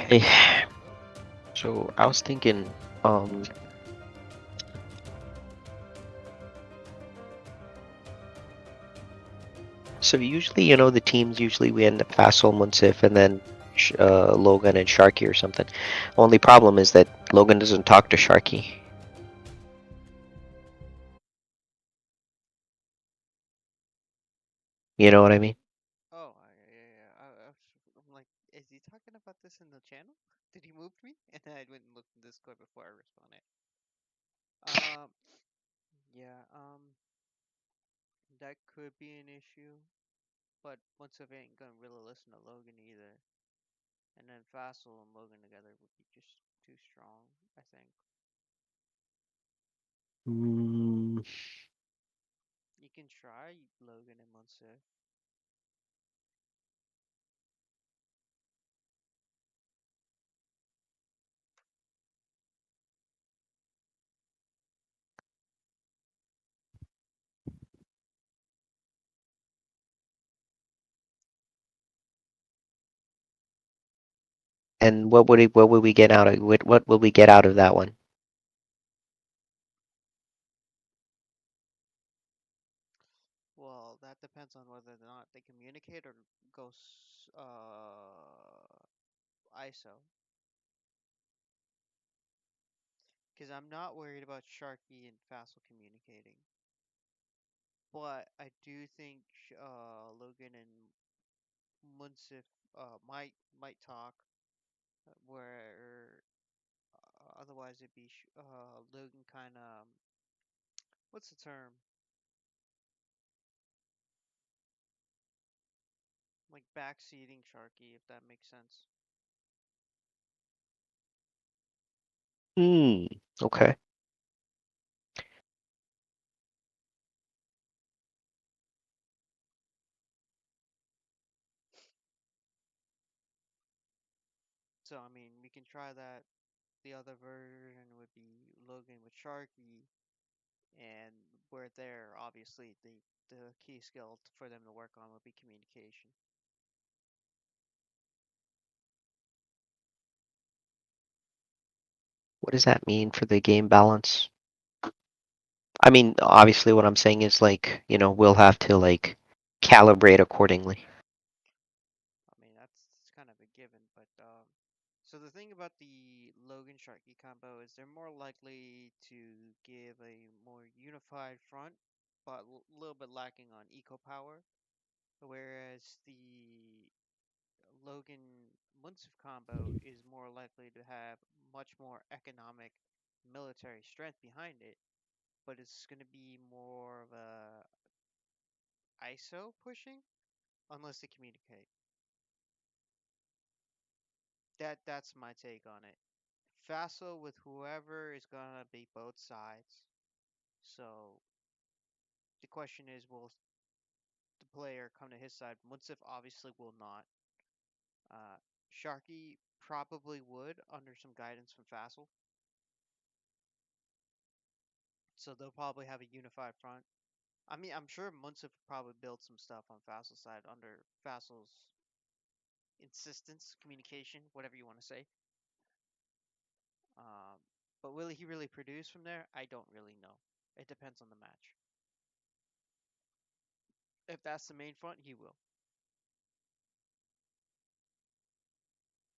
Hey, so I was thinking, um, so usually, the teams usually we end up Fassel, Munsif, and then Logan and Sharky or something. Only problem is that Logan doesn't talk to Sharky. You know what I mean? Oh, yeah. I'm like, is he talking about this in the channel? Did he move me? And then I went and looked in Discord before I responded. Um, yeah, that could be an issue, but once of ain't gonna really listen to Logan either. And then Fassel and Logan together would be just too strong, I think. Mm, You can try Logan and Munsif. and what would we get out of what will we get out of that one? Well, that depends on whether or not they communicate or go ISO. Because I'm not worried about Sharky and Fassel communicating. But I do think Logan and Munsif might talk, where otherwise it'd be Logan kind of what's the term, like backseating Sharky, if that makes sense. Hmm. Okay. So I mean, we can try that. The other version would be Logan with Sharky, and where there, obviously the key skill for them to work on would be communication. What does that mean for the game balance? I mean, obviously, what I'm saying is like, we'll have to like calibrate accordingly. I mean, that's kind of a given, but so the thing about the Logan Sharky combo is they're more likely to give a more unified front, but a little bit lacking on eco power, whereas the Logan Munsif combo is more likely to have much more economic military strength behind it, but it's going to be more of a ISO pushing unless they communicate. That's my take on it. Facile with whoever is gonna be both sides. So the question is, will the player come to his side? Munsif obviously will not. Uh, Sharky probably would under some guidance from Facile. So they'll probably have a unified front. I mean, I'm sure Munsif would probably build some stuff on Facile's side under Facile's insistence, communication, whatever you want to say. Um, but will he really produce from there? I don't really know. It depends on the match. If that's the main front, he will.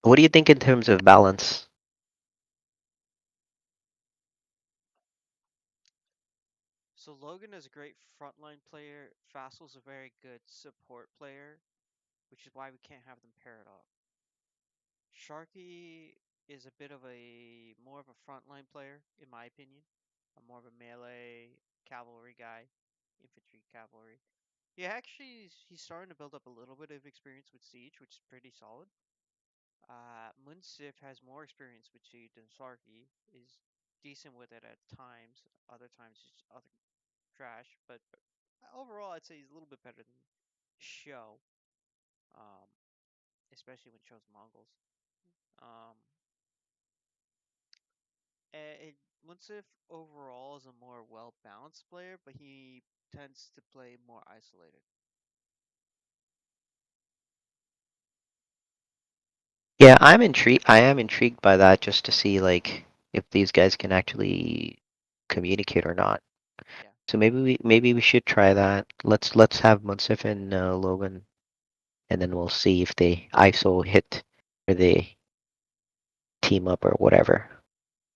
What do you think in terms of balance? So Logan is a great frontline player. Fasil's a very good support player, which is why we can't have them paired up. Sharky is a bit of a more of a frontline player, in my opinion. A more of a melee cavalry guy, infantry cavalry. Yeah, actually, he's starting to build up a little bit of experience with Siege, which is pretty solid. Munsif has more experience with Siege than Sharky. Is decent with it at times. Other times, it's other trash. But overall, I'd say he's a little bit better than Show, um, especially when Show's Mongols. Um, and Munsif overall is a more well balanced player, but he tends to play more isolated. Yeah, I'm intrigued. I am intrigued by that just to see like if these guys can actually communicate or not. Yeah. So maybe we should try that. Let's have Munsif and Logan, and then we'll see if they ISO hit or they team up or whatever.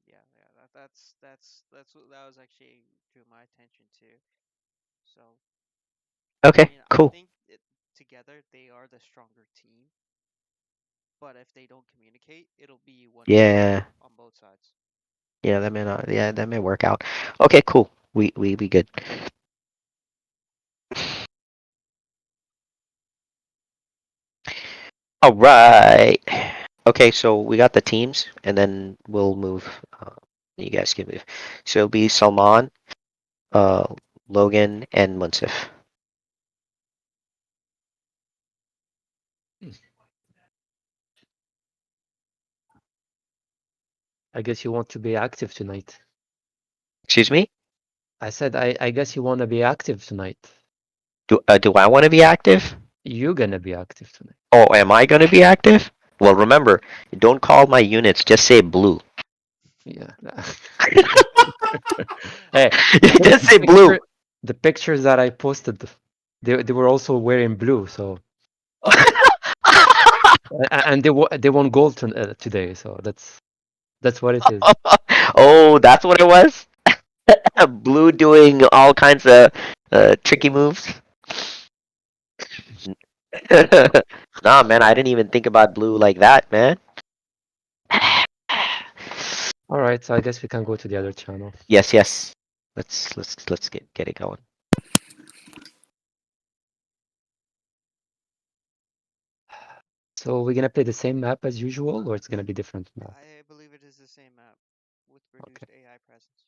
Yeah, yeah. That was actually to my attention too. So I Okay, mean, I cool. think together they are the stronger team. But if they don't communicate, it'll be one-sided Yeah, on both sides. yeah, that may not. Yeah, that may work out. Okay, cool. We be good. All right. Okay, so we got the teams, and then we'll move. You guys can move. So it'll be Salman, uh, Logan, and Munsif. I guess you want to be active tonight. Excuse me? I said I guess you want to be active tonight. Do I want to be active? You're gonna be active tonight. Oh, am I going to be active? Well, remember, don't call my units. Just say blue. Yeah. Hey, Just say blue. the pictures that I posted, they were also wearing blue, so and they won gold today, so that's what it is. Oh, that's what it was? Blue doing all kinds of tricky moves. Nah, man, I didn't even think about blue like that, man. All right, so I guess we can go to the other channel. Yes, yes. Let's get it going. So we're gonna play the same map as usual, or it's gonna be different map? I believe it is the same map with reduced Okay. AI presence.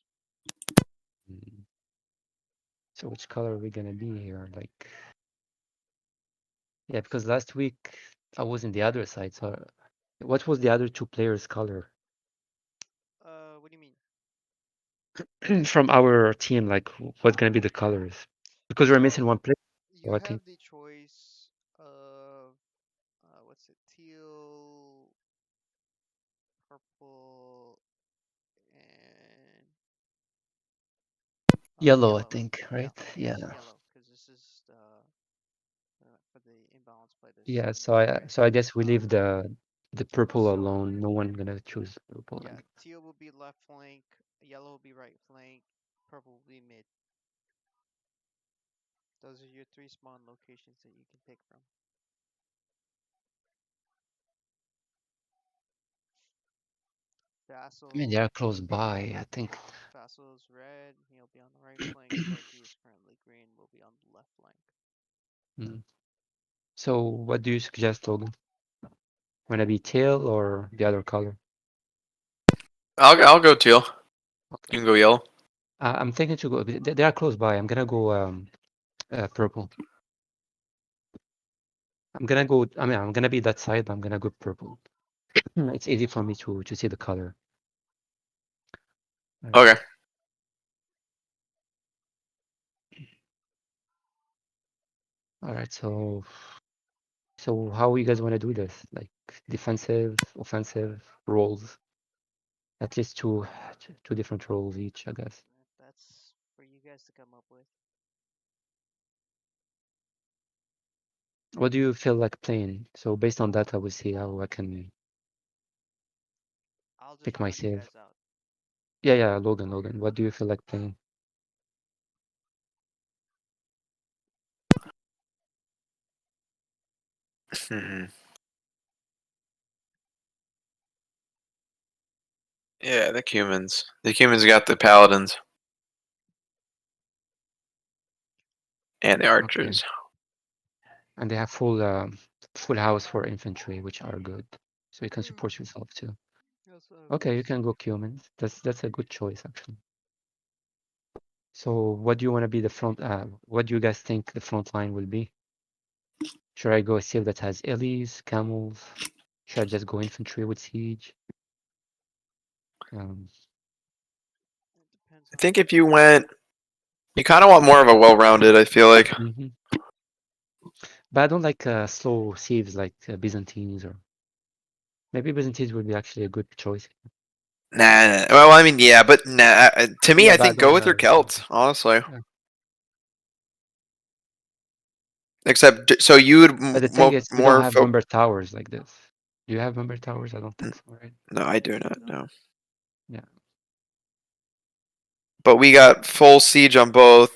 Mm. So which color are we gonna be here? Like, yeah, because last week I was in the other side. So what was the other two players' color What do you mean? from our team? Like, what's gonna be the colors? Because we're missing Well, one player. you So I think have the choice of what's it? Teal, purple, and yellow. I yellow. think, Yeah, right? yeah, Yeah. yellow, because this is the for the imbalance play. This is Yeah. when they try So I to guess we leave the purple so alone. No one gonna choose purple. yeah, teal will be left flank, yellow will be right flank, purple will be mid. Those are your three spawn locations that you can pick from. I mean, they are Vassal, close by. I think. Vassal is red. He'll be on the right flank. Sharky is currently green. Will be on the left flank. Mm. So what do you suggest, Logan? Wanna be tail or the other color? I'll go teal. Okay. You can go yellow. I'm thinking to go. They are close by. I'm gonna go purple. I'm gonna go. I mean, I'm gonna be that side, but I'm gonna go purple. It's easy for me to see the color. Okay. All right. So how you guys want to do this? Like defensive, offensive roles? At least two different roles each, I guess. That's for you guys to come up with. What do you feel like playing? So based on that, I will see how I can I'll just pick my round you save. guys out. Yeah, Logan. What do you feel like playing? Yeah, the humans. The humans got the paladins and the archers. And they have full house for infantry, which are good. So you can support yourself too. That's what I Okay, you was. can go Cumans. That's a good choice actually. So what do you want to be the front? What do you guys think the front line will be? Should I go a seal that has Elise, camels? Should I just go infantry with siege? It depends I on. think if you went, you kind of want more of a well-rounded. I feel like. Mhm. But I don't like slow sieves like Byzantines or Maybe Byzantines would be actually a good choice. Nah. Well, I mean, yeah, but nah. To me, Yeah, I but I think go don't with your have. Celts, honestly. Yeah. Except, so you would But the thing is, we don't more have bomber towers like this. Do you have bomber towers? I don't think so, right? No, I do not know. Yeah. But we got full siege on both.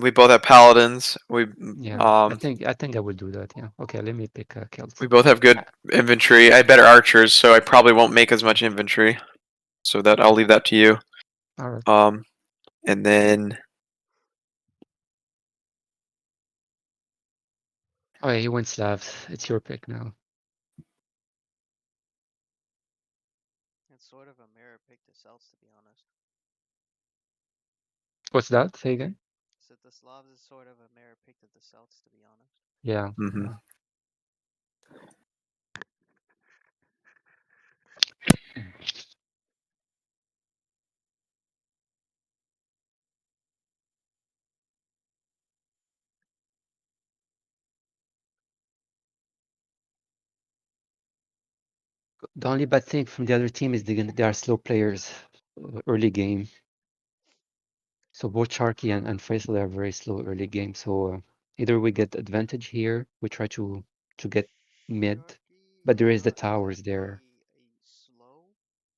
We both have paladins. Yeah. I think I would do that. Yeah. Okay. Let me pick Celts. We both have good infantry. I had better archers, so I probably won't make as much infantry. So that I'll leave that to you. All right. And then Oh, yeah, he went Slavs. It's your pick now. It's sort of a mirror pick to Celts, to be honest. What's that? Say again. So the Slavs is sort of a mirror pick to the Celts, to be honest. Yeah. mhm. Yeah. The only bad thing from the other team is they are slow players early game. So both Sharky and Faisal are very slow early game. So either we get advantage here, we try to get mid, Sharky, but there is the might towers there. be a slow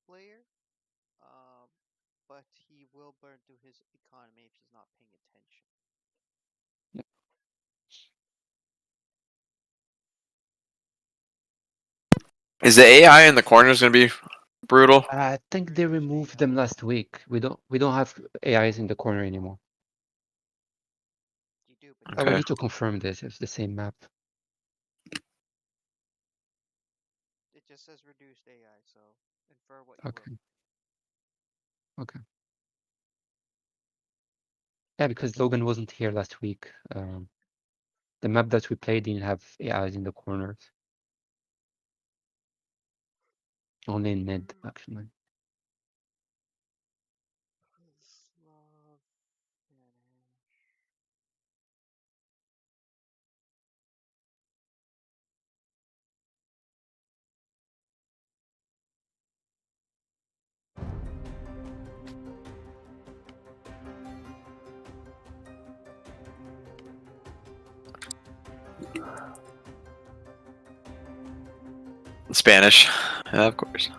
player, but he will burn through his economy if he's not paying attention. Yeah. Is the AI in the corners gonna be brutal? I think they Reduced removed AI. them last week. We don't have AIs in the corner anymore. You do, but I will Okay. need to confirm this. It's the same map. it just says reduced AI, so infer what you Okay. Okay. Yeah, because Logan wasn't here last week. The map that we played didn't have AIs in the corners. Only in mid, will. actually. Slav Spanish. Spanish, of course.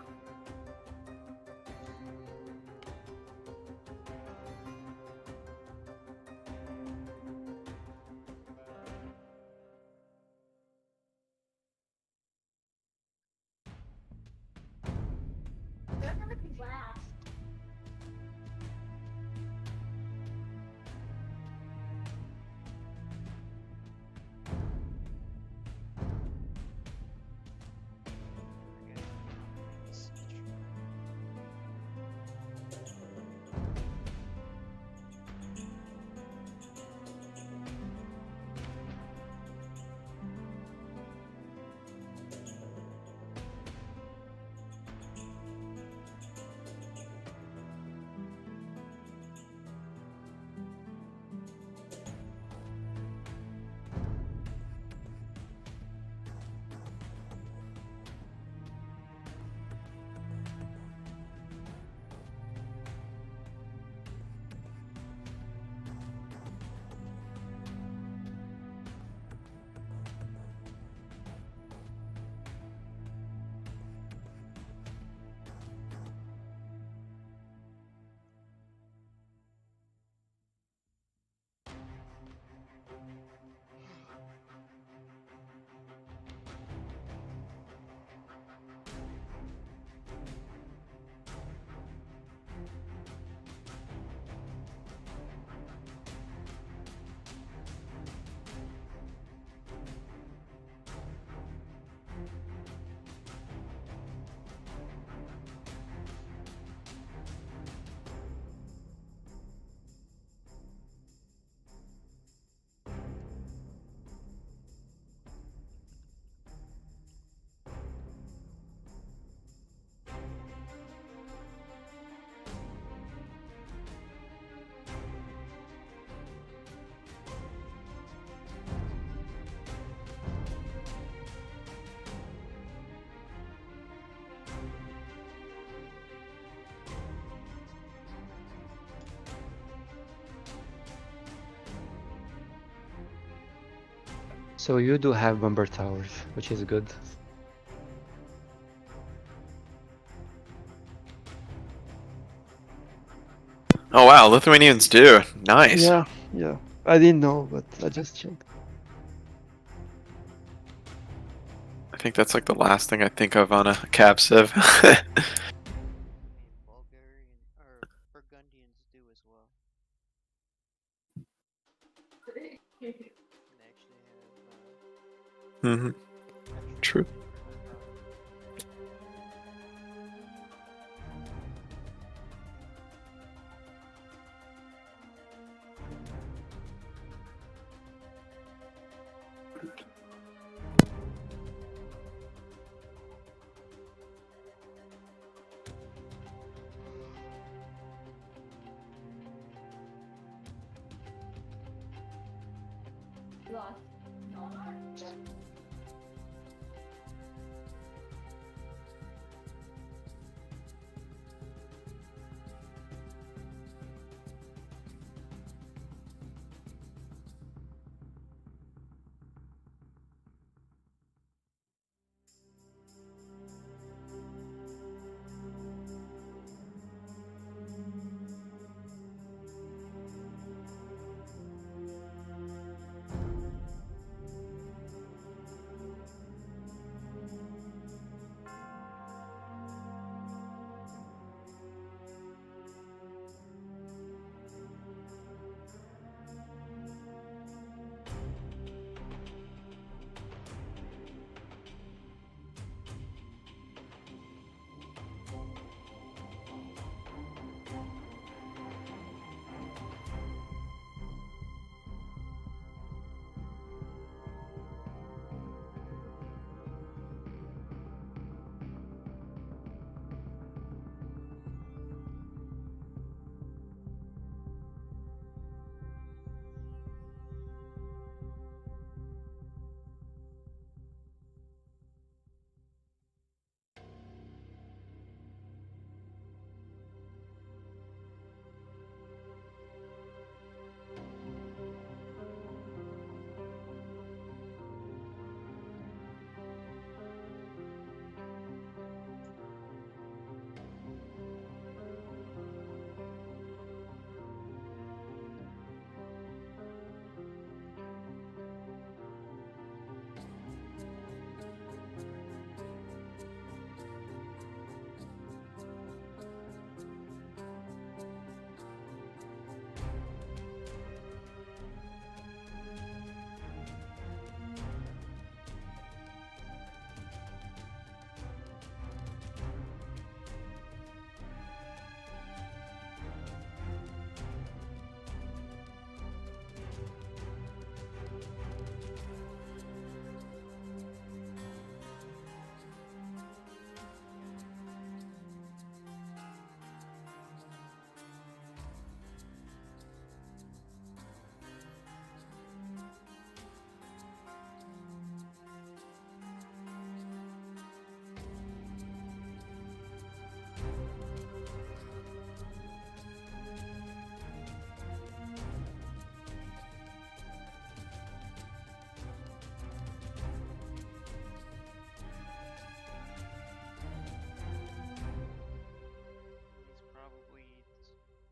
So you do have bomber towers, which is good. Oh wow, Lithuanians do. Nice. Yeah, yeah. I didn't know, but I just checked. I think that's like the last thing I think of on a Cav Civ. I mean, Bulgarian or Burgundians do as well. They actually have hmm extra True. power.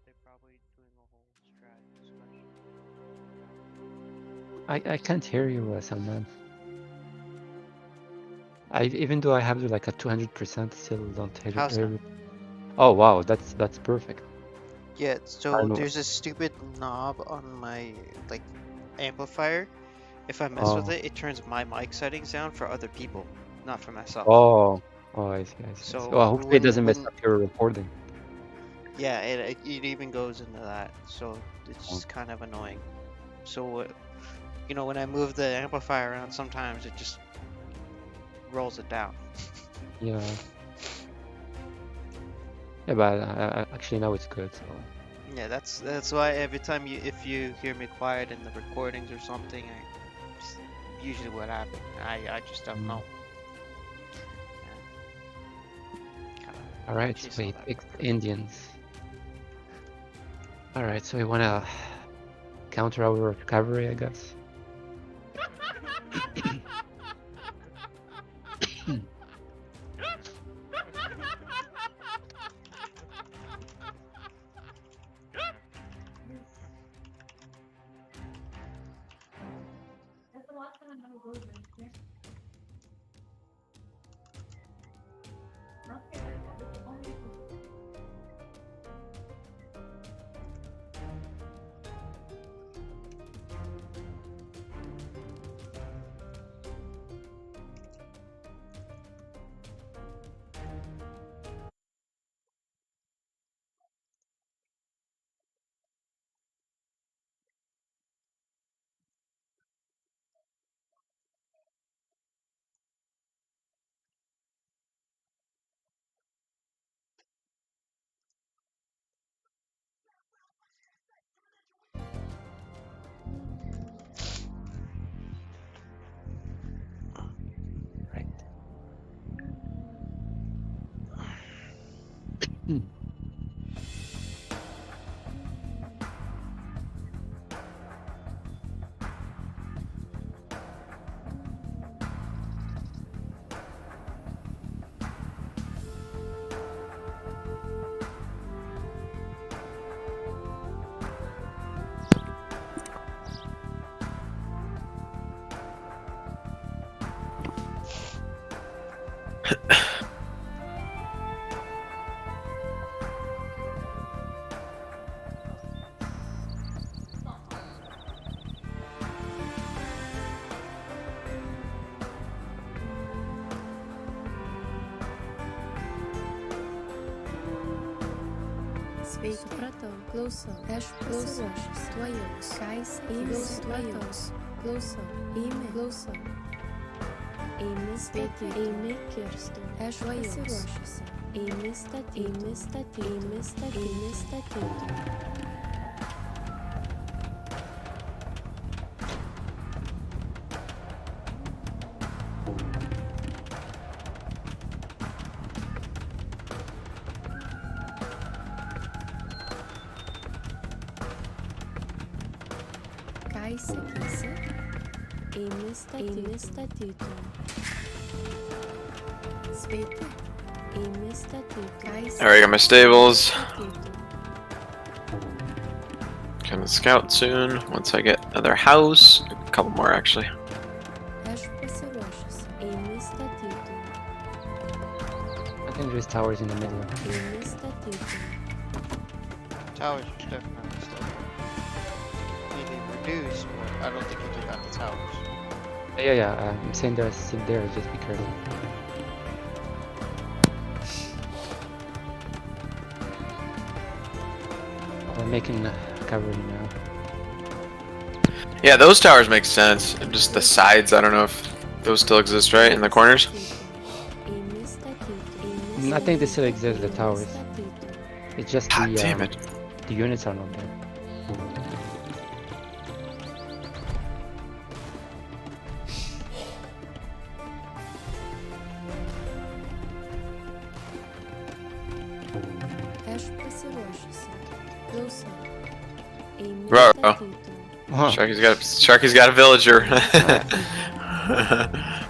They're probably doing a whole strat discussion. I can't hear you, Salman. Even though I have like a 200%, still don't hear How's that? you. Oh wow, that's perfect. Yeah, so know. there's a stupid knob on my like amplifier. If I mess with Oh. it, it turns my mic settings down for other people, not for myself. Oh, I see. So Well, hopefully it doesn't mess when- up your recording. Yeah, it even goes into that, so it's Oh. just kind of annoying. So, you know, when I move the amplifier around, sometimes it just rolls it down. Yeah. Yeah, but actually now it's good. So Yeah, that's why every time if you hear me quiet in the recordings or something, it's usually what happened. I just don't know. all right, Chase so all we that picked progress. Indians. All right, so we wanna counter our cavalry, I guess. Sveiki, supratau, klausau, aš pasiruošęs, tuojaus, kais, tuojaus, klausau, klausau, eini sveiki, eini kirstų, aš pasiruošęs, eini statyti, eini statyti. Ką įsakysi? Eini statyti. Sveiki. Eini statyti. Alright, I got my stables. Gonna scout soon once I get another house. A couple more actually. Aš pasiruošęs. Eini statyti. I think there's towers in the middle. Eini statyti. Towers are definitely still needing reduced, but I don't think you took out the towers. Yeah, I'm saying they're still there, just be careful. We're making cover now. Yeah, those towers make sense. Just the sides, I don't know if those still exist, right? In the corners? I think they still exist, the towers. It's just God damn it. the units are not there. Aš pasiruošęs. Klausau. Eini Bro. statyti. Oh, Sharky's got a villager.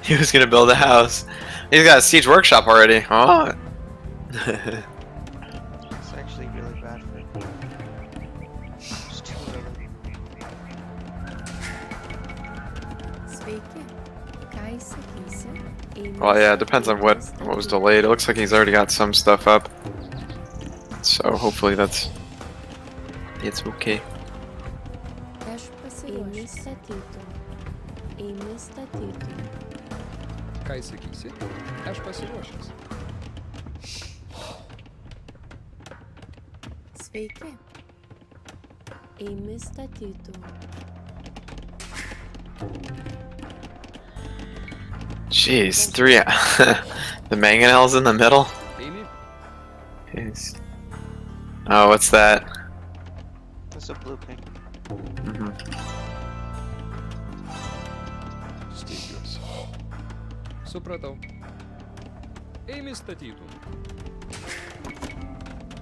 He was gonna build a house. He's got a siege workshop already. Oh. It's actually really bad for it. It's too early. Sveiki. Ką įsakysi? Eini Well, yeah, it depends on what was delayed. It looks like he's already got some stuff up. So hopefully it's okay. Aš pasiruošęs. Eini statyti. Ką įsakysi? Aš pasiruošęs. Sveiki. Eini statyti. Jeez, three. The mangonel's in the middle. Eini? Jeez. Oh, what's that? That's a blue pink. Mhm. Steigiuosi. Supratau. Eimi statytų.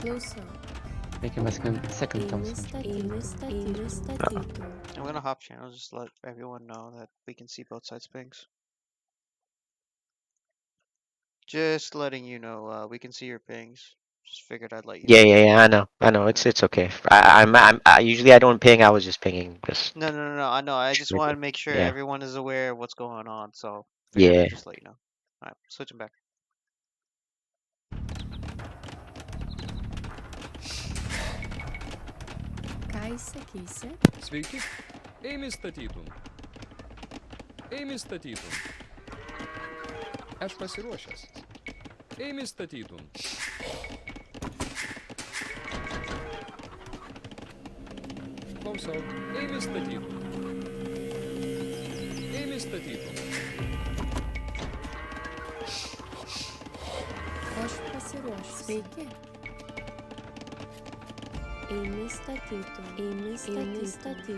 Klausau. making my second Eini Thompson. statyti. I'm gonna hop channel just to let everyone know that we can see both sides pings. Just letting you know, we can see your pings. Just figured I'd let you know. I know. It's okay. I usually I don't ping. I was just pinging. Just No, I know. I just Okay. want to make sure Yeah. everyone is aware of what's going on, so figured Yeah. I'd just let you know. Alright, switching back. Ką įsakysi? Sveiki. Eimi statytų. Eimi statytų. Aš pasiruošęs. Eimi statytų. Klausau. Eimi statytų. Eimi statytų. Aš pasiruošęs. Sveiki. Eini statyti. Eini statyti.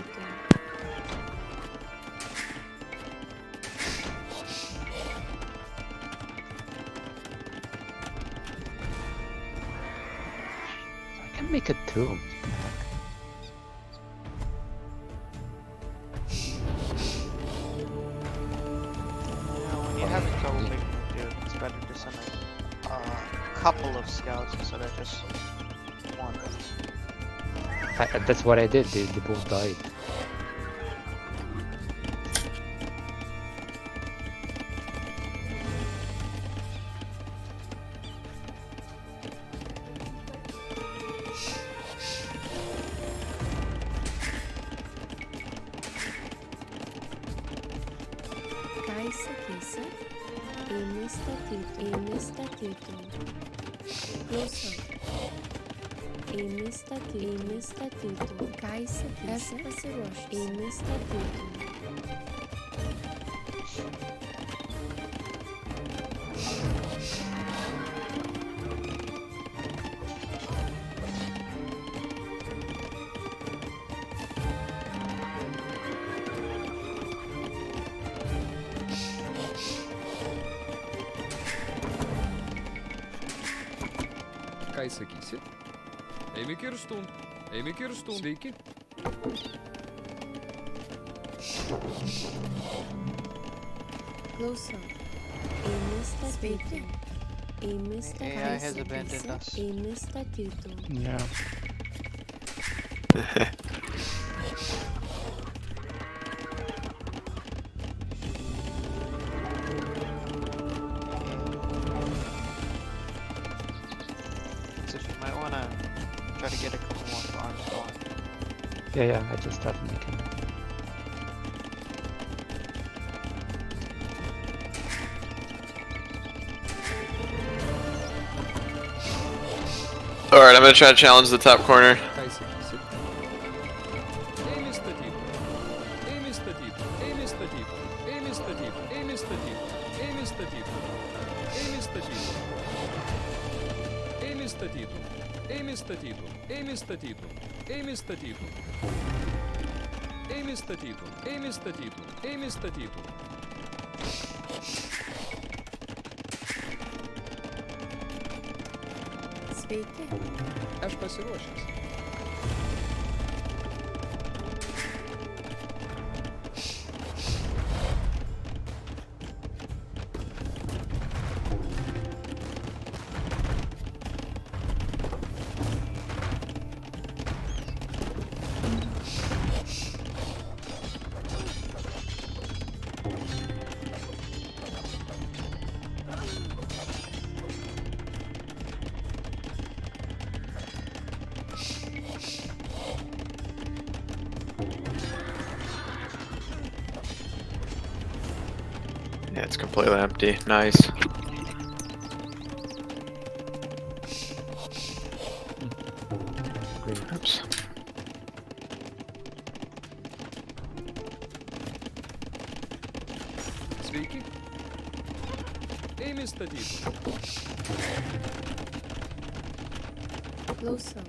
make it 2. When you're having trouble making a dude, it's better to send a couple of scouts instead of just one. That's what I did. They both died. Κайσε κίσε. Είμαι στατήτου. Είμαι στατήτου. Close up. Είμαι στατήτου. Είμαι στατήτου. Κайσε κίσε. Έσπασε. Είμαι στατήτου. Ką jis sakysi? Eimi kirstum. Eimi kirstum. Sveiki. Close up. Είμαι στατήτου. Είμαι AI has στατήτου. abandoned us. Είμαι στατήτου. Yeah. So you might wanna try to get a couple more farms going. Yeah, I just started making. Alright, I'm gonna try to challenge the top corner. Ką jis sakysi? Eimi statytų. Eimi statytų. Eimi statytų. Eimi statytų. Eimi statytų. Eimi statytų. Eimi statytų. Eimi statytų. Eimi statytų. Eimi statytų. Eimi statytų. Eimi statytų. Eimi statytų. Eimi statytų. Sveiki. Aš pasiruošęs. Yeah, it's completely empty. Nice. Great. Oops. Sveiki. Eimi statytų. Close up.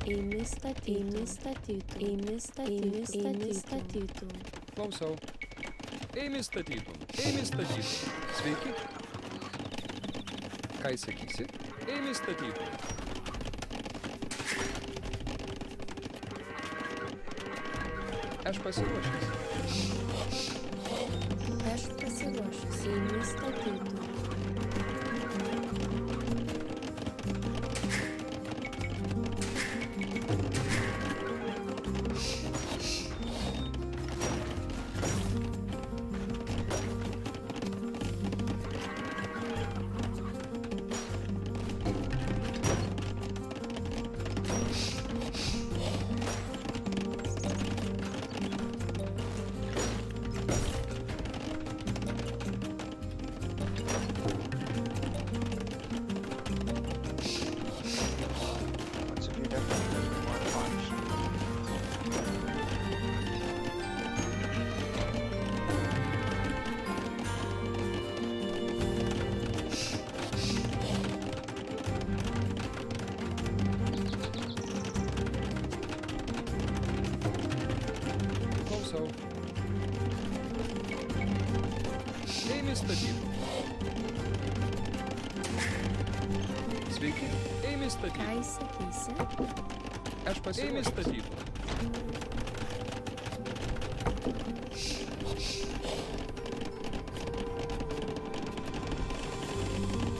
Είμαι στατήτου. Είμαι στατήτου. Είμαι στατήτου. Είμαι στατήτου. Klausau. Eimi statytų. Eimi statytų. Sveiki. Ką jis sakysi? Eimi statytų. Aš pasiruošęs. Aš pasiruošęs. Είμαι στατήτου. Once if you're definitely getting more farms. Klausau. Eimi statytų. Sveiki, ėmė Ką statyti. įsakysi? Aš pasiėmė statyti.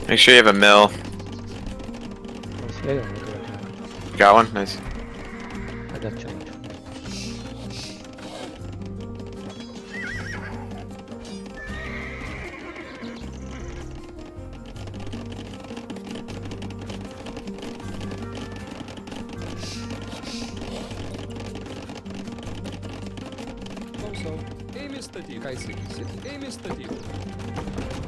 Make sure you have a mill. Yeah, yeah, yeah. Got one? Nice. I got challenge. Klausau. Ėmė statyti. Ką įsakysi? Ėmė statyti.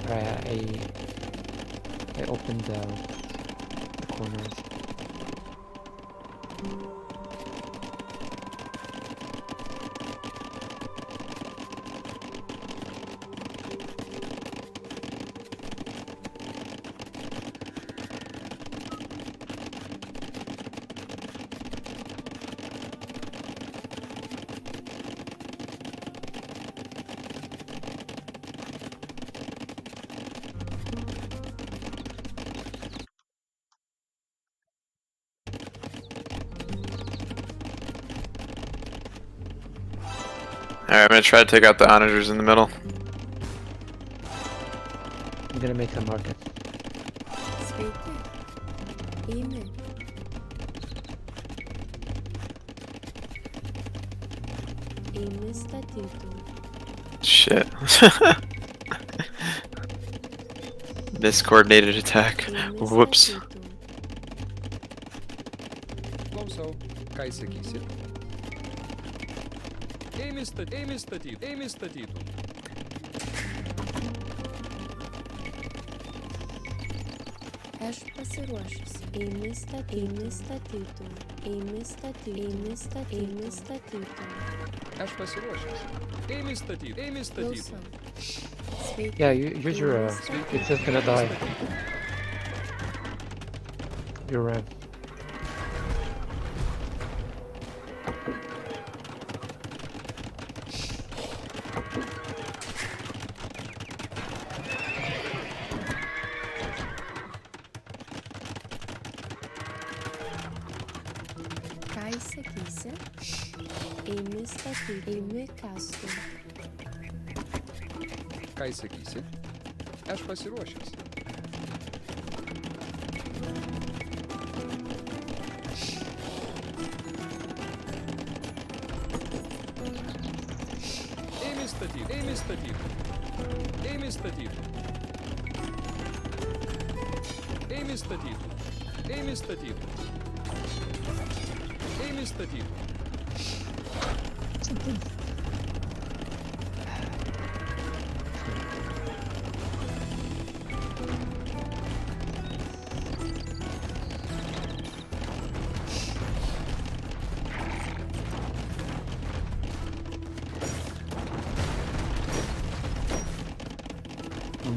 Alright, I opened the corners. Alright, I'm gonna try to take out the onagers in the middle. I'm gonna make a market. Sveiki. Ėmė. Ėmė statyti. Shit. Miscoordinated attack. Ėmė Whoops. statyti. Klausau. Ką įsakysi? Ėmė statyti. Ėmė statyti. Ėmė statyti. Aš pasiruošęs. Ėmė statyti. Ėmė statyti. Ėmė statyti. Ėmė statyti. Ėmė statyti. Aš pasiruošęs. Ėmė statyti. Ėmė statyti. Klausau. Sveiki. Yeah, use your Ėmė statyti. it's just gonna die. Your ram. Ką įsakysi? Ėmė statyti. Ėmė kasti. Ką įsakysi? Aš pasiruošęs. Ėmė statyti. Ėmė statyti. Ėmė statyti. Ėmė statyti. Ėmė statyti. Ėmė statyti.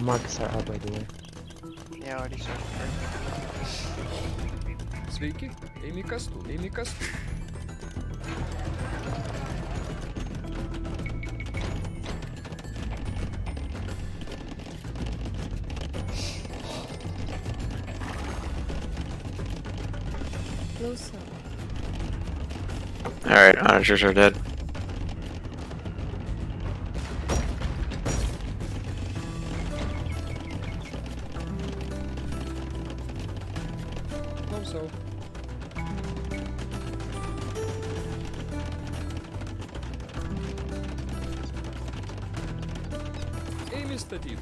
Markets are out by the way. Yeah, already started. Sveiki, ėmė kastų. Ėmė kastų. Klausau. Alright, onagers are dead. Klausau. Ėmė statyti.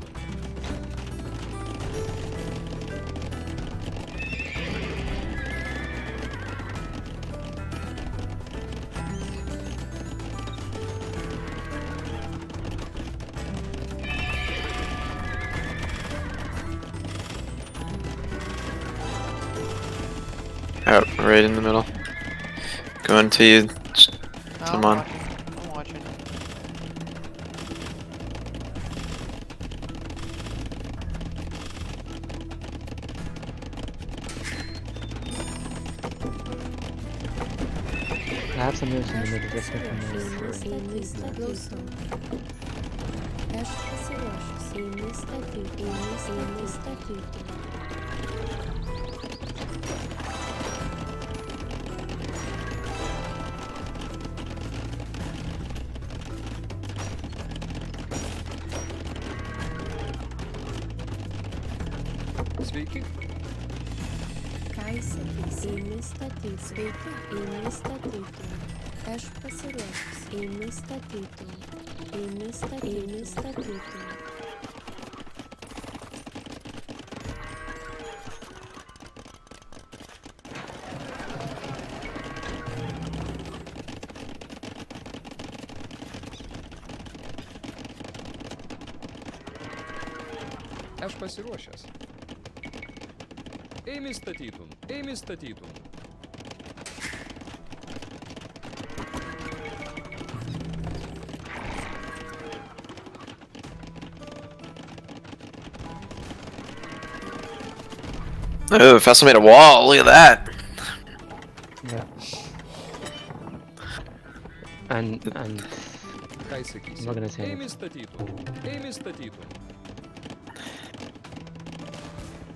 Out, right in the middle. Going to you. No, Come I'm on. watching. I'm watching. have some units in the Aš middle. Just make a pasiruošęs. move. Einu statyti. Aš pasiruošęs. Einu statyti. Einu statyti. Sveiki. Ką įsakysi? Einu statyti. Sveiki. Einu statyti. Aš pasiruošęs. Einu statyti. Einu statyti. Einu statyti. Aš pasiruošęs. Eimi statytum. Eimi statytum. Oh, Fessel made a wall. Look at that. Yeah. And Ką I'm įsakysi? not gonna say Eimi anything. statytum. Eimi statytum.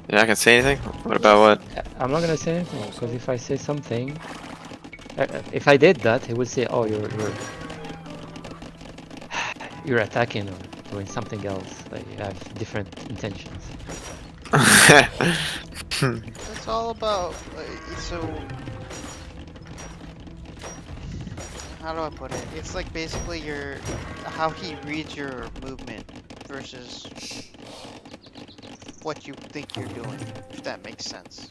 You're not gonna say anything? What about what? I'm not gonna say anything because if I say something, if I did that, he would say, "Oh, you're attacking or doing something else. Like you have different intentions." It's all about so. How do I put it? It's like basically how he reads your movement versus what you think you're doing. If that makes sense.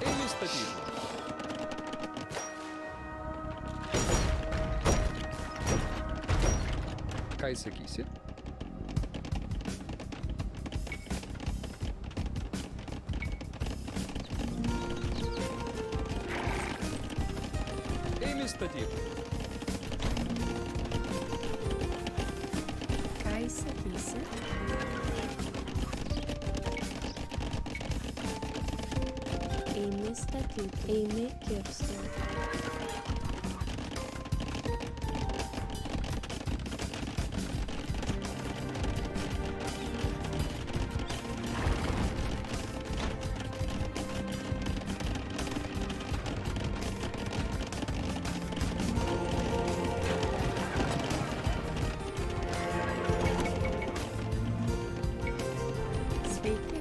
Eimi statytum. Ką įsakysi? Eimi statytum. Ką įsakysi? Einu statyti. Einu kirsti. Sveiki.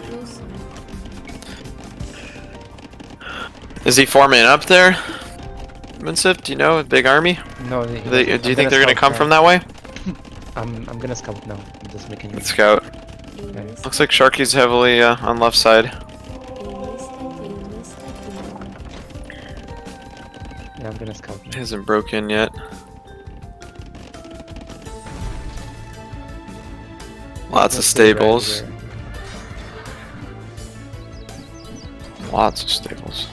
Klausau. Is he forming up there? Minsif, do you know? A big army? No, Do you think they're gonna come from that way? I'm gonna scout now. I'm just making. Let's scout. Einu Looks like Sharky's heavily on left side. Einu statyti. Yeah, I'm gonna scout He now. hasn't broken yet. Lots of Let's see right stables. here. Lots of stables.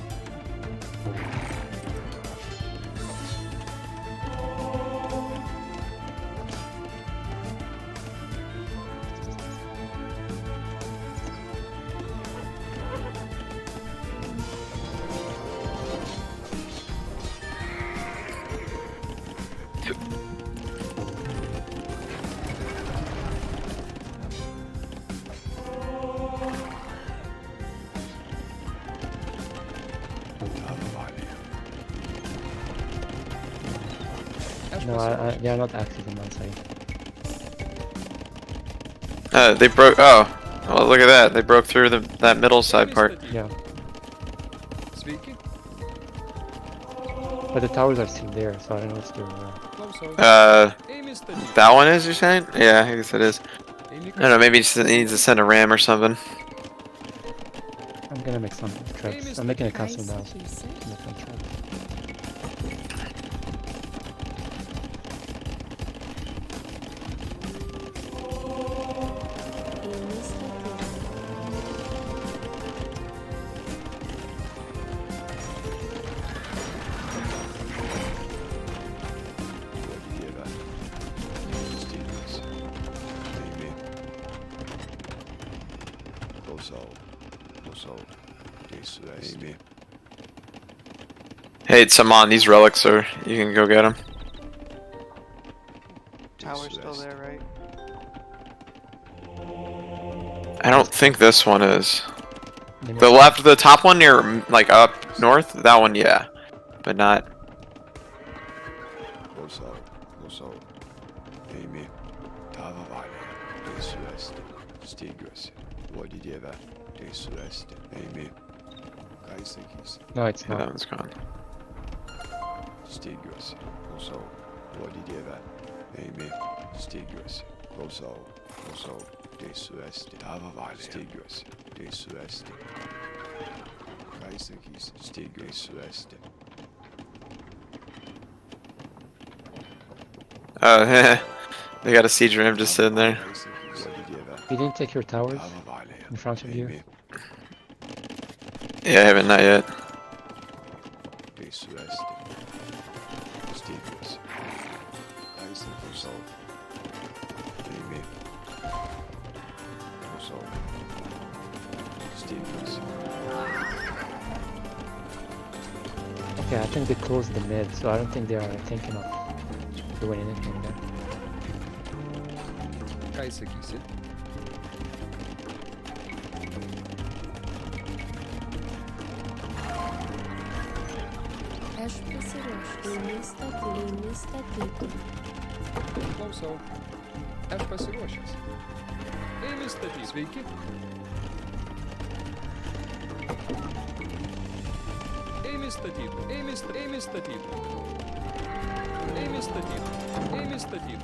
Aš No, pasiruošęs. they are not active on that side. They broke. Oh, well, look at that. They broke through that middle side Eimi part. statytum. Yeah, Sveiki. but the towers are still there, so I don't know what's doing. Klausau. Eimi statytum. That one is, you're saying? Yeah, I guess it is. Eimi I don't know. Maybe he needs to send a ram or something. I'm gonna make some traps. I'm making a Ką castle now. įsakysi? Make one trap. Einu statyti. Hey, Saman, these relics are. You can go get them. Tower's still there, right? I don't think this one is. Let me- The left, the top one near, like up north. That one, yeah, but not. No, it's Yeah, not. that one's gone. They got a siege ram just sitting there. You didn't take your towers in front of you? Yeah, I haven't, not yet. Okay, I think they closed the mid, so I don't think they are thinking of doing anything there. Kaysa giysi. Aš pasiruošęs. Eini statyti. Klausau. Aš pasiruošęs. Eimi statyti. Sveiki. Eimi statyti. Eimi statyti. Eimi statyti. Eimi statyti.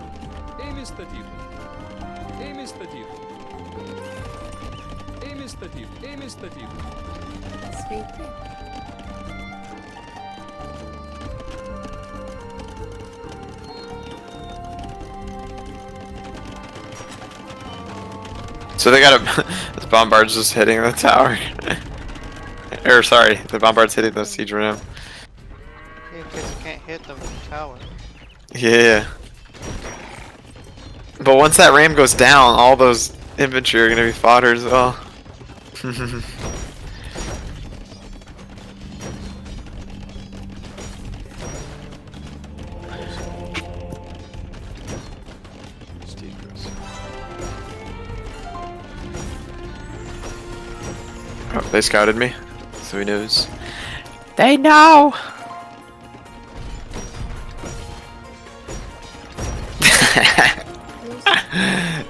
Eimi statyti. Eimi statyti. Eimi statyti. Eimi statyti. Sveiki. So they got a. This bombard's just hitting the tower. Or sorry, the bombard's hitting the siege ram. Yeah, because you can't hit the tower. Yeah. But once that ram goes down, all those infantry are gonna be fodder as well. Oh, they scouted me, so he knows. They know!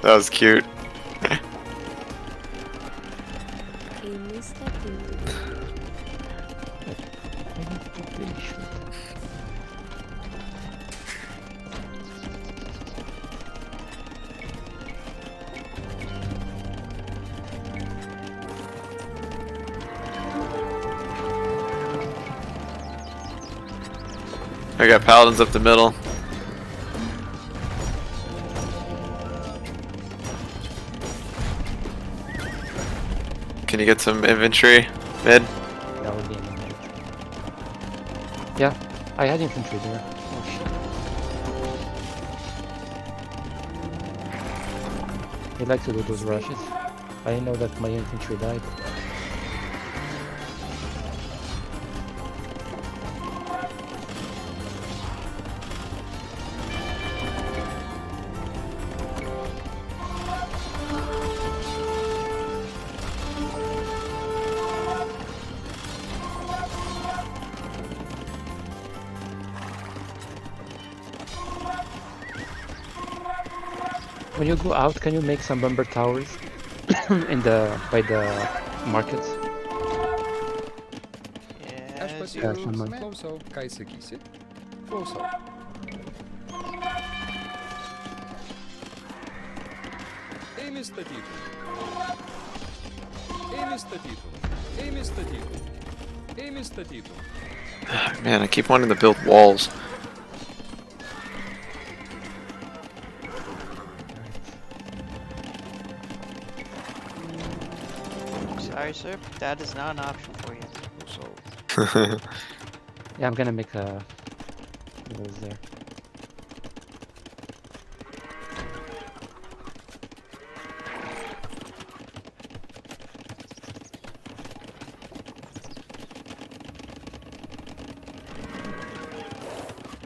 That was cute. Eini statyti. I got paladins up the middle. Can you get some infantry mid? That would be an infantry. Yeah, I had infantry there. Oh shit. They like to do those rushes. I didn't know that my infantry died. When you go out, can you make some bomber towers in by the markets? Yeah, Aš as Yeah, pasiruošęs. someone. Klausau. Ką sakysi? Klausau. Eimi statyti. Eimi statyti. Eimi statyti. Eimi statyti. Man, I keep wanting to build walls. sorry, sir, but that is not an option for you. Yeah, I'm gonna make a those there.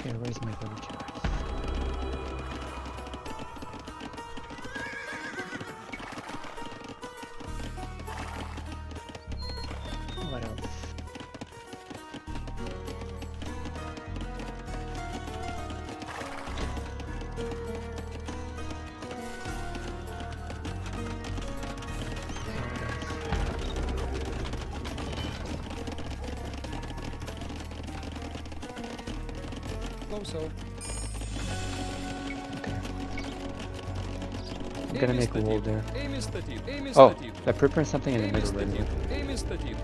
Okay, where's my villager? What else? Close up. I'm gonna make a wall there. Aim is the tip. Aim is Oh, the tip. they're preparing something in the Aim is middle the right tip. here. Aim is the tip.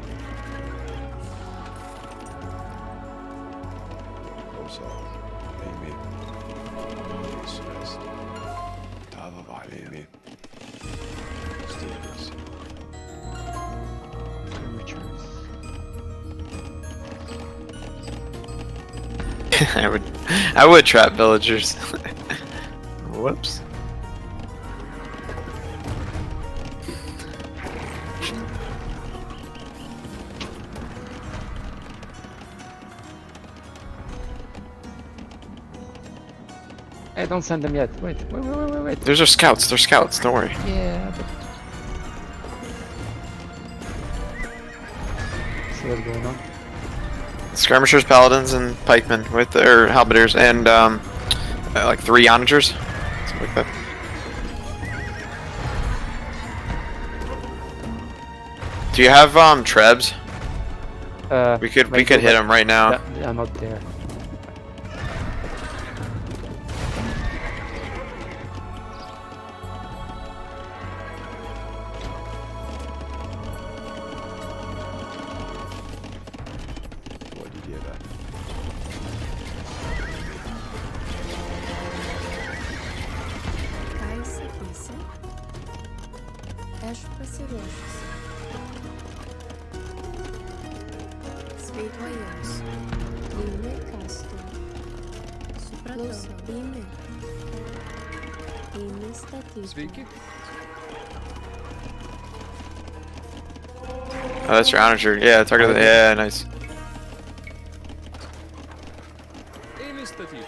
Close up. Amy. Süpersin. Tamam abi Amy. Stevens. Amateurs. I would trap villagers. Whoops. Hey, don't send them yet. Wait. Those are scouts. They're scouts. Don't worry. Yeah, but... See what's going on? Skirmishers, paladins, and pikemen with their halberdiers and like 3 onagers, something like that. Do you have trebs? We could wait, hit them right now. Yeah, I'm out there. What did you get? Kaiser Kise. Aš pasiruošusi. Sveika jums. Eimi kastu. Supratau. Eimi. Eimi statyti. Sveiki. Oh, that's your onager. Yeah, target. Yeah, nice. Aim is the tip.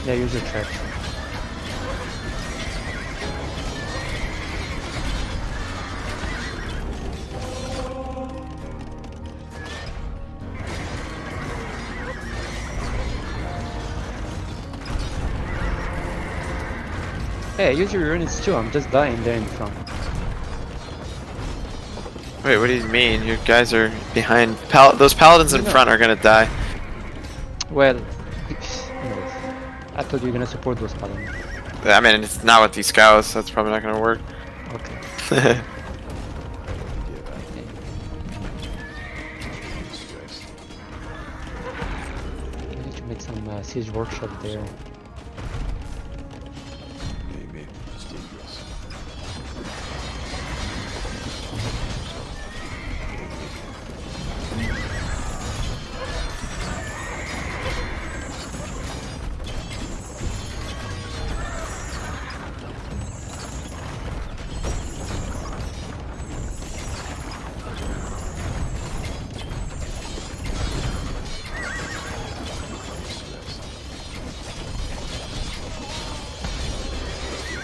Yeah, use your trap. Hey, use your units too. I'm just dying there in front. Wait, what do you mean? You guys are behind. Those paladins in No. front are gonna die. Well, anyways, I thought you were gonna support those paladins. I mean, it's not with these scouts. That's probably not gonna work. Okay. I need to make some siege workshop there. Amy. Stevens.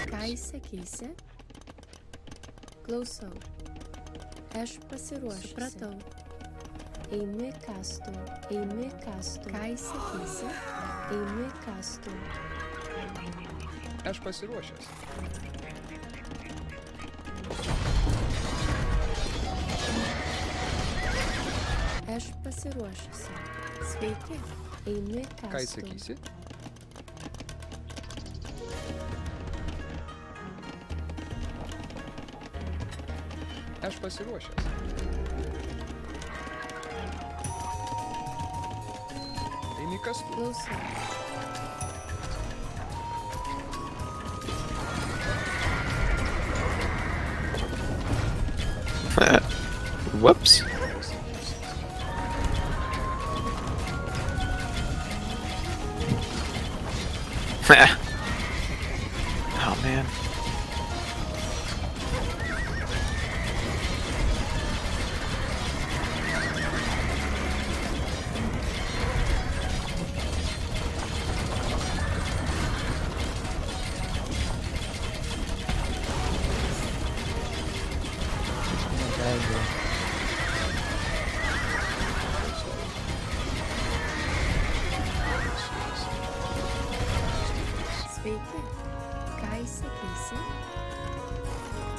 Kaiser Kise. Klausau. Aš pasiruošusi. Supratau. Eimi kastu. Eimi kastu. Kaiser Kise. Eimi kastu. Aš pasiruošęs. Aš pasiruošusi. Sveiki. Eimi kastu. Ką įsakysi? Aš pasiruošęs. Eimi kastu. Klausau. Whoops. Oh man. Sveiki. Ką įsakysi?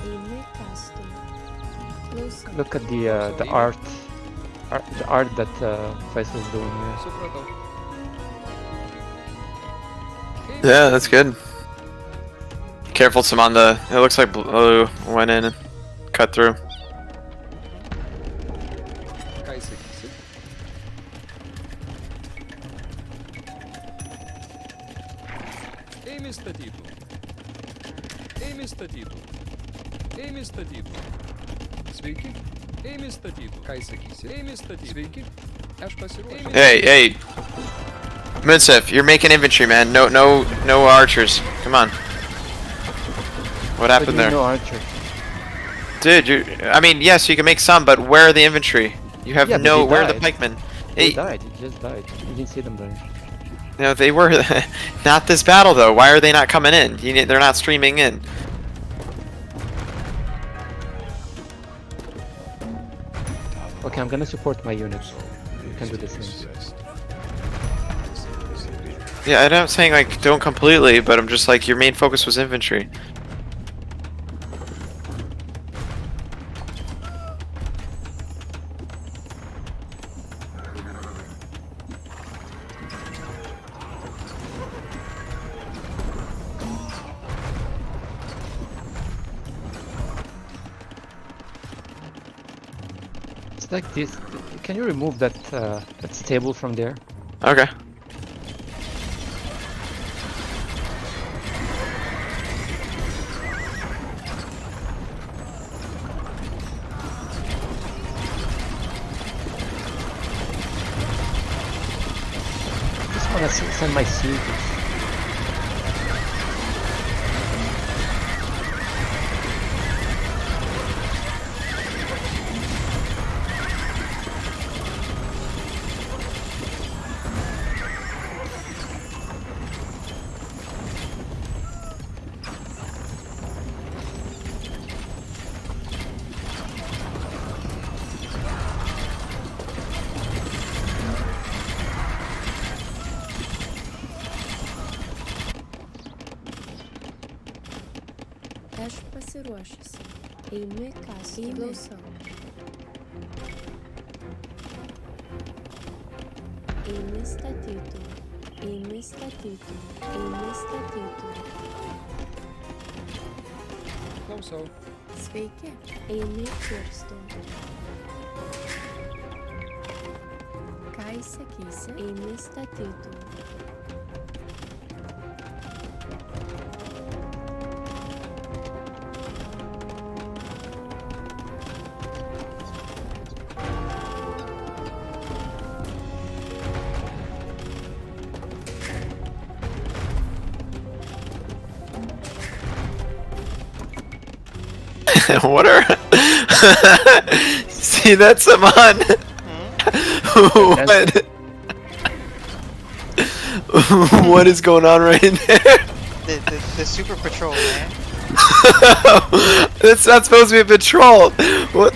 Einu į kastą. Klausau. Look at the art that Faisal's doing here. Supratau. Yeah, that's good. Careful, Samanda. It looks like Blue went in and cut through. Ką įsakysi? Eimi statytų. Eimi statytų. Eimi statytų. Sveiki. Eimi statytų. Ką įsakysi? Eimi statytų. Sveiki. Aš pasiruošiu. Hey. Munsif, you're making infantry, man. No archers. Come on. What happened there? No archer. Dude, I mean, yes, you can make some, but where are the infantry? You have Yeah, but no. they Where are the died. pikemen? They Hey, died. He just died. You didn't see them dying. no, they were not this battle though. Why are they not coming in? They're not streaming in. Okay, I'm gonna support my units. You can do the same. Resist. Yeah, I'm not saying like don't completely, but I'm just like your main focus was infantry. It's like this. Can you remove that that stable from there? Okay. Just wanna send my sieges. Aš pasiruošęs. Einu į kastą. Klausau. Einu statytų. Einu statytų. Einu statytų. Klausau. Sveiki. Einu į kirstų. Ką įsakysi? Einu statytų. What are? See, that's Saman. What? What is going on right there? The super patrol, man. It's not supposed to be a patrol. What?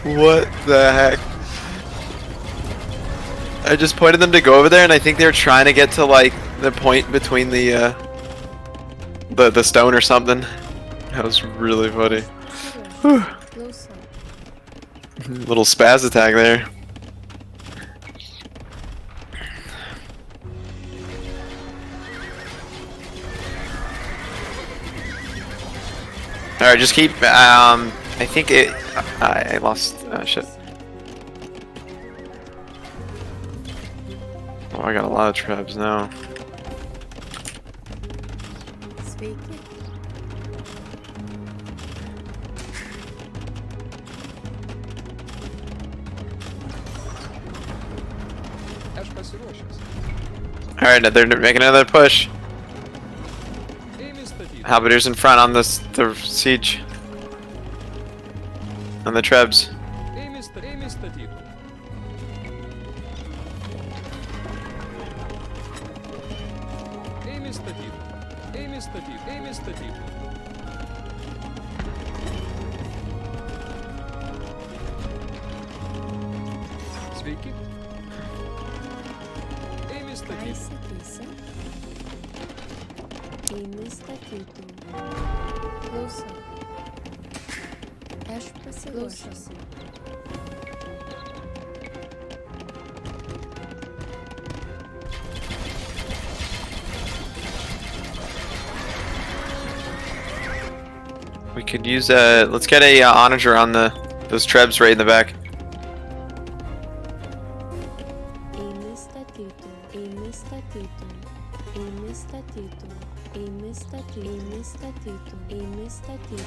What the heck? I just pointed them to go over there, and I think they were trying to get to like the point between the stone or something. That was really funny. Whew. Klausau. Little spaz attack there. All right, just keep. I think it. I lost. Shit. Oh, I got a lot of traps now. Sveiki. pasiruošęs. Alright, they're making another push. Ėmė statyti. Halberdiers in front on the siege. On the trebs. Ėmė statyti. Ėmė statyti. Ėmė statyti. Ėmė statyti. Sveiki. Ėmė Ką statyti. įsakysi? Eimi statyti. Klausau. Aš pasiruošusi. We could use let's get a onager on those trebs right in the back. Eimi statyti. Eimi statyti. Eimi statyti. Eimi statyti. Eimi statyti. Eimi statyti.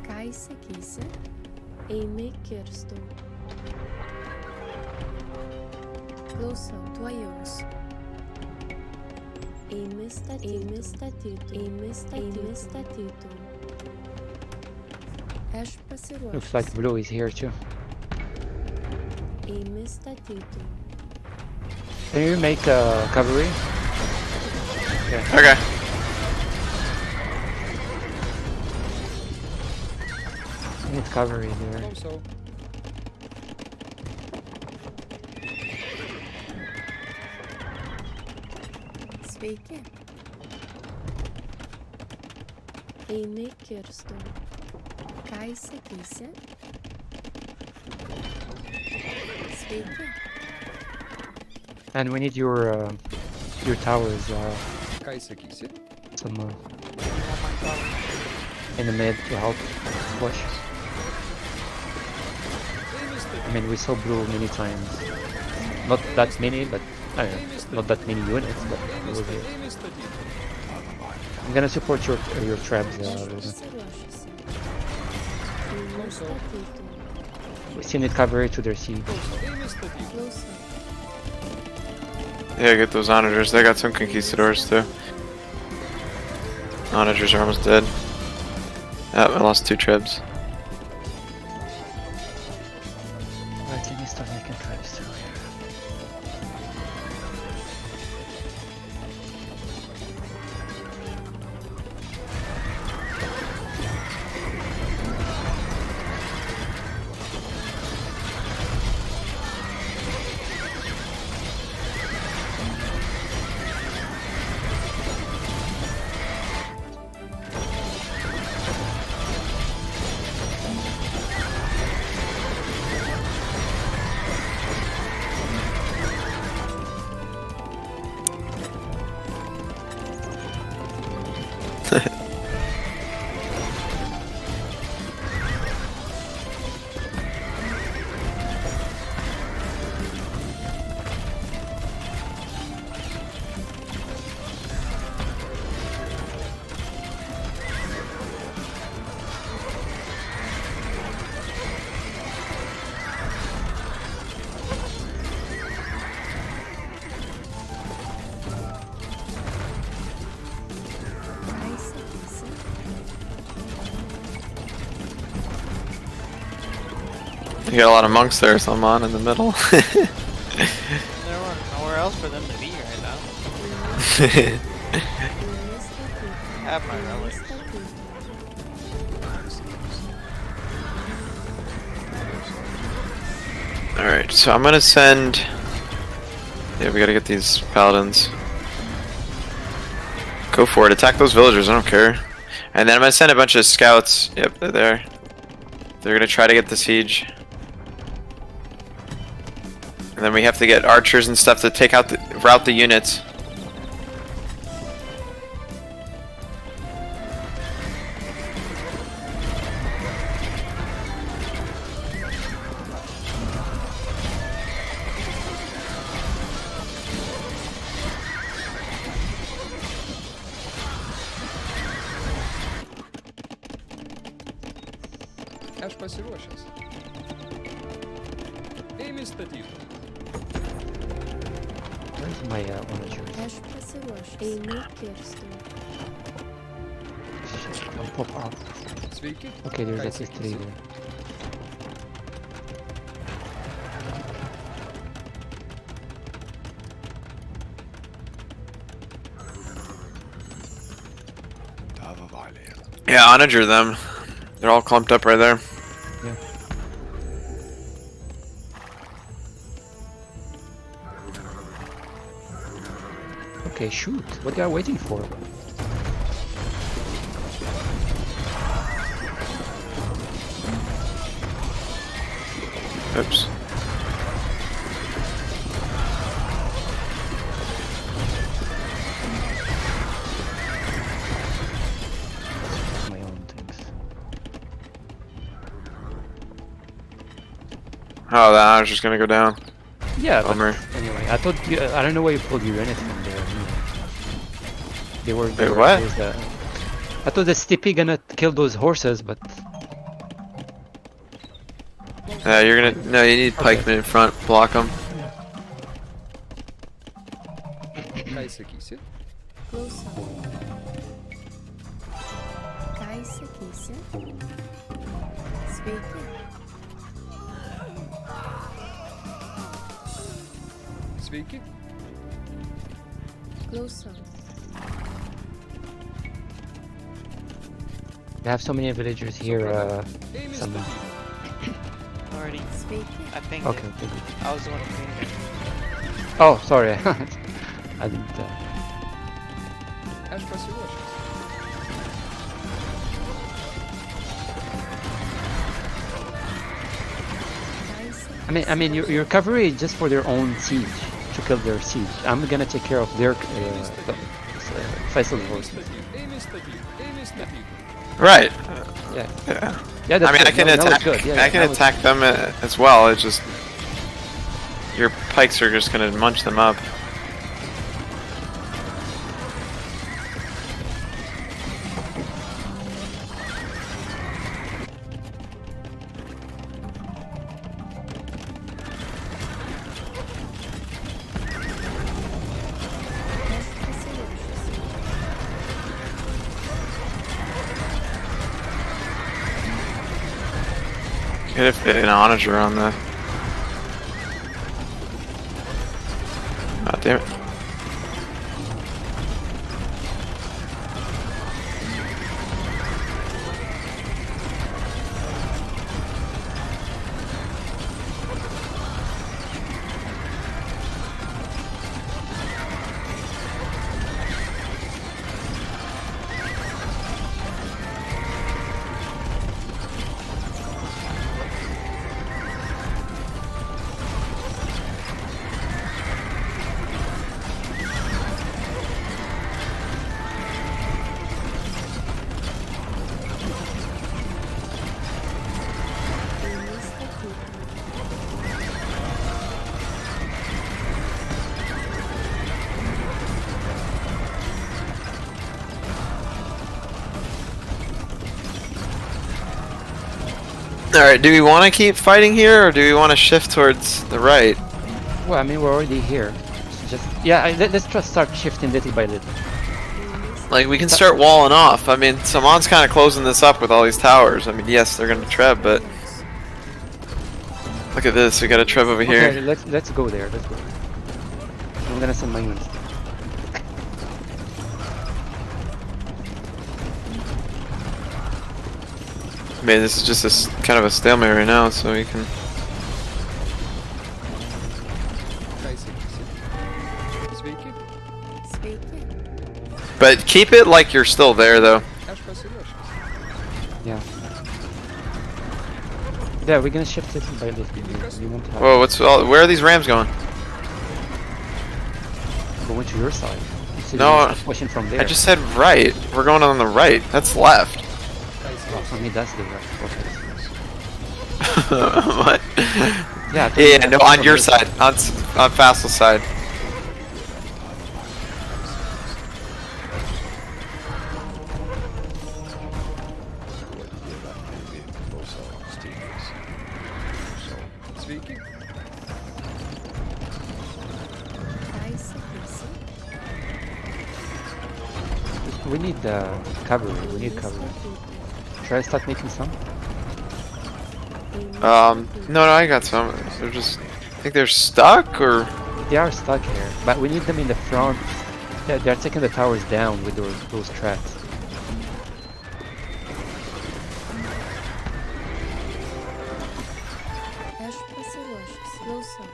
Ką įsakysi? Eimi kirstu. Klausau, tuojaus. Eimi statyti. Eimi statyti. Eimi statyti. Eimi statyti. Aš pasiruošęs. Looks like blue is here too. Eimi statyti. Can you make cavalry? Okay. I need cavalry there. Klausau. Sveiki. Eimi kirstu. Ką įsakysi? Sveiki. And we need your towers Ką įsakysi? some in the mid to help push. Ėmė statyti. I mean, we saw blue many times. Not that many, but I don't know, not that many units, but it was here. Ėmė statyti. I'm gonna support your traps. Aš Ruben. pasiruošusi. Eimi statyti. We still need cavalry to their siege. Ėmė statyti. Klausau. Yeah, get those onagers. They got some conquistadors too. Onagers are almost dead. Oh, I lost 2 trebs. Right, let me start making traps too. Ką įsakysi? You got a lot of monks there, Salman, in the middle. Nowhere else for them to be right now. Eimi statyti. Have my Eimi relics. statyti. Alright, so I'm gonna send... Yeah, we gotta get these paladins. Go for it, attack those villagers, I don't care. And then I'm gonna send a bunch of scouts. Yep, they're there. They're gonna try to get the siege. And then we have to get archers and stuff to take out route the units. Aš pasiruošęs. Ėmė statyti. Where's my onager? Aš pasiruošęs. Einu kirsti. Shit, I'll pop out. Sveiki. Okay, there's Ką at least 3 sakysi? there. Tava Valley. Yeah, onager them. They're all clumped up right there. Okay, shoot. What are you waiting for? Oops. My own things. Oh, that onager's gonna go down. Yeah, Bummer. but anyway, I thought you, I don't know why you pulled your unit from there. Anyway. They were. Wait, what? I thought the Stippy gonna kill those horses, but Yeah, you're gonna. No, you need pikemen in front. Block them. Ką sakysi? Klausau. Ką įsakysi? Sveiki. Sveiki. Klausau. they have so many villagers here. Ėmė Some- statyti. Already, Sveiki. I pinged Okay, it. okay. Good. I was the one who pinged it. Oh, sorry. I didn't. Aš pasiruošęs. Ką įsakysi? I mean, your cavalry is just for their own siege to kill their siege. I'm gonna take care of their Faisal Ėmė horses. statyti. Ėmė statyti. Ėmė statyti. Right. Yeah, Yeah. yeah. That's I mean, good. I can No, that was attack. good. Yeah, I yeah, can that was- attack them as well. It's just your pikes are just gonna munch them up. Aš pasiruošęs. Get an onager on the. God damn it. Einu statyti. Alright, do we want to keep fighting here, or do we want to shift towards the right? Well, I mean, we're already here. So just yeah, let's just start shifting little by little. Like, we can start walling off. I mean, Saman's kind of closing this up with all these towers. I mean, yes, they're gonna treb, but look at this. We got a treb over Okay, here. let's go there. Let's go. I'm gonna send my units. I mean, this is just kind of a stalemate right now, so we can. Ką sakysi? Sveiki. Sveiki. But keep it like you're still there, though. Aš pasiruošęs. Yeah. Yeah, we're gonna shift little by little. We won't have Whoa, what's all? Where are these rams going? go into your side. You see No, the pushing from there. I just said right. We're going on the right. That's left. Oh, for me, that's the right. Okay. What? Yeah. I thought Yeah, you no, were on from your this side, on Fassel's side. We need cavalry. We need cavalry. Should I start making some? No, I got some. They're just. I think they're stuck or. They are stuck here, but we need them in the front. They're taking the towers down with those traps. Ash pasiruošęs. Klausau.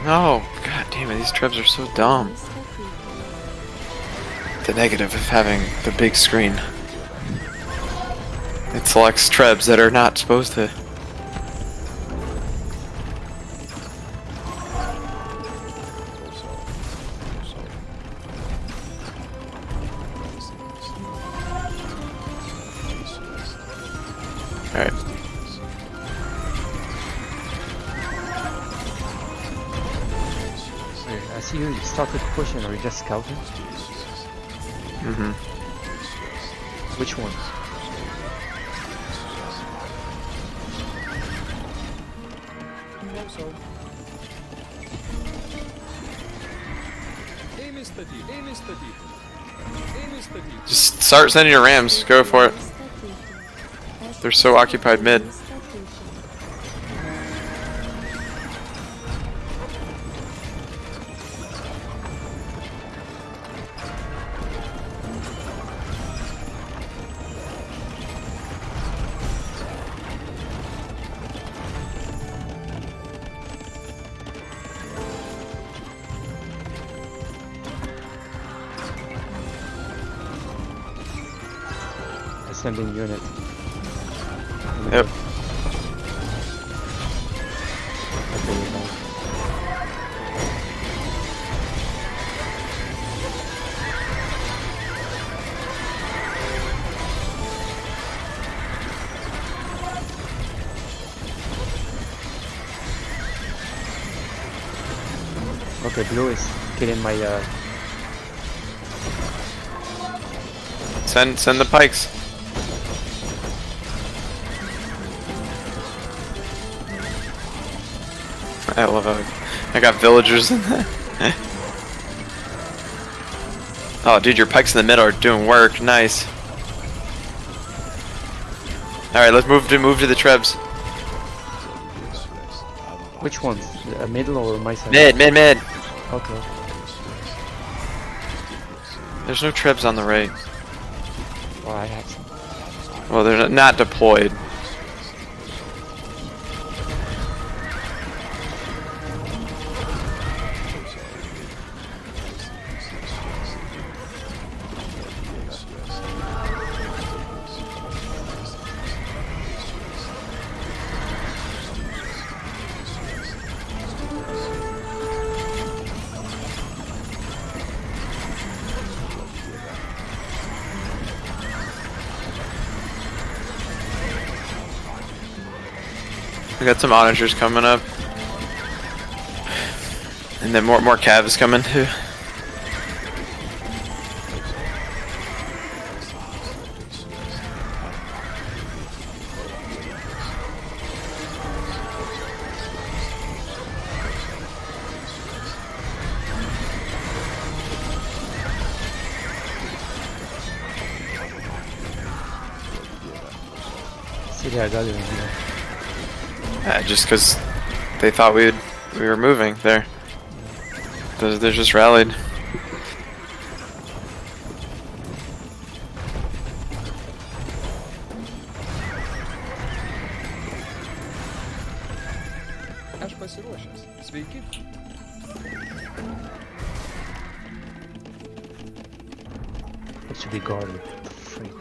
No, god damn it, these trebs are so dumb. Nustatyti. The negative of having the big screen. It selects trebs that are not supposed to. Alright. I see you started pushing, or you just scouting? Mm-hmm. Which one? Just start sending your rams. Go for it. Nustatyti. Ash They're so occupied mid. nustatyti. Ascending unit. Yep. Okay, you know. Okay, blue is killing my Send the pikes. I love how I got villagers in there. Oh, dude, your pikes in the middle are doing work. Nice. All right, let's move to the trebs. which ones? Middle or my side? Mid. Okay. There's no trebs on the right. Well, I have some. Well, they're not deployed. We got some onagers coming up, and then more calves coming too. See, they are gathering here. Just because they thought we were moving there. They just rallied. Aš pasiruošęs. Sveiki. It should be guarded. Freak.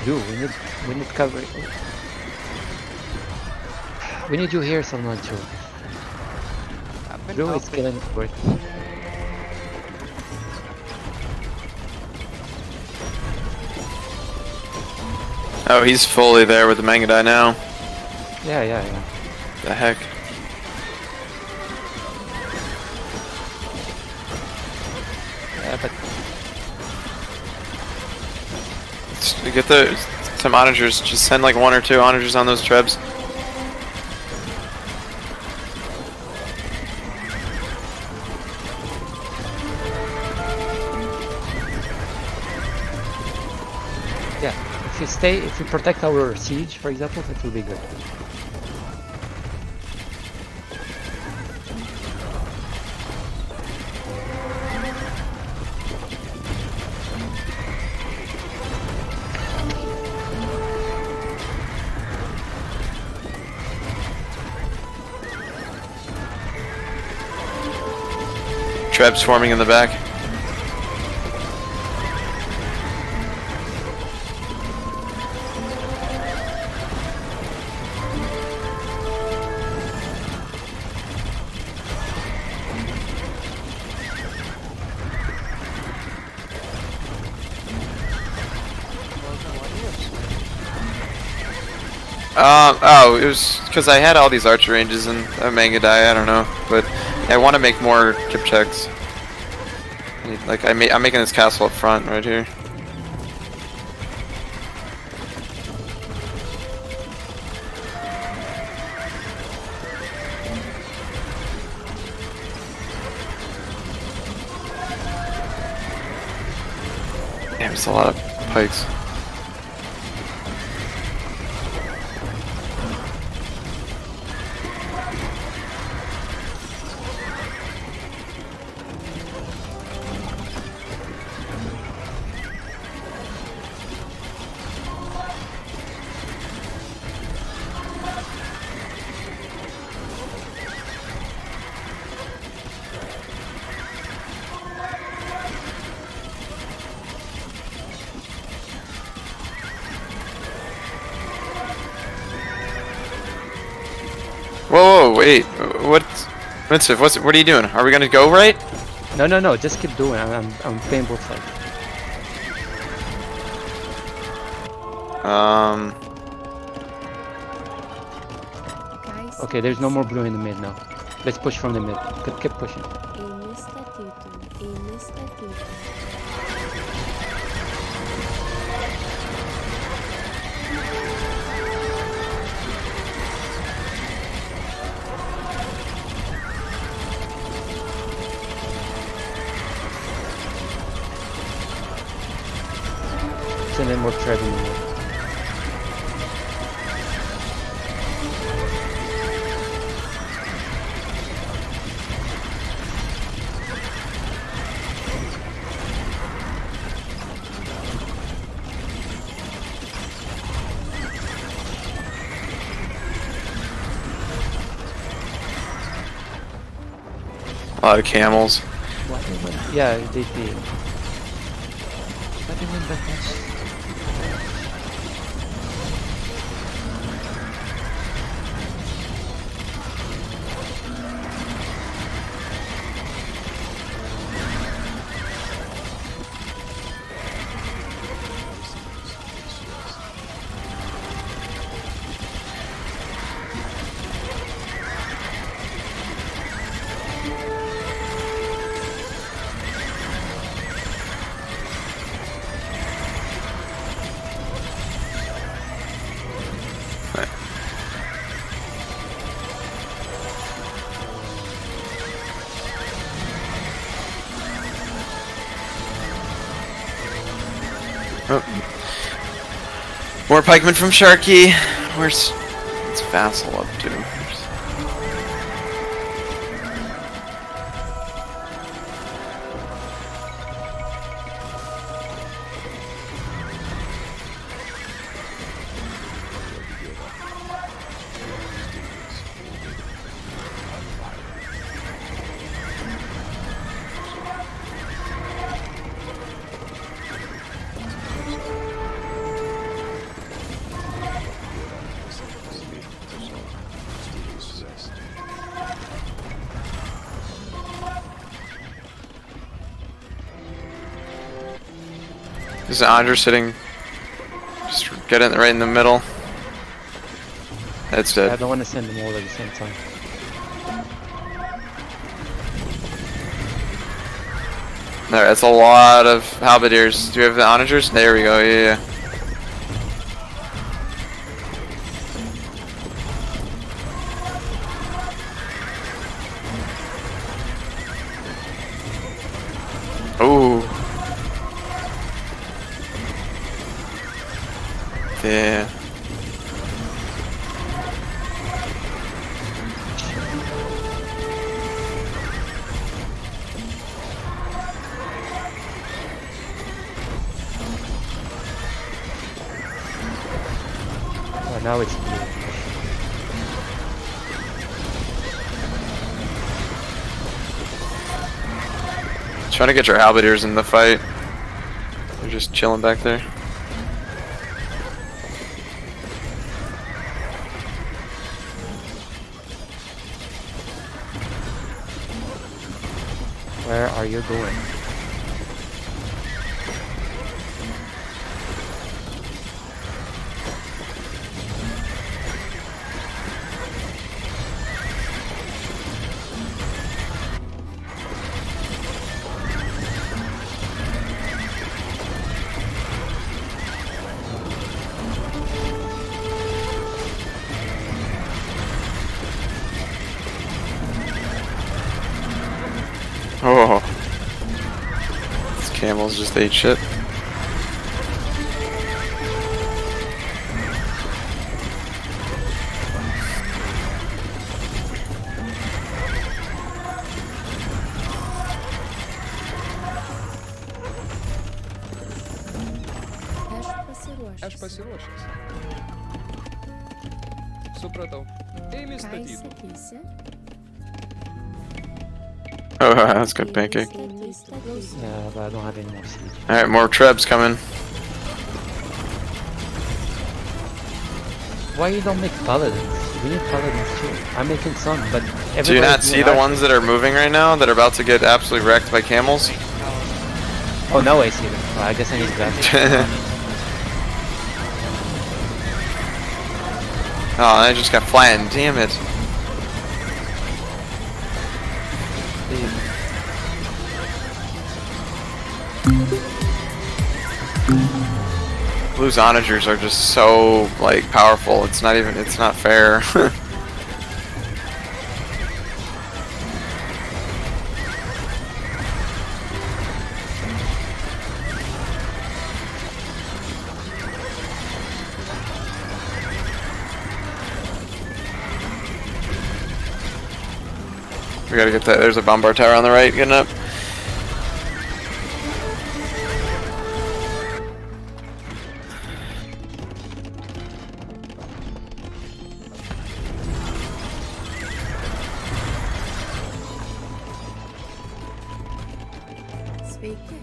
Blue, we need cover. We need you here, Salman too. I've been Blue is helping. killing Bert. Oh, he's fully there with the Mangadai now. Yeah. The heck? Yeah, but Get some onagers. Just send like 1 or 2 onagers on those trebs. Yeah, if we protect our siege, for example, that will be good. Trebs forming in the back. Oh, it was because I had all these archer ranges and Mangadai, I don't know, but I want to make more kip checks. Like I'm making this castle up front right here. Damn, it's a lot of pikes. Whoa, wait, what? Mitzvah, what are you doing? Are we gonna go right? No, just keep doing. I'm playing both sides. Guys, Okay, there's no more blue in the mid now. Let's push from the mid. Keep pushing. Em estatuto. Send in more treb in the mid. A lot of camels. Yeah, they did. Why they went back much? More pikemen from Sharky. Where's Vassal up to? There's an Andra sitting. Just get it right in the middle. That's I dead. don't want to send them all at the same time. Alright, that's a lot of halberdiers. Do we have the onagers? There we go, yeah. Yeah. Oh, now it's blue. Trying to get your halberdiers in the fight. They're just chilling back there. Where are you going? Oh. These camels just ate shit. Aš pasiruošęs. Aš pasiruošęs. Supratau. Ėmė Ką statyti. įsakysi? Oh, that's good pancake. Ėmė statyti. Yeah, but I don't have any more siege. Alright, more trebs coming. Why you don't make paladins? We need paladins too. I'm making some, but Do you everybody's not doing see the archers. ones that are moving right now that are about to get absolutely wrecked by camels? Oh, now I see them. Oh, I guess I need that. Oh, I just got flattened. Damn it. Blue's onagers are just so like powerful. It's not even. It's not fair. We gotta get that. There's a bombard tower on the right. Getting up. Sveiki.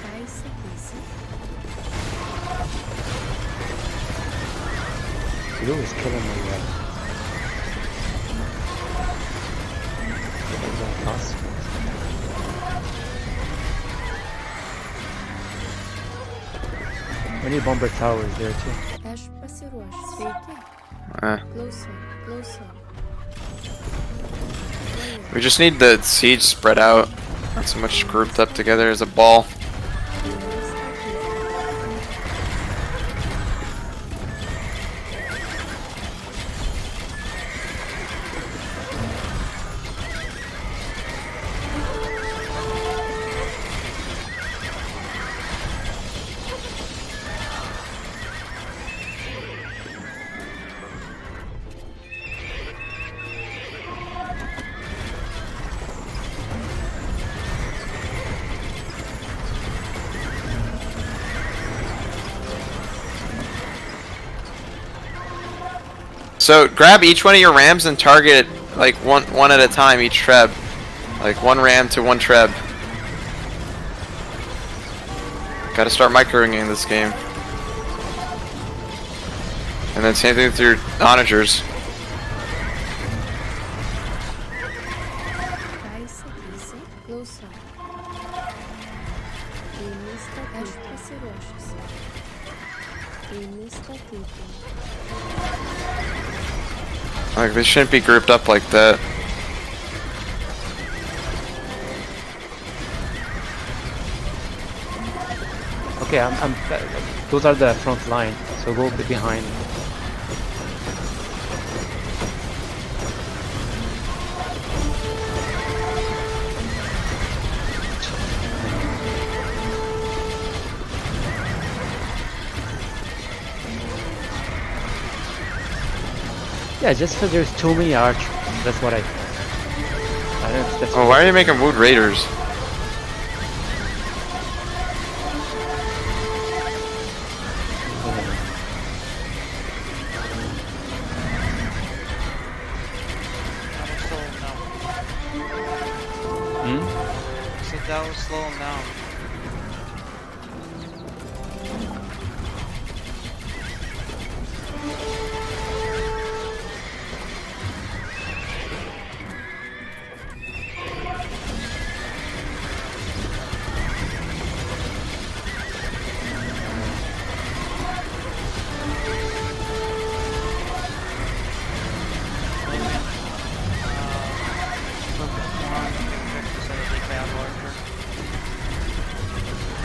Ką įsakysi? Blue is killing me. We need bomber towers there too. Aš pasiruošęs. Sveiki. Klausau. Klausau. We just need the siege spread out. Not so much grouped up together as a ball. Ėmė statyti. So grab each one of your rams and target it like one at a time each treb. Like one ram to one treb. Gotta start microing in this game. And then same thing with your onagers. Ką įsakysi? Klausau. Ėmė statyti. Aš pasiruošęs. Like, they shouldn't be grouped up like that. Okay, those are the front line, so go behind. Yeah, just because there's too many archers. That's what I don't, that's Oh, why are you making Wood Raiders? So that was slow him down.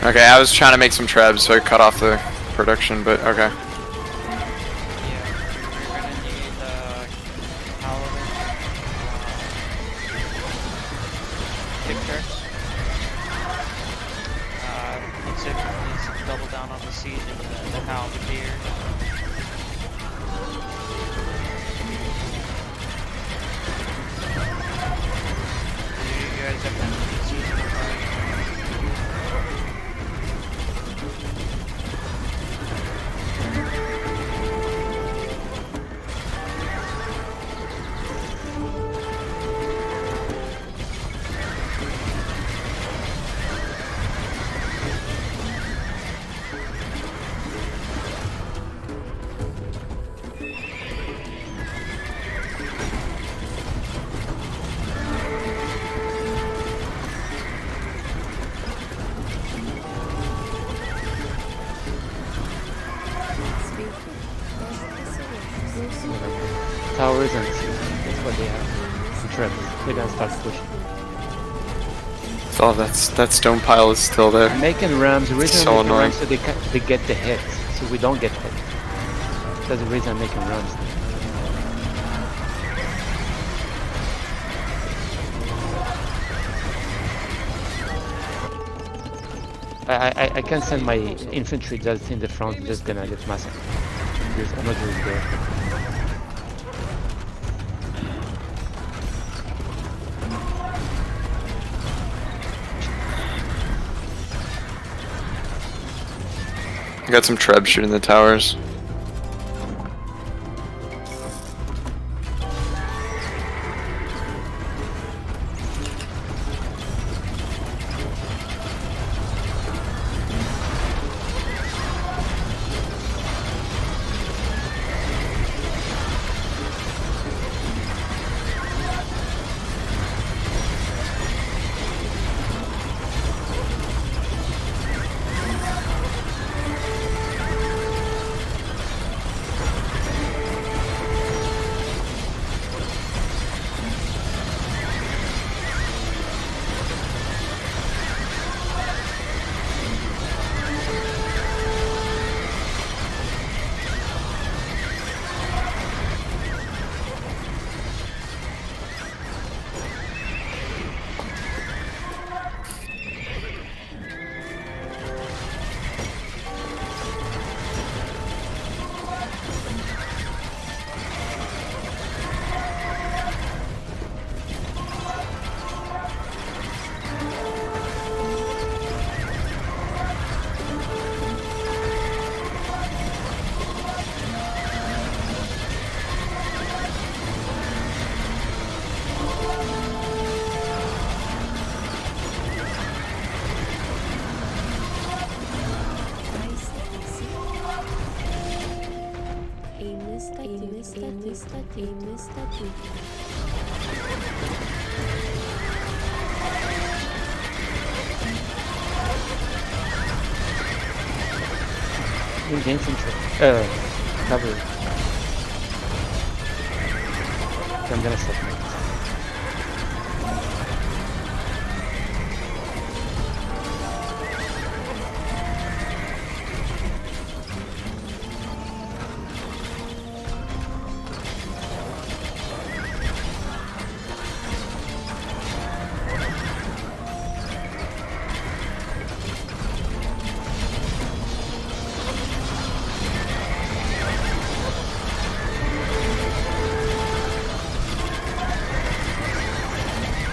Okay, I was trying to make some trebs, so I cut off the production, but okay. Yeah, we're gonna need paladin, pictures. Needs to double down on the siege and the halberdier. You guys have been siege and towers and that's what they have. And trebs. They're gonna start pushing. Oh, that stone pile is still there. I'm making rams. The reason So I'm making rams annoying. so they get the hits, so we don't get hit. That's the reason I'm making rams. I can send my infantry just in the front, just gonna get massacred. I'm not really there. I got some trebs shooting the towers. gain central. Cover. Okay, I'm gonna set my.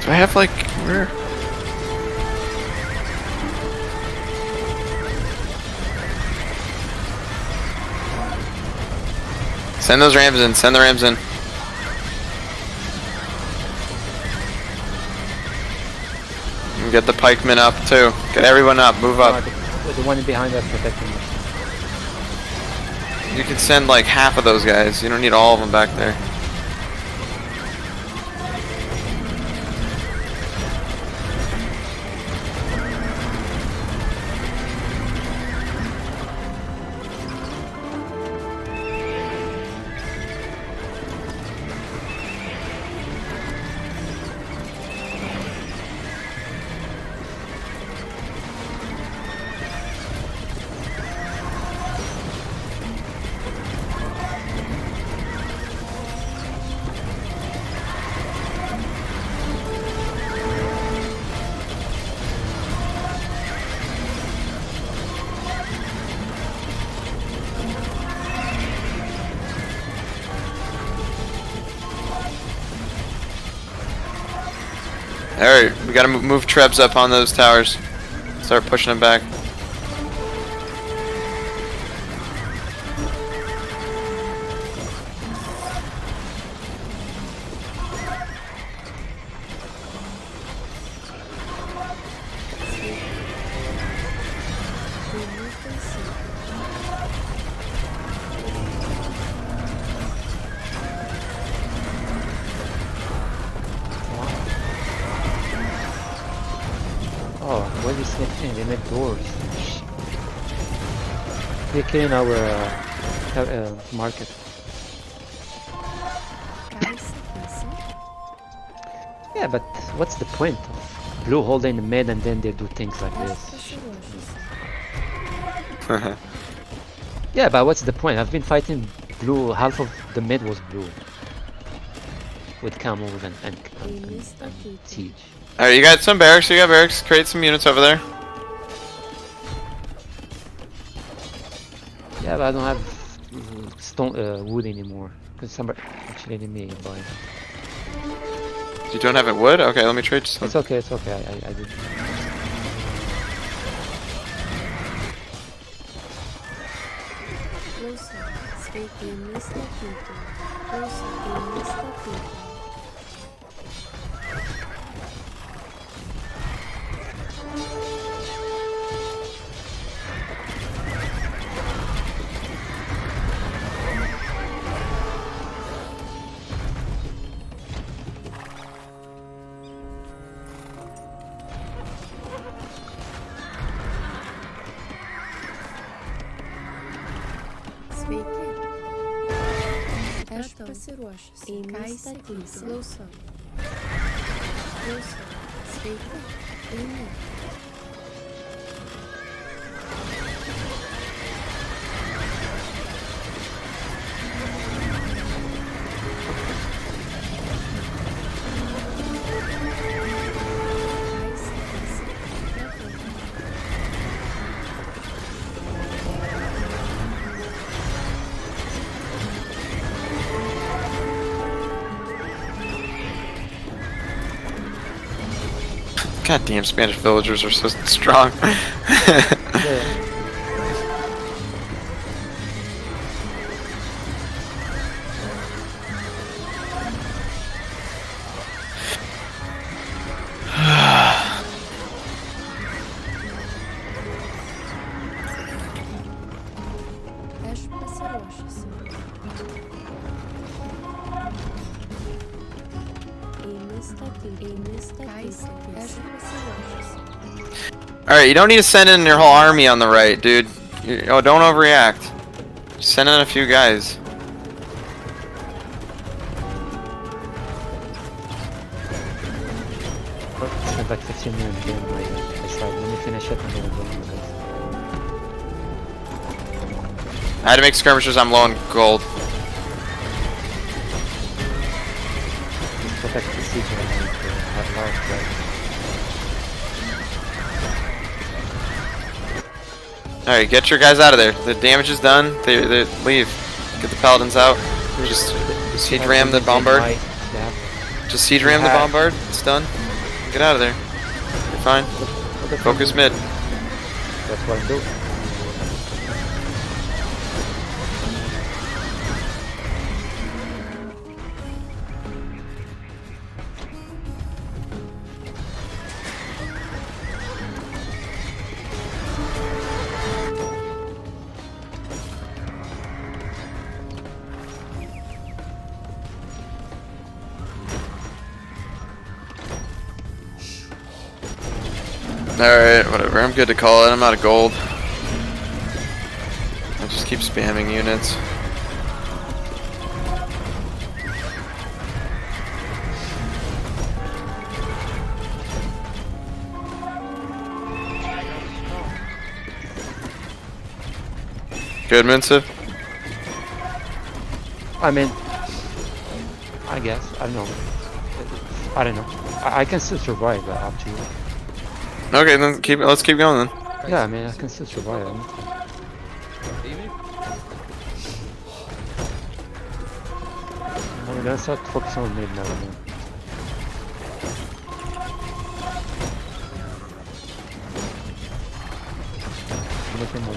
Do I have like where? Send those rams in. Send the rams in. And get the pikemen up too. Get everyone up. Move up. The one behind us protecting us. You can send like half of those guys. You don't need all of them back there. Alright, we gotta move Trebs up on those towers. Start pushing them back. Oh, what is happening? They make doors. They clean our market. Yeah, but what's the point of blue holding the mid and then they do things like this? Yeah, but what's the point? I've been fighting blue, half of the mid was blue. With camels and siege. Alright, you got some barracks, create some units over there. Yeah, but I don't have stone wood anymore. Because somebody actually let me buy. You don't have it wood? Okay, let me trade some. It's okay, it's okay, I did. Aš pasiruošusi. Ką įsakysi? Klausau. Klausau. Sveiki. Einu. Goddamn Spanish villagers are so strong. Aš pasiruošusi. Einu statyti. Ką įsakysi? Aš pasiruošusi. Alright, you don't need to send in your whole army on the right, dude. Oh, don't overreact. Just send in a few guys. Spent like 15 minutes doing my side. Let me finish it and then we'll go on, guys. I had to make skirmishers. I'm low on gold. Just protect the siege and have large, right? Alright, get your guys out of there. The damage is done. They leave. Get the paladins out. Just siege ram the bombard. Yeah. Just siege ram the bombard. It's done. Get out of there. You're fine. Focus mid. That's what I'm doing. Alright, whatever. I'm good to call it. I'm out of gold. I'll just keep spamming units. Good, Minsif? I mean, I guess. I don't know. I don't know. I can still survive, but up to you. Okay, then let's keep going then. Yeah, I mean, I can still survive. Amy? I'm gonna start focusing on mid now. Man. Nothing more.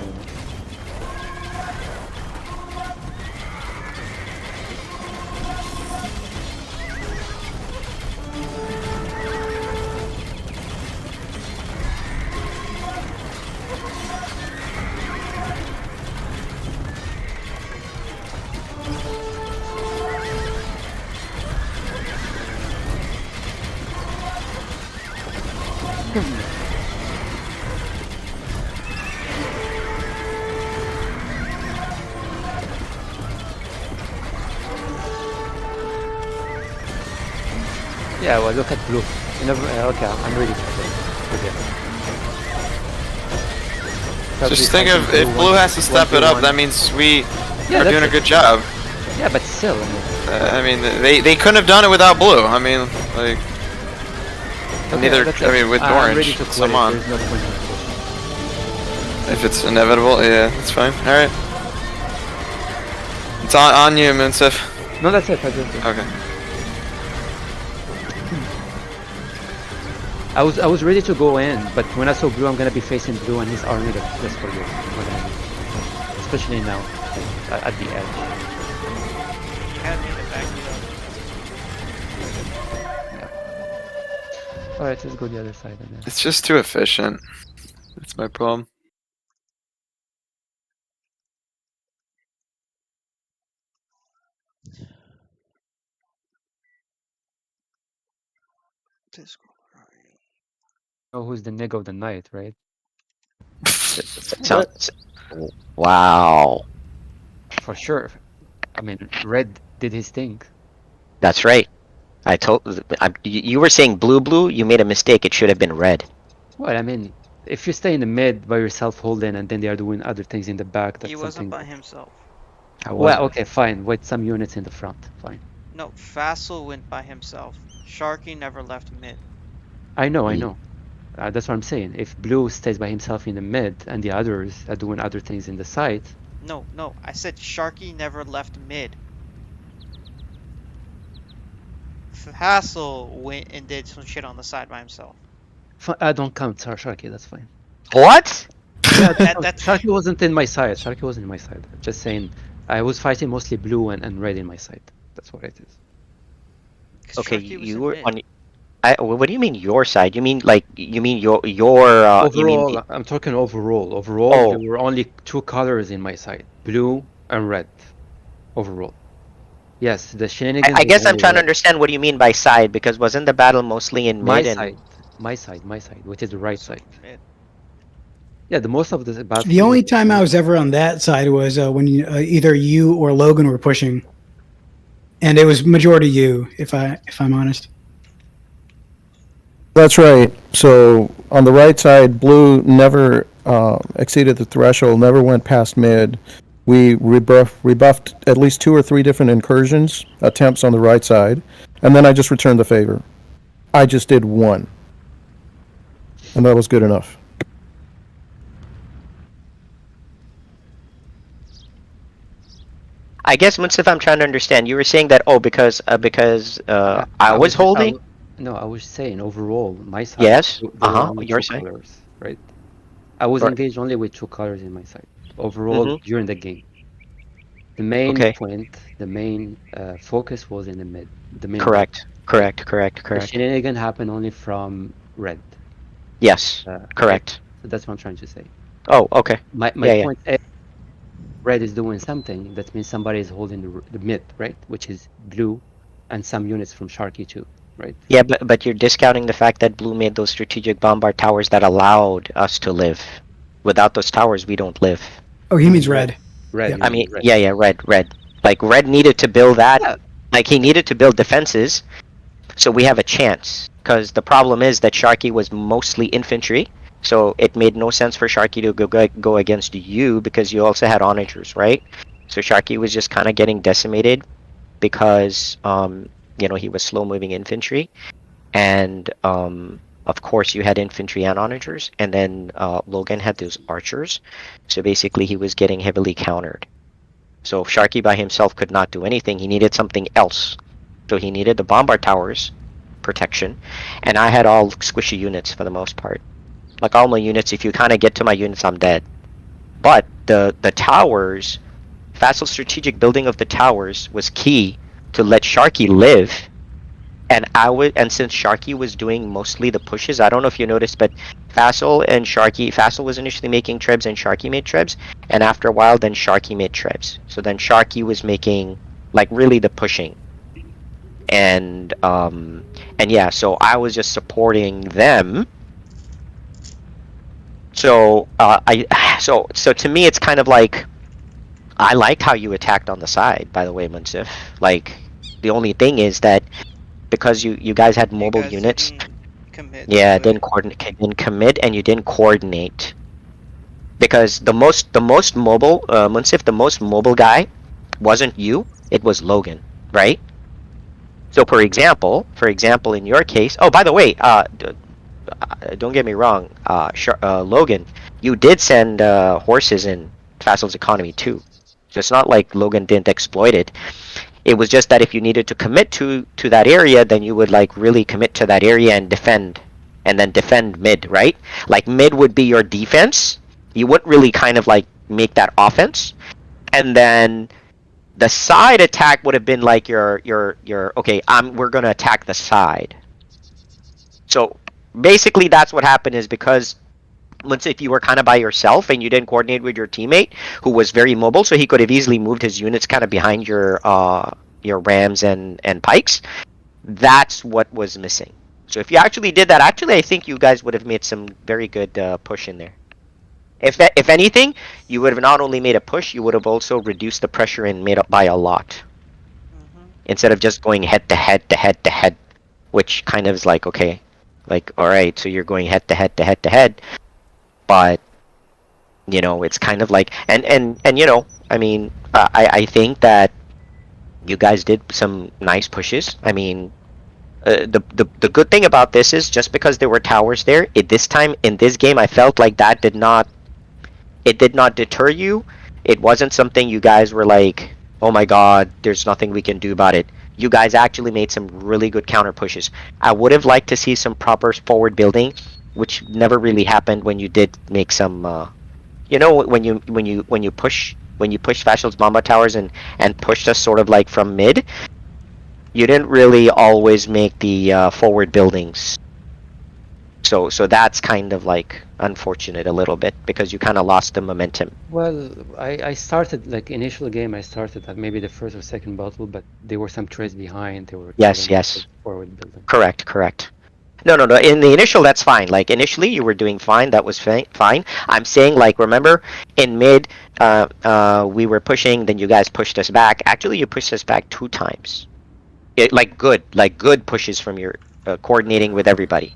Yeah, well, look at blue. You never, okay, I'm ready for it. Okay. Just think of if blue has to step it up, that means we are doing a good job. Yeah, but still, I mean, they couldn't have done it without blue. I mean, like neither. I mean, with I'm ready orange. to quit Come it. on. There's no point in it. If it's inevitable, yeah, that's fine. All right. It's on you, Minsif. No, that's it. I just, Okay. I was ready to go in, but when I saw blue, I'm gonna be facing blue and his army. That's for you. Especially now, at the edge. Had me in the back, All right, let's go the other side. Then. It's just too efficient. That's my problem. Oh, who's the nigga of the night, right? Sounds. Wow. For sure. I mean, red did his thing. That's right. You were saying blue. You made a mistake. It should have been red. Well, I mean, if you stay in the mid by yourself holding, and then they are doing other things in the back, that's He something. wasn't by himself. Well, okay, fine. With some units in the front, fine. No, Fassel went by himself. Sharky never left mid. I know. That's what I'm saying. If blue stays by himself in the mid and the others are doing other things in the side, No, I said Sharky never left mid. Fassel went and did some shit on the side by himself. I don't count Sharky. That's fine. What? Yeah, That's Sharky wasn't in my side. Sharky wasn't in my side. Just saying, I was fighting mostly blue and red in my side. That's what it is. 'cause Okay, Sharky was you in were mid. on. What do you mean your side? You mean your you mean Overall, I'm talking overall. Overall, Oh. there were only two colors in my side: blue and red. Overall, yes, the shenanigans. I guess was I'm trying to only understand what you mean by side, because wasn't the battle mostly in my mid and side, my side, which is the right side. Mid. Yeah, the most of the battle. The only time I was ever on that side was when either you or Logan were pushing, and it was majority you, if I'm honest. That's right. So on the right side, blue never exceeded the threshold, never went past mid. We rebuffed at least 2 or 3 different incursions, attempts on the right side, and then I just returned the favor. I just did 1. And that was good enough. I guess, Munsif, I'm trying to understand. You were saying that, because I was holding? No, I was saying overall, my side. Yes, there were only your 2 side. colors, right? I was Right. engaged only with 2 colors in my side. Overall, during the game. The main Okay. point, the main focus was in the mid. The main Correct. The shenanigan happened only from red. Yes, correct. So that's what I'm trying to say. Oh, okay. My Yeah. point is, red is doing something. That means somebody is holding the mid, right? Which is blue, and some units from Sharky too, right? Yeah, but you're discounting the fact that blue made those strategic bombard towers that allowed us to live. Without those towers, we don't live. Oh, he means red. Red. Yeah. you I mean mean, red. red. Like, red needed to build that. Yeah. Like, he needed to build defenses, so we have a chance. Because the problem is that Sharky was mostly infantry, so it made no sense for Sharky to go against you because you also had onagers, right? So Sharky was just kind of getting decimated because, he was slow-moving infantry. And, of course, you had infantry and onagers, and then Logan had those archers. So basically, he was getting heavily countered. So Sharky by himself could not do anything. He needed something else. So he needed the bombard towers protection, and I had all squishy units for the most part. Like all my units, if you kind of get to my units, I'm dead. But the towers, Fassel's strategic building of the towers was key to let Sharky live. And since Sharky was doing mostly the pushes, I don't know if you noticed, but Fassel was initially making trebs and Sharky made trebs, and after a while then Sharky made trebs. So then Sharky was making like really the pushing. And yeah, so I was just supporting them. So so to me it's kind of like, I liked how you attacked on the side, by the way, Munsif. Like, the only thing is that because you guys had mobile units, didn't commit, and you didn't coordinate. Because the most mobile, Munsif, the most mobile guy wasn't you, it was Logan, right? So for example, in your case, oh, by the way, don't get me wrong, Logan, you did send horses in Fassel's economy too. So it's not like Logan didn't exploit it. It was just that if you needed to commit to that area, then you would like really commit to that area and defend mid, right? Like mid would be your defense. You wouldn't really kind of like make that offense. And then the side attack would have been like your okay, we're gonna attack the side. So basically that's what happened, is because once if you were kind of by yourself and you didn't coordinate with your teammate who was very mobile, so he could have easily moved his units kind of behind your rams and pikes, that's what was missing. So if you actually did that, I think you guys would have made some very good push in there. If anything, you would have not only made a push, you would have also reduced the pressure and made up by a lot. Instead of just going head to head, which kind of is like, okay, like, alright, so you're going head to head, but, it's kind of like, and I mean, I think that you guys did some nice pushes. I mean, the good thing about this is just because there were towers there, this time in this game, I felt like that did not deter you. It wasn't something you guys were like, oh my god, there's nothing we can do about it. You guys actually made some really good counter pushes. I would have liked to see some proper forward building, which never really happened when you did make some when you push Fascel's Mamba towers and pushed us sort of like from mid, you didn't really always make the forward buildings. So that's kind of like unfortunate a little bit, because you kind of lost the momentum. Well, I started, like, initial game, I started at maybe the first or second battle, but there were some trades behind. They were Yes. forward building. Correct. No, no, no. In the initial, that's fine. Like initially, you were doing fine. That was fine. I'm saying, like, remember, in mid, we were pushing. Then you guys pushed us back. Actually, you pushed us back 2 times. Like good pushes from your coordinating with everybody.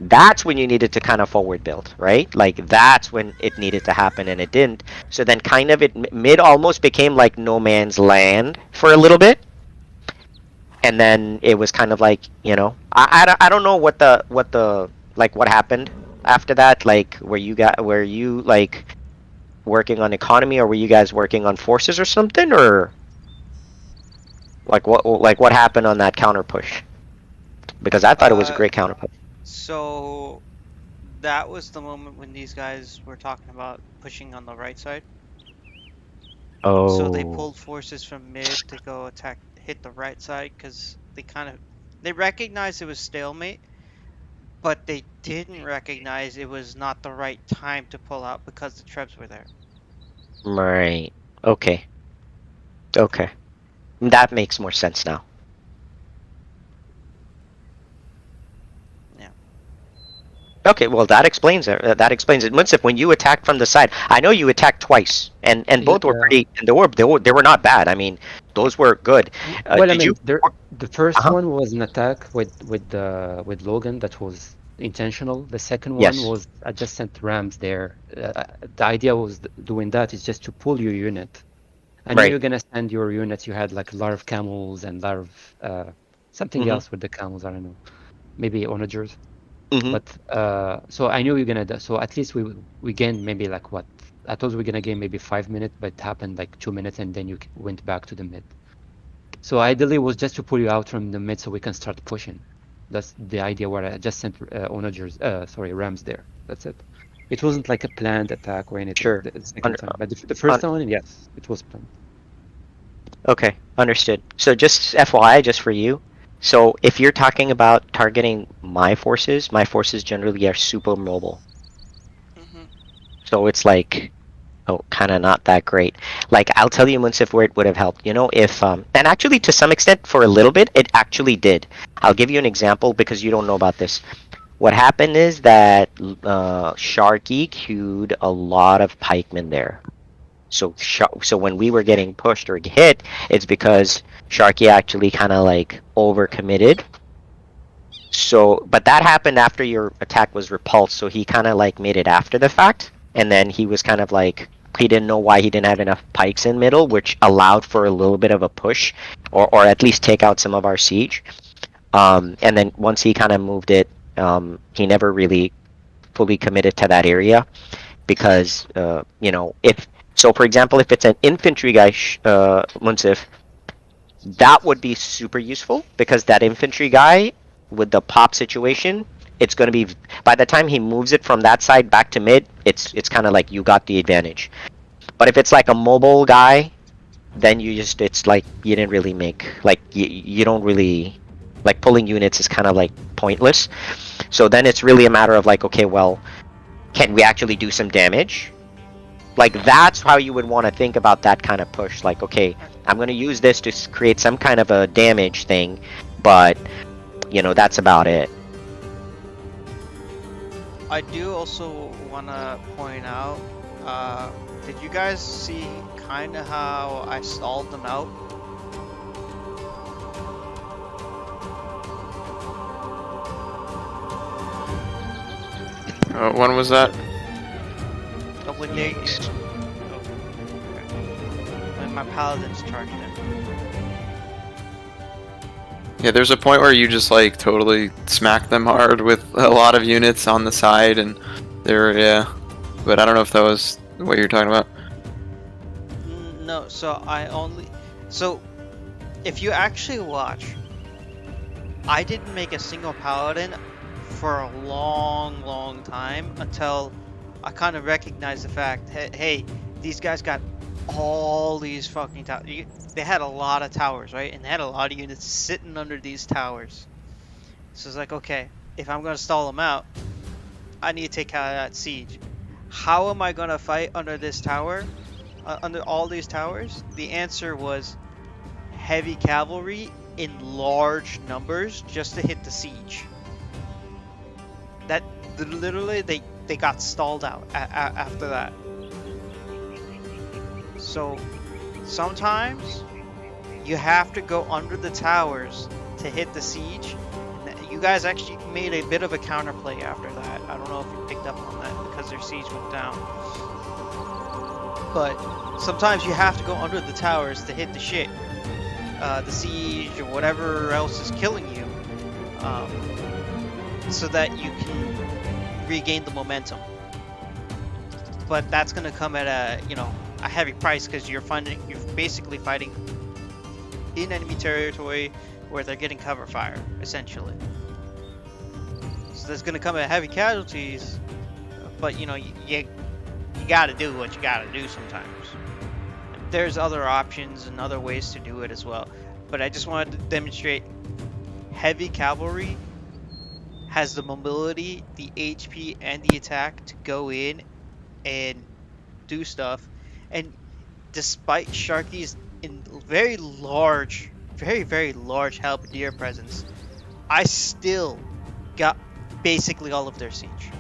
That's when you needed to kind of forward build, right? Like that's when it needed to happen, and it didn't. So then, kind of, mid almost became like no man's land for a little bit. And then it was kind of like, you know, I don't know what happened after that. Like, were you like working on economy, or were you guys working on forces or something, or like what happened on that counter push? Because I thought it was a great counter push. So that was the moment when these guys were talking about pushing on the right side. Oh. So they pulled forces from mid to go hit the right side, because they recognized it was stalemate, but they didn't recognize it was not the right time to pull out because the Trebs were there. Right. Okay. Okay. That makes more sense now. Yeah. Okay, well that explains it. That explains it. Munsif, when you attacked from the side, I know you attacked twice, and both were pretty. And they were not bad. I mean, those were good. Well, I did mean, you? the first Uh-huh. one was an attack with Logan that was intentional. The second one Yes. was I just sent rams there. The idea was doing that is just to pull your unit. I knew Right. you're gonna send your units. You had like a lot of camels and a lot of something Mhm. else with the camels. I don't know, maybe onagers. Mhm. But so I knew we were gonna. So at least we gained maybe like what I thought we were gonna gain maybe 5 minutes, but it happened like 2 minutes, and then you went back to the mid. So ideally, it was just to pull you out from the mid so we can start pushing. That's the idea. Where I just sent rams there. That's it. It wasn't like a planned attack or anything. Sure. The second time, but the first one, yes, it was planned. Okay, understood. So just FYI, just for you. So if you're talking about targeting my forces generally are super mobile. Mm-hmm. So it's like, kind of not that great. Like, I'll tell you, Munsif, where it would have helped. You know, if and actually to some extent, for a little bit, it actually did. I'll give you an example because you don't know about this. What happened is that Sharky queued a lot of pikemen there. So when we were getting pushed or hit, it's because Sharky actually kind of like overcommitted. So, but that happened after your attack was repulsed, so he kind of like made it after the fact, and then he was kind of like, he didn't know why he didn't have enough pikes in middle, which allowed for a little bit of a push, or at least take out some of our siege. And then once he kind of moved it, he never really fully committed to that area, because you know, so for example, if it's an infantry guy, Munsif, that would be super useful, because that infantry guy with the pop situation, it's going to be, by the time he moves it from that side back to mid, it's kind of like you got the advantage. But if it's like a mobile guy, then it's like you didn't really make, like you don't really, like pulling units is kind of like pointless. So then it's really a matter of like, okay, well, can we actually do some damage? Like, that's how you would want to think about that kind of push. Like, okay, I'm going to use this to create some kind of a damage thing, but, you know, that's about it. I do also want to point out, did you guys see kind of how I stalled them out? When was that? When they, when my paladins charged in. Yeah, there's a point where you just like totally smack them hard with a lot of units on the side, and yeah. But I don't know if that was what you're talking about. No, so if you actually watch, I didn't make a single paladin for a long time until I kind of recognized the fact, hey, these guys got all these fucking towers. They had a lot of towers, right? And they had a lot of units sitting under these towers. So it's like, okay, if I'm gonna stall them out, I need to take out that siege. How am I gonna fight under this tower? Under all these towers? The answer was heavy cavalry in large numbers just to hit the siege. literally they got stalled out after that. So sometimes you have to go under the towers to hit the siege. You guys actually made a bit of a counterplay after that. I don't know if you picked up on that because their siege went down. But sometimes you have to go under the towers to hit the shit. The siege or whatever else is killing you. So that you can regain the momentum. But that's gonna come at a heavy price because you're basically fighting in enemy territory where they're getting cover fire, essentially. So that's gonna come at heavy casualties, but you gotta do what you gotta do sometimes. There's other options and other ways to do it as well. But I just wanted to demonstrate heavy cavalry has the mobility, the HP, and the attack to go in and do stuff. And despite Sharky's very large halberdier presence, I still got basically all of their siege.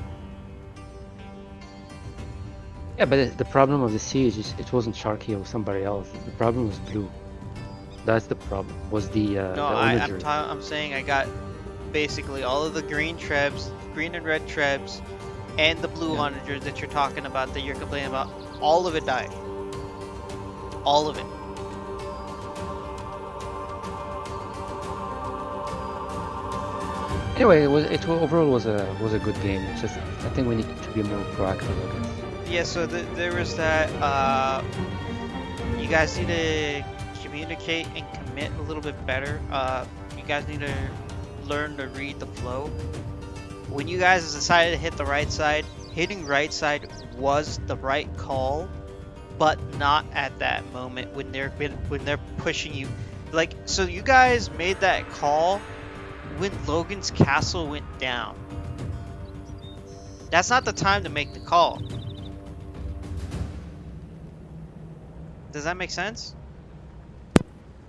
Yeah, but the problem of the siege is it wasn't Sharky or somebody else. The problem was blue. That's the problem. Was the I'm saying I got basically all of the green and red trebs, and the blue onagers that you're talking about, that you're complaining about. All of it died. All of it. Anyway, overall was a good game. It's just I think we need to be more proactive, I guess. Yeah. So there was that. You guys need to communicate and commit a little bit better. You guys need to learn to read the flow. When you guys decided to hit the right side, hitting right side was the right call, but not at that moment when they're pushing you. Like, so you guys made that call when Logan's castle went down. That's not the time to make the call. Does that make sense?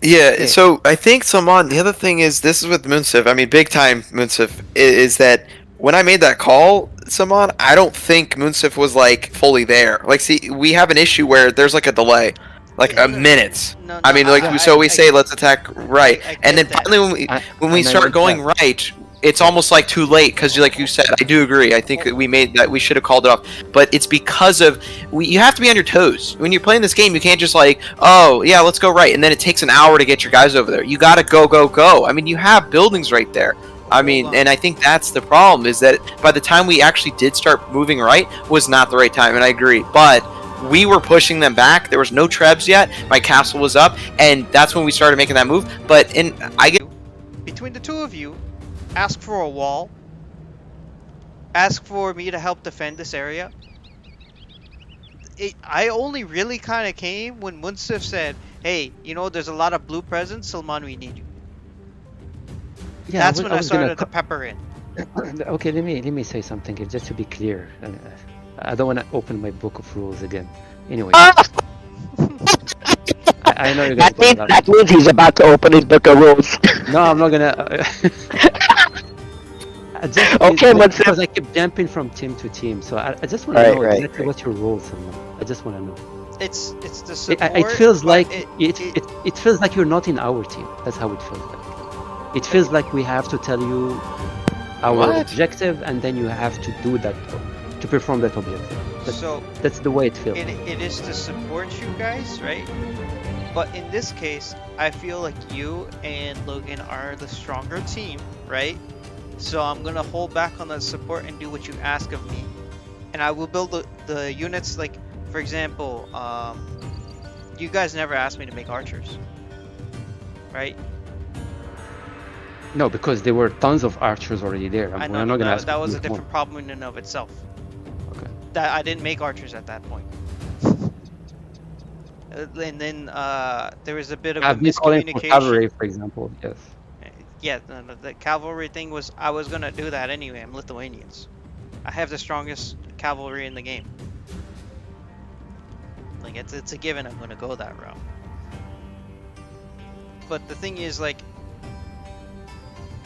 Yeah, so I think Salman, the other thing is, this is with Munsif, I mean big time Munsif, is that when I made that call, Salman, I don't think Munsif was like fully there. Like, see, we have an issue where there's like a delay, like a minute. I mean, like, so we say let's attack right, and then finally when we start going right, it's almost like too late, because like you said, I do agree. I think that we should have called it off, but it's because of you have to be on your toes when you're playing this game. You can't just like, oh yeah, let's go right, and then it takes an hour to get your guys over there. You gotta go. I mean, you have buildings right there. I mean, and I think that's the problem, is that by the time we actually did start moving right was not the right time, and I agree. But we were pushing them back. There was no trebs yet. My castle was up, and that's when we started making that move. But between the two of you, ask for a wall. Ask for me to help defend this area. I only really kind of came when Munsif said, hey, there's a lot of blue presence, Salman, we need you. Yeah, that's when I started to pepper in. Okay, let me say something here, just to be clear. I don't want to open my book of rules again. Anyway. I know you guys that means he's about to open his book of rules. No, I'm not gonna. Okay, because I keep jumping from team to team, so I just want to know exactly what your rules are. I just want to know. It's the support. It feels like it feels like you're not in our team. That's how it feels like. It feels like we have to tell you our objective, and then you have to do that to perform that objective. That's the way it feels. It is to support you guys, right? But in this case, I feel like you and Logan are the stronger team, right? So I'm gonna hold back on the support and do what you ask of me, and I will build the units. Like, for example, you guys never asked me to make archers, right? No, because there were tons of archers already there. I know that was a different problem in and of itself. Okay. That I didn't make archers at that point. And then there was a bit of a miscommunication. For cavalry, for example, yes. Yeah, the cavalry thing was, I was gonna do that anyway. I'm Lithuanians. I have the strongest cavalry in the game. Like, it's a given I'm gonna go that route. But the thing is, like,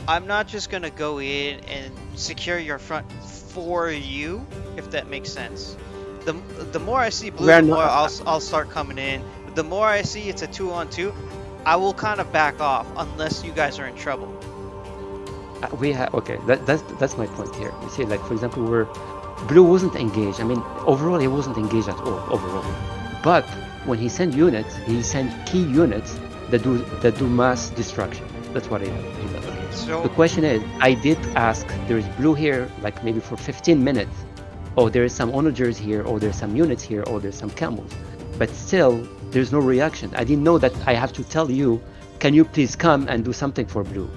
I'm not just gonna go in and secure your front for you, if that makes sense. The more I see blue, We are the more not- I'll start coming in. The more I see it's a 2-on-2, I will kind of back off unless you guys are in trouble. We have okay. That's my point here. You see, like for example, where blue wasn't engaged. I mean, overall, he wasn't engaged at all. Overall, but when he sent units, he sent key units that do mass destruction. That's what he does. So The question is, I did ask. There is blue here, like maybe for 15 minutes. Oh, there is some onagers here, or there's some units here, or there's some camels. But still, there's no reaction. I didn't know that I have to tell you, can you please come and do something for blue?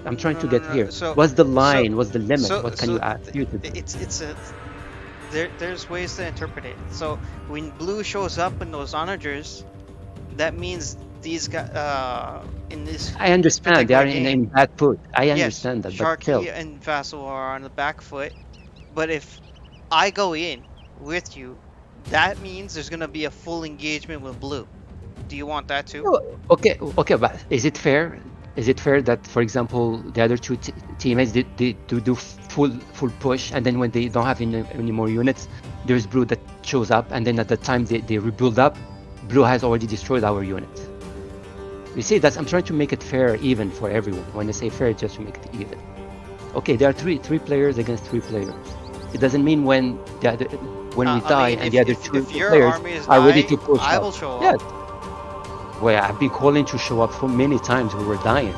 I'm trying to get no. here. So- What's the line? What's the limit? so- What can so you ask you to do? it's a there's ways to interpret it. So when blue shows up in those onagers, that means these guys in this I understand they are particular in game, bad foot. I yes, understand that, but still. Sharky and Vassal are on the back foot. But if I go in with you, that means there's gonna be a full engagement with blue. Do you want that too? Okay, but is it fair? Is it fair that, for example, the other two teammates did do full push, and then when they don't have any more units, there's blue that shows up, and then at the time they rebuild up, blue has already destroyed our units. You see, I'm trying to make it fair, even for everyone. When I say fair, just to make it even. Okay, there are three players against 3 players. It doesn't mean when we I die mean, and the other if two your players army is are ready dying, to push I up. will show up. Yes. Well, I've been calling to show up for many times. We were dying.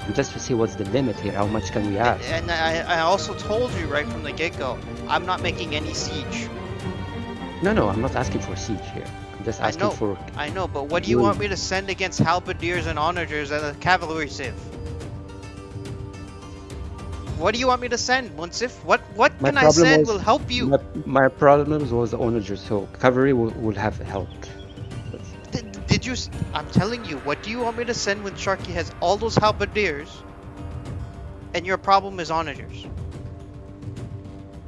And just to see what's the limit here. How much can we ask? And I also told you right from the get-go, I'm not making any siege. No, I'm not asking for siege here. I'm just I asking know, for. I know, but what do you want me to send against halberdiers and onagers and a cavalry civ? What do you want me to send, Munsif? What My can I problem send was- will help you? My problem was the onagers, so cavalry will have helped. Did you? I'm telling you, what do you want me to send when Sharky has all those halberdiers, and your problem is onagers?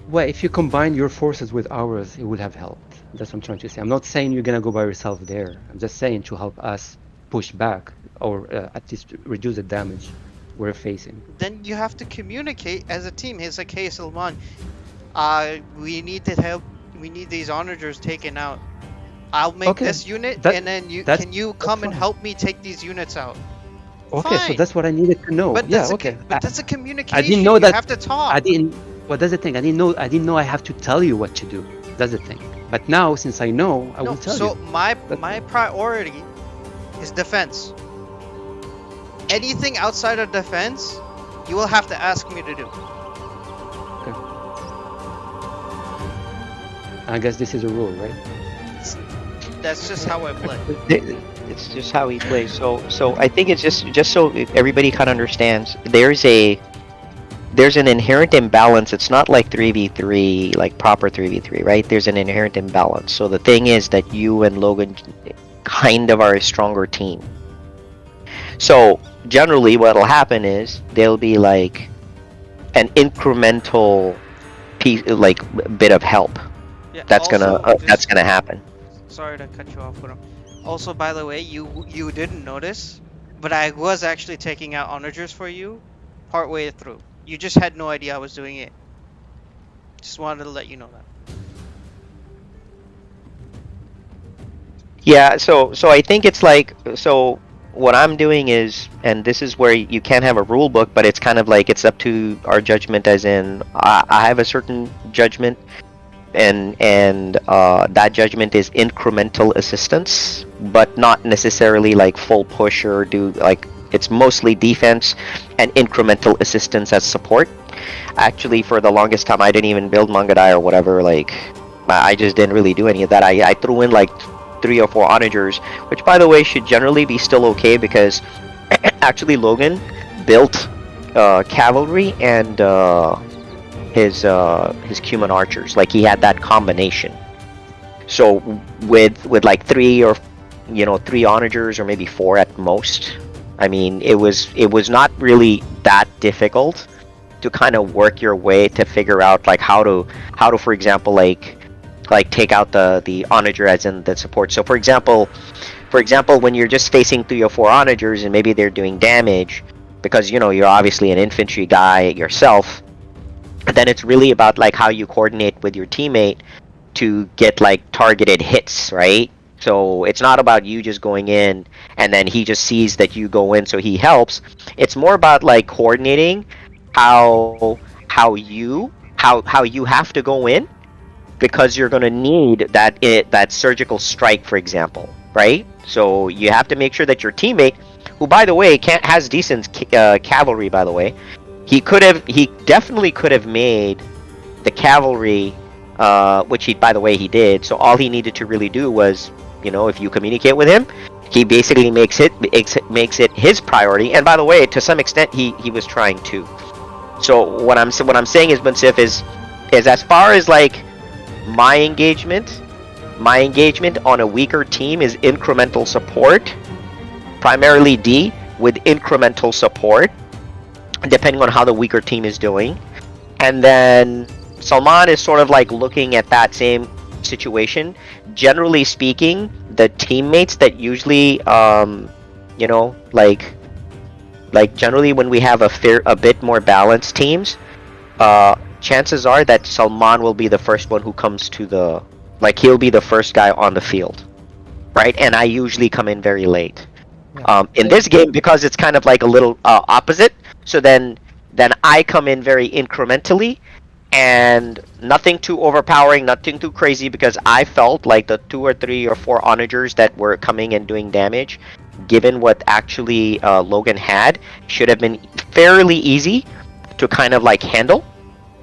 Well, if you combine your forces with ours, it would have helped. That's what I'm trying to say. I'm not saying you're gonna go by yourself there. I'm just saying to help us push back, or at least reduce the damage we're facing. Then you have to communicate as a team. He's like, hey, Salman, we need to help. We need these onagers taken out. I'll make Okay, this unit, that- and then can you that's come and fine. help me take these units out? Okay, so Fine. that's what I needed to know. But Yeah, that's okay. but that's a communication. I didn't know you that. have to talk. I didn't. Well, that's the thing. I didn't know I have to tell you what to do. That's the thing. But now, since I know, I No, will tell so you. my priority is defense. Anything outside of defense, you will have to ask me to do. I guess this is a rule, right? That's just how I play. It's just how he plays. So I think it's just so everybody kind of understands. There's an inherent imbalance. It's not like 3v3, like proper 3v3, right? There's an inherent imbalance. So the thing is that you and Logan kind of are a stronger team. So generally, what'll happen is there'll be like an incremental piece, like bit of help. Yeah, That's also, that's gonna happen. Sorry to cut you off, but also, by the way, you didn't notice, but I was actually taking out onagers for you partway through. You just had no idea I was doing it. Just wanted to let you know that. Yeah, so I think it's like, so what I'm doing is, and this is where you can't have a rule book, but it's kind of like it's up to our judgment, as in I have a certain judgment, and that judgment is incremental assistance, but not necessarily like full push or do like, it's mostly defense and incremental assistance as support. Actually, for the longest time, I didn't even build Mangadai or whatever, like I just didn't really do any of that. I threw in like 3 or 4 onagers, which by the way should generally be still okay, because actually Logan built cavalry and his Cuman archers. Like he had that combination. So with like 3 or 3 onagers, or maybe 4 at most, I mean it was not really that difficult to kind of work your way to figure out like how to for example like take out the onager as in the support. So for example when you're just facing 3 or 4 onagers and maybe they're doing damage, because you're obviously an infantry guy yourself, then it's really about like how you coordinate with your teammate to get like targeted hits, right? So it's not about you just going in and then he just sees that you go in so he helps. It's more about like coordinating how you have to go in, because you're going to need that surgical strike, for example, right? So you have to make sure that your teammate, who by the way has decent cavalry, by the way, he definitely could have made the cavalry, which he did. So all he needed to really do was, if you communicate with him, he basically makes it his priority. And by the way, to some extent, he was trying to. So what I'm saying is, Munsif, is as far as like my engagement on a weaker team is incremental support, primarily D with incremental support, depending on how the weaker team is doing. And then Salman is sort of like looking at that same situation. Generally speaking, the teammates that usually like generally when we have a bit more balanced teams, chances are that Salman will be the first one who comes to he'll be the first guy on the field, right? And I usually come in very late. In this game, because it's kind of like a little opposite, so then I come in very incrementally, and nothing too overpowering, nothing too crazy, because I felt like the 2 or 3 or 4 onagers that were coming and doing damage, given what actually Logan had, should have been fairly easy to kind of like handle.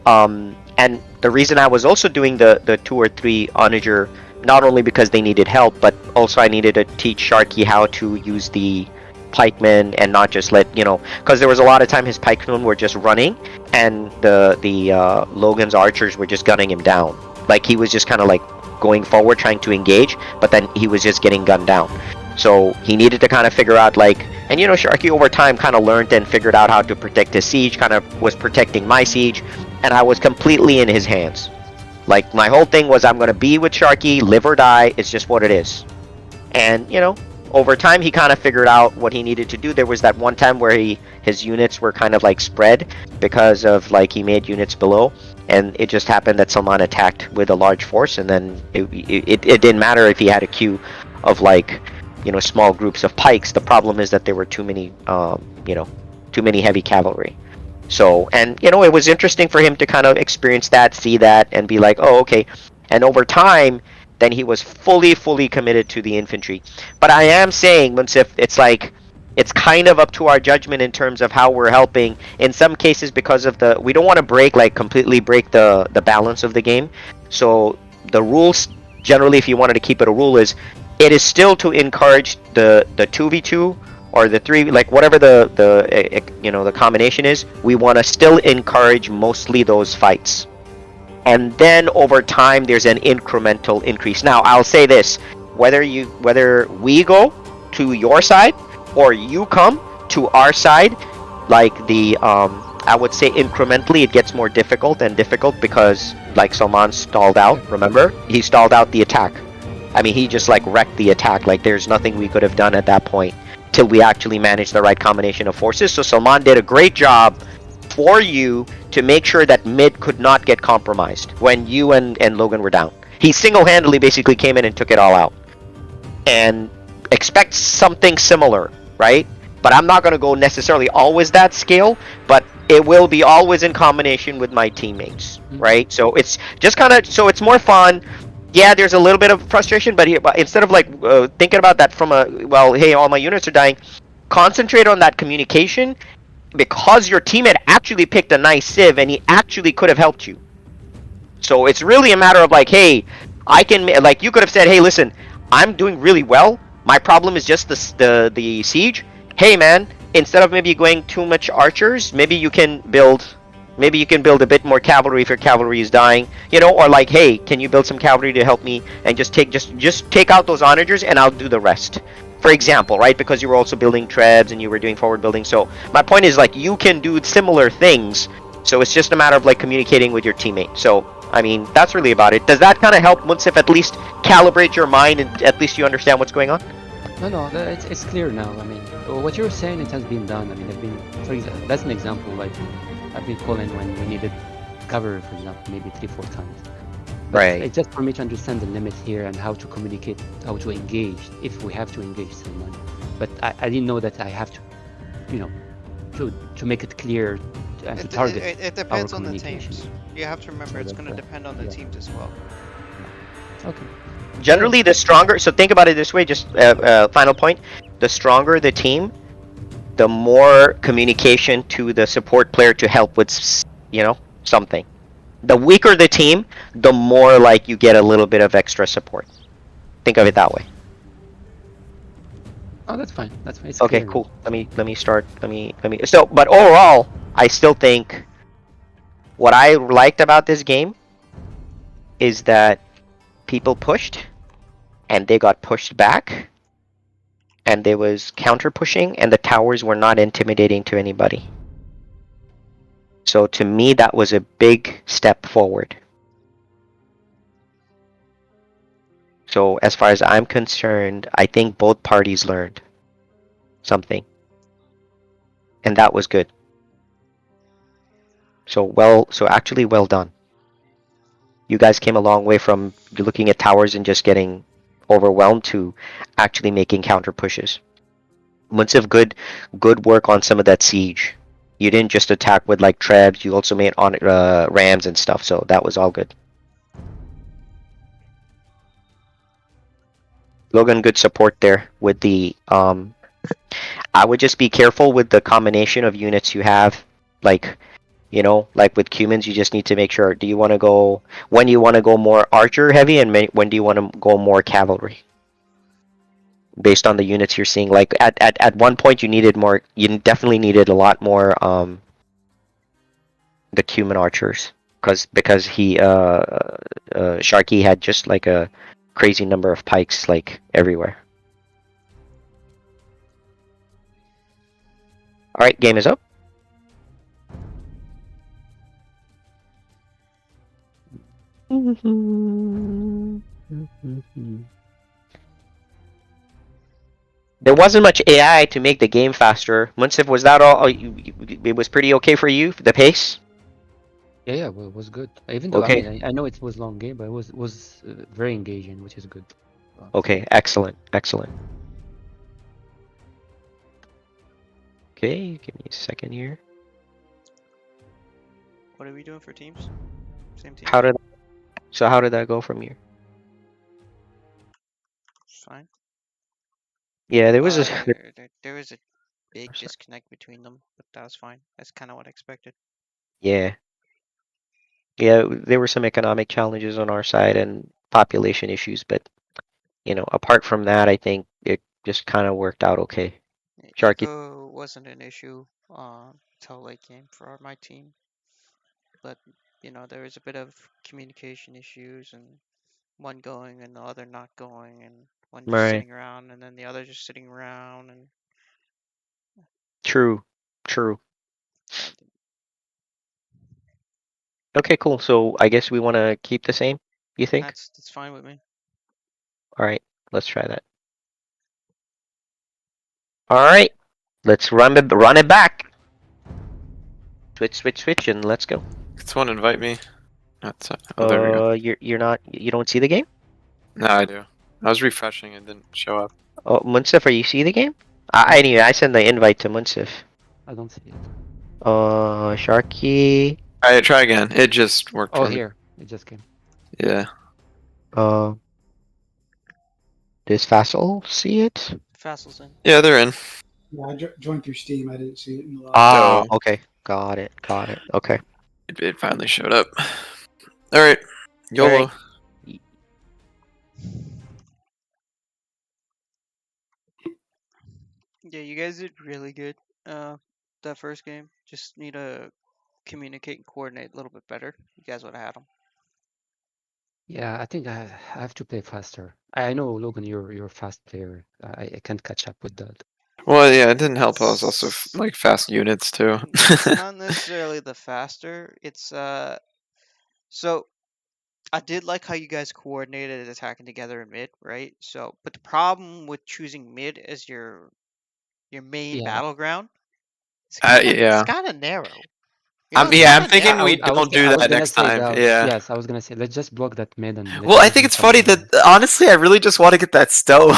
And the reason I was also doing the 2 or 3 onager, not only because they needed help, but also I needed to teach Sharky how to use the pikemen and not just because there was a lot of time his pikemen were just running and the Logan's archers were just gunning him down. Like he was just kind of like going forward trying to engage, but then he was just getting gunned down. So he needed to kind of figure out and Sharky over time kind of learned and figured out how to protect his siege, kind of was protecting my siege, and I was completely in his hands. Like my whole thing was, I'm going to be with Sharky, live or die, it's just what it is. And over time he kind of figured out what he needed to do. There was that one time where his units were kind of like spread because of he made units below, and it just happened that Salman attacked with a large force, and then it didn't matter if he had a queue of small groups of pikes. The problem is that there were too many heavy cavalry. So, and it was interesting for him to kind of experience that, see that, and be like, oh, okay. And over time, then he was fully committed to the infantry. But I am saying, Munsif, it's kind of up to our judgment in terms of how we're helping. In some cases, because of we don't want to completely break the balance of the game. So the rules, generally, if you wanted to keep it a rule, is it is still to encourage the 2v2 or the 3, whatever the combination is. We want to still encourage mostly those fights. And then over time, there's an incremental increase. Now, I'll say this: whether we go to your side or you come to our side, I would say incrementally, it gets more difficult because Salman stalled out. Remember, he stalled out the attack. I mean, he just wrecked the attack. There's nothing we could have done at that point till we actually managed the right combination of forces. So Salman did a great job for you to make sure that mid could not get compromised when you and Logan were down. He single-handedly basically came in and took it all out. And expect something similar, right? But I'm not going to go necessarily always that scale, but it will be always in combination with my teammates, right? So it's just so it's more fun. Yeah, there's a little bit of frustration, but instead of thinking about that from hey, all my units are dying, concentrate on that communication, because your teammate actually picked a nice civ and he actually could have helped you. So it's really a matter of hey, I can you could have said, hey, listen, I'm doing really well. My problem is just the siege. Hey man, instead of maybe going too much archers, maybe you can build a bit more cavalry if your cavalry is dying, or hey, can you build some cavalry to help me and just take out those onagers and I'll do the rest, for example, right? Because you were also building treads and you were doing forward building. So my point is you can do similar things. So it's just a matter of communicating with your teammate. So I mean, that's really about it. Does that kind of help, Munsif, at least calibrate your mind and at least you understand what's going on? No, it's clear now. I mean, what you're saying, it has been done. I mean, for example, that's an example. I've been calling when we needed cover, for example, maybe 3-4 times. But Right. it's just for me to understand the limit here and how to communicate, how to engage, if we have to engage someone. But I didn't know that I have to, you know, to make it clear and to It, target it, it our depends on the communication. teams. You have to remember So it's that's going to depend on the yeah. teams as well. Okay. Generally, the stronger. So think about it this way. Just final point: the stronger the team, the more communication to the support player to help with, something. The weaker the team, the more like you get a little bit of extra support. Think of it that way. Oh, that's fine. That's fine. It's Okay, clear now. cool. Let me start. Let me. So, but overall, I still think what I liked about this game is that people pushed, and they got pushed back, and there was counter pushing, and the towers were not intimidating to anybody. So to me, that was a big step forward. So as far as I'm concerned, I think both parties learned something. And that was good. So actually well done. You guys came a long way from looking at towers and just getting overwhelmed to actually making counter pushes. Munsif, good work on some of that siege. You didn't just attack with like trebs, you also made on rams and stuff, so that was all good. Logan, good support there with the I would just be careful with the combination of units you have. Like, like with Cumans, you just need to make sure, when do you want to go more archer heavy, and when do you want to go more cavalry? Based on the units you're seeing. Like at one point you definitely needed a lot more the Cuman archers. Because he Sharky had just like a crazy number of pikes like everywhere. Alright, game is up. There wasn't much AI to make the game faster. Munsif, was that all? It was pretty okay for you, the pace? Yeah, well, it was good. Even though Okay. I know it was long game, but it was very engaging, which is good. Okay, excellent. Okay, give me a second here. What are we doing for teams? Same team? How did that go from here? It's fine. Yeah, there was There was a big disconnect between them, but that was fine. That's kind of what I expected. Yeah, there were some economic challenges on our side and population issues, but apart from that, I think it just kind of worked out okay. Sharky, Eco wasn't an issue till late game for my team, but there was a bit of communication issues and one going and the other not going, and one just right? sitting around and then the other just sitting around, and True. Okay, cool. So I guess we want to keep the same. You think? that's fine with me. All right, let's try that. All right, let's run it back. Switch, and let's go. Could someone invite me? That's there we go. You don't see the game? No, I do. I was refreshing and didn't show up. Oh, Munsif, are you see the game? Anyway, I send the invite to Munsif. I don't see it. Sharky. Alright, try again. It just worked Oh, for me. here. It just came. Yeah. Does Fassel see it? Fassel's in. Yeah, they're in. Yeah, I joined through Steam. I didn't see it in the log. So- Okay. Got it. Okay. It finally showed up. Alright. YOLO. Alright. Yeah, you guys did really good. That first game. Just need to communicate and coordinate a little bit better. You guys would have had them. Yeah, I think I have to play faster. I know, Logan, you're a fast player. I can't catch up with that. Well, yeah, it didn't help. I was also like fast units too. Not necessarily the faster. It's so I did like how you guys coordinated attacking together in mid, right? So, but the problem with choosing mid as your main Yeah. battleground, it's Yeah. kind of narrow. You know, I'm it's yeah, not I'm bad. thinking I we was, I was, don't go- do I was that gonna next say time. that. Yeah. Yes, I was gonna say let's just block that mid and let Well, I them think do it's funny something. that honestly, I really just want to get that stone.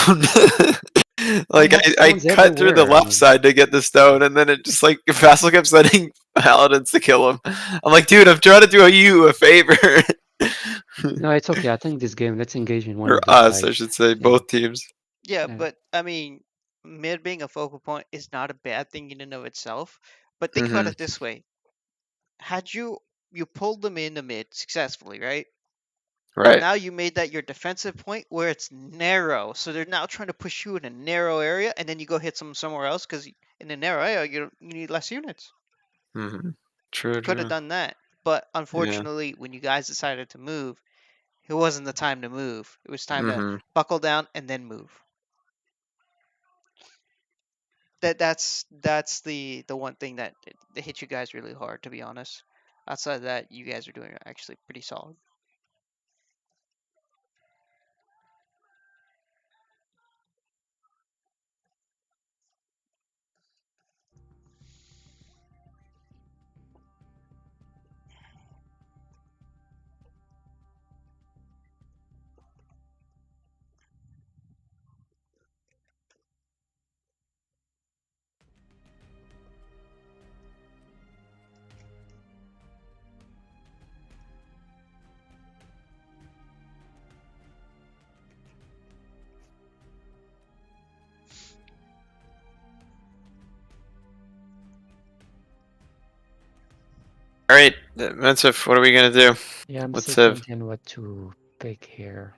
Like have I stones cut through the everywhere. I left mean, side to get the stone, and then it just like Vassal kept sending paladins to kill him. I'm like, dude, I'm trying to do you a favor. no, it's okay. I think this game, let's engage in one Or of the us, I sides. should say, Yeah. both teams. Yeah, Yeah. but I mean, mid being a focal point is not a bad thing in and of itself. But think about Mhm. it this way: had you pulled them in the mid successfully, right? Right. Now you made that your defensive point where it's narrow, so they're now trying to push you in a narrow area, and then you go hit them somewhere else because in the narrow area you need less units. Mhm. True. Could have True. done that, but Yeah. unfortunately, when you guys decided to move, it wasn't the time to move. It was time to Mhm. buckle down and then move. That's the one thing that hit you guys really hard, to be honest. Outside of that, you guys are doing actually pretty solid. All right, Mensif, what are we gonna do? Yeah, I'm Let's still have. thinking what to pick here.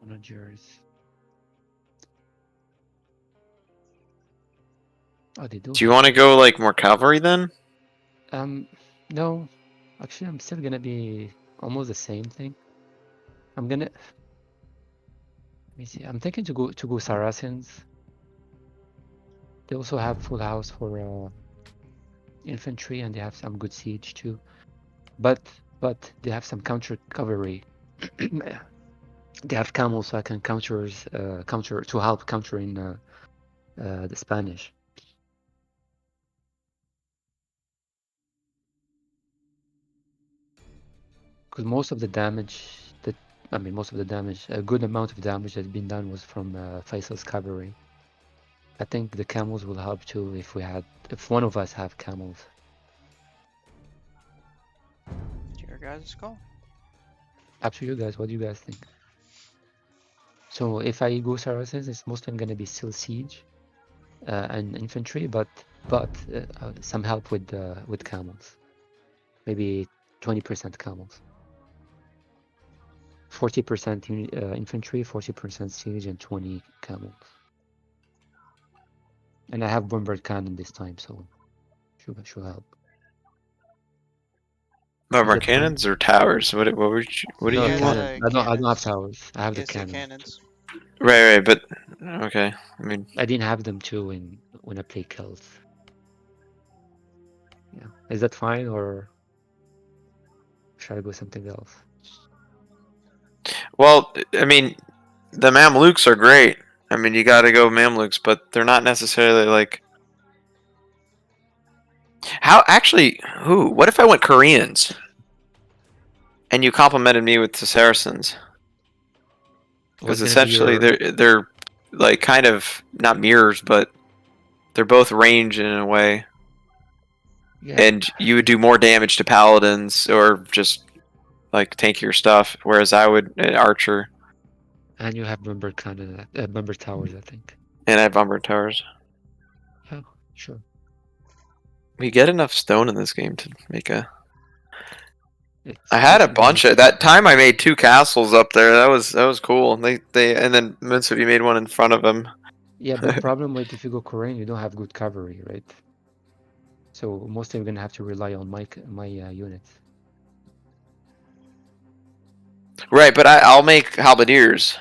Managers. Oh, they do. Do you have- want to go like more cavalry then? No. Actually, I'm still gonna be almost the same thing. I'm gonna. Let me see. I'm thinking to go Saracens. They also have full house for infantry, and they have some good siege too. But they have some counter cavalry. They have camels, so I can counter to help countering the Spanish. Because most of the damage a good amount of damage that's been done was from Faisal's cavalry. I think the camels will help too if one of us have camels. It's your guys' call. Up to you guys. What do you guys think? So if I go Saracens, it's mostly gonna be still siege and infantry, but some help with camels. Maybe 20% camels. 40% infantry, 40% siege, and 20 camels. And I have bombard cannon this time, so should help. Bomber Is it cannons or towers? What do No, you Yeah, want? cannon. I don't have cannons. towers. I have the Yes, the cannon. cannons. Right, but okay. I mean, I didn't have them too when I play kills. Yeah, is that fine or should I go something else? well, I mean, the Mamluks are great. I mean, you got to go Mamluks, but they're not necessarily like. How actually? Who? What if I went Koreans? And you complimented me with the Saracens, because What's gonna be essentially your they're like kind of not mirrors, but they're both range in a way. yeah? And you would do more damage to paladins or just like tankier stuff, whereas I would an archer And you have bomber cannon, bomber towers, I think. and I have bomber towers. Yeah, sure. We get enough stone in this game to make a. It's I had a possible. bunch of that time. I made 2 castles up there. That was cool. They and then Minsuf, you made one in front of him. Yeah, but the problem with if you go Korean, you don't have good cavalry, right? So mostly we're gonna have to rely on my units. Right, but I'll make halberdiers.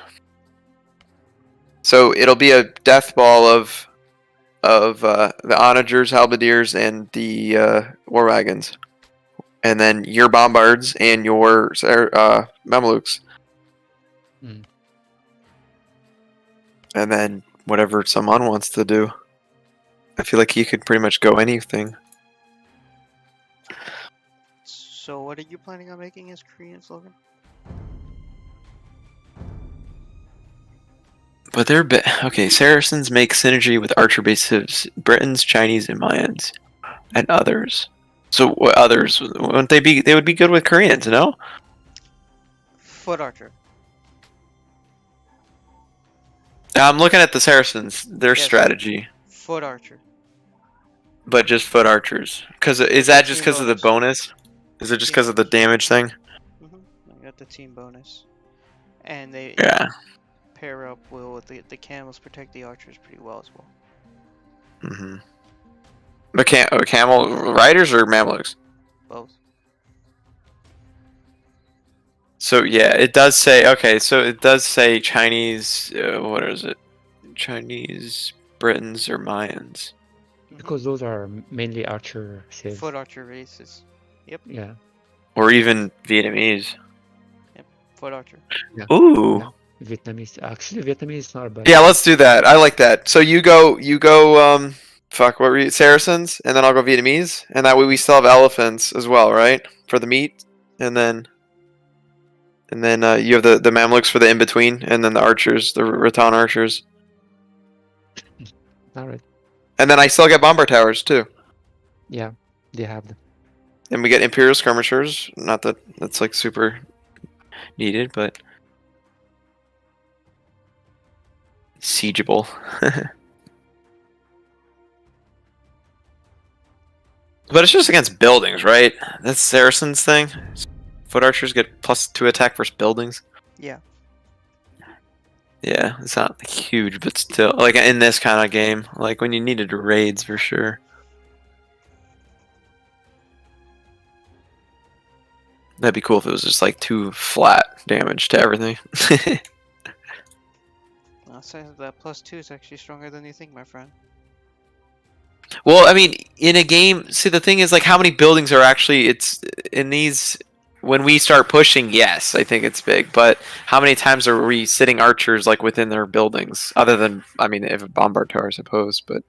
So it'll be a death ball of the onagers, halberdiers, and the war wagons, and then your bombards and your Mamelukes, Mm. and then whatever Saman wants to do. I feel like he could pretty much go anything. So what are you planning on making as Korean slogan? But they're okay. Saracens make synergy with archer bases, Britons, Chinese, and Mayans, and others. So what others? Wouldn't they be? They would be good with Koreans, no? Foot archer. I'm looking at the Saracens. Their Yes. strategy, Foot archer. but just foot archers. Because is that just Team because of the bonus? Is it just because of the damage thing? I got the team bonus, and they Yeah. pair up well with the camels protect the archers pretty well as well. Mm-hmm. But camel riders or Mamluks? Both. So yeah, it does say okay. So it does say Chinese. What is it? Chinese, Britons, or Mayans? Because those are mainly archer civs. Foot archer races. Yep. Yeah. Or even Vietnamese. Foot archer. Yeah. Ooh. Yeah. Vietnamese. Actually, Vietnamese is not bad. Yeah, let's do that. I like that. So you go. Fuck. What were you? Saracens, and then I'll go Vietnamese, and that way we still have elephants as well, right? For the meat, and then you have the Mamluks for the in between, and then the archers, the Rattan archers, All right. and then I still get bomber towers too. Yeah, they have them. And we get Imperial skirmishers. Not that that's like super needed, but siegeable. But it's just against buildings, right? That's Saracen's thing. Foot archers get +2 attack versus buildings. Yeah. Yeah, it's not like, huge, but still, like in this kind of game, like when you needed raids for sure. That'd be cool if it was just like 2 flat damage to everything. I'll say that +2 is actually stronger than you think, my friend. Well, I mean, in a game, see the thing is like how many buildings are actually it's in these when we start pushing, yes, I think it's big, but how many times are we sitting archers like within their buildings other than I mean, if a bombard tower I suppose, but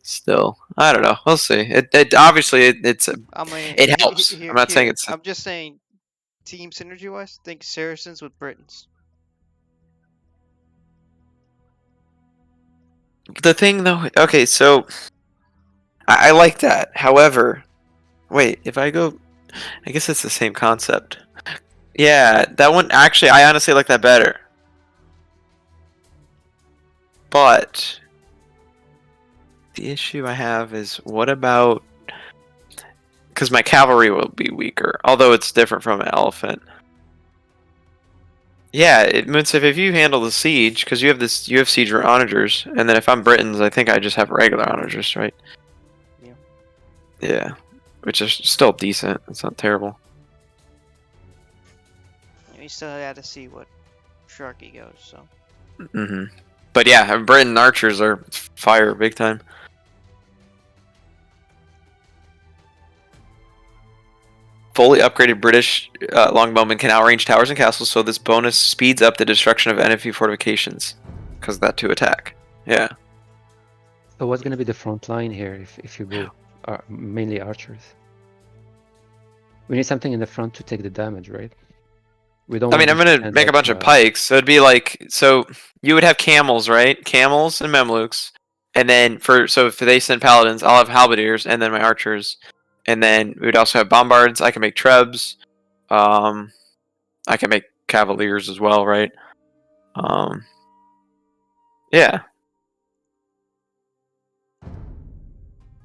still, I don't know. We'll see. It obviously it's I mean, it helps. I'm not saying it's I'm just saying, team synergy wise, think Saracens with Britons. the thing though. Okay, so I like that. However, wait, if I go I guess it's the same concept. Yeah, that one actually I honestly like that better. But the issue I have is what about because my cavalry will be weaker, although it's different from an elephant. Yeah, it means if you handle the siege, because you have siege onagers, and then if I'm Britons, I think I just have regular onagers, right? Yeah. Yeah, which is still decent. It's not terrible. We still had to see what Sharky goes. So. But yeah, Briton archers are fire big time. Fully upgraded British longbowmen can outrange towers and castles, so this bonus speeds up the destruction of enemy fortifications because of that 2 attack. Yeah. So what's gonna be the front line here if you go mainly archers? We need something in the front to take the damage, right? We don't. I mean, I'm gonna make a bunch of pikes, so it'd be like so you would have camels, right? Camels and Memluks, and then if they send paladins, I'll have halberdiers and then my archers. And then we would also have bombards. I can make trebs. I can make cavaliers as well, right? Yeah.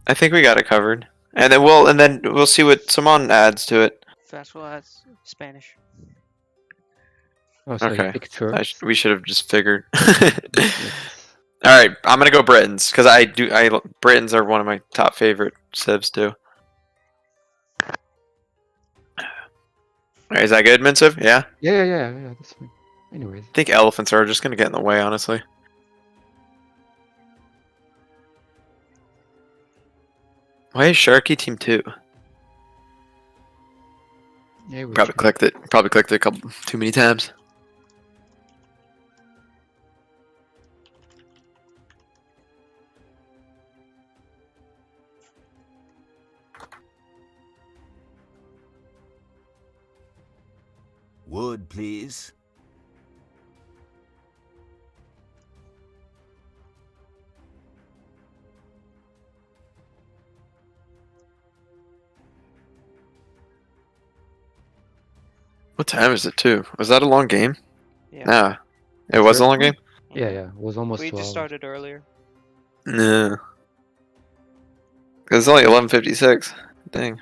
I think we got it covered. And then we'll see what Simon adds to it. Fast adds Spanish. Oh, so Okay. Picture. We should have just figured. All right, I'm gonna go Britons because Britons are one of my top favorite civs too. Alright, is that good, Minsiv? Yeah? Yeah. That's fine. Anyways. I think elephants are just gonna get in the way, honestly. Why is Sharky Team 2? Yeah, Probably clicked it a couple too many times. Wood, please. What time is it too? Was that a long game? Yeah. Nah. It was a long game? Yeah, yeah. It was almost We 2 just hours. started earlier. No. It's only 11:56. Dang.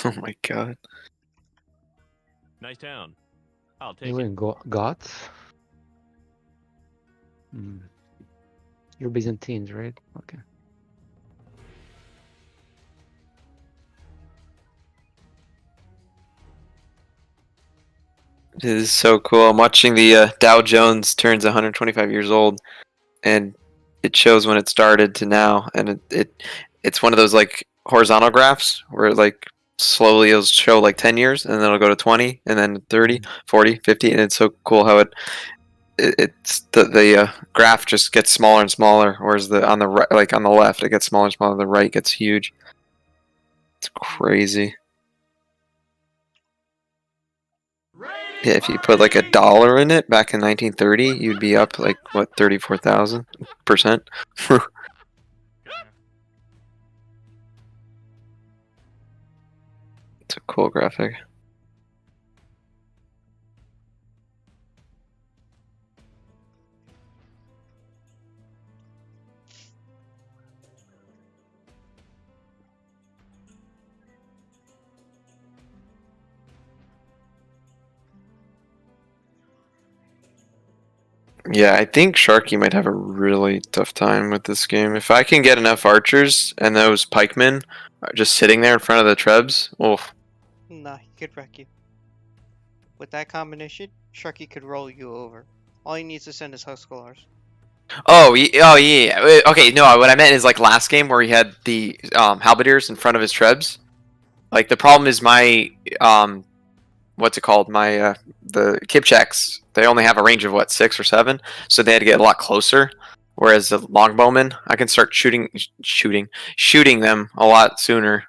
Oh my god. Nice town. I'll take You it. in Goths? You're Byzantines, right? Okay. It is so cool. I'm watching the Dow Jones turns 125 years old, and it shows when it started to now, and it's one of those like horizontal graphs where like slowly it'll show like 10 years, and then it'll go to 20, and then 30, 40, 50, and it's so cool how it's the graph just gets smaller and smaller, whereas the on the right, like on the left, it gets smaller and smaller. The right gets huge. It's crazy. Yeah, if you put like $1 in it back in 1930, you'd be up like what 34,000%. It's a cool graphic. Yeah, I think Sharky might have a really tough time with this game. If I can get enough archers and those pikemen are just sitting there in front of the trebs, oof. Nah, he could wreck you. With that combination, Sharky could roll you over. All he needs to send is Husklars. Oh, yeah. Okay, no, what I meant is like last game where he had the halberdiers in front of his trebs. Like the problem is my what's it called? My the Kipchaks, they only have a range of what, 6 or 7, so they had to get a lot closer. Whereas the longbowmen, I can start shooting them a lot sooner.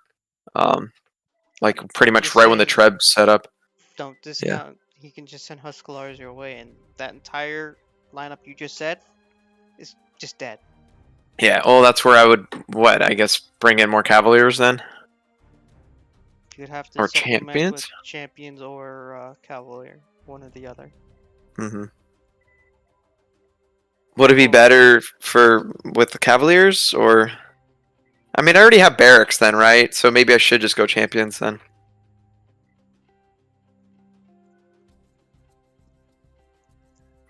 Like pretty much right when the treb's set up. Don't discount. He can just send Husklars your way, and that entire lineup you just said is just dead. Yeah, well, that's where I would, I guess, bring in more Cavaliers then? You'd have to Or supplement champions? with champions or Cavalier, one or the other. Mm-hmm. Would it be better with the Cavaliers, or... I mean, I already have barracks then, right? So maybe I should just go champions then.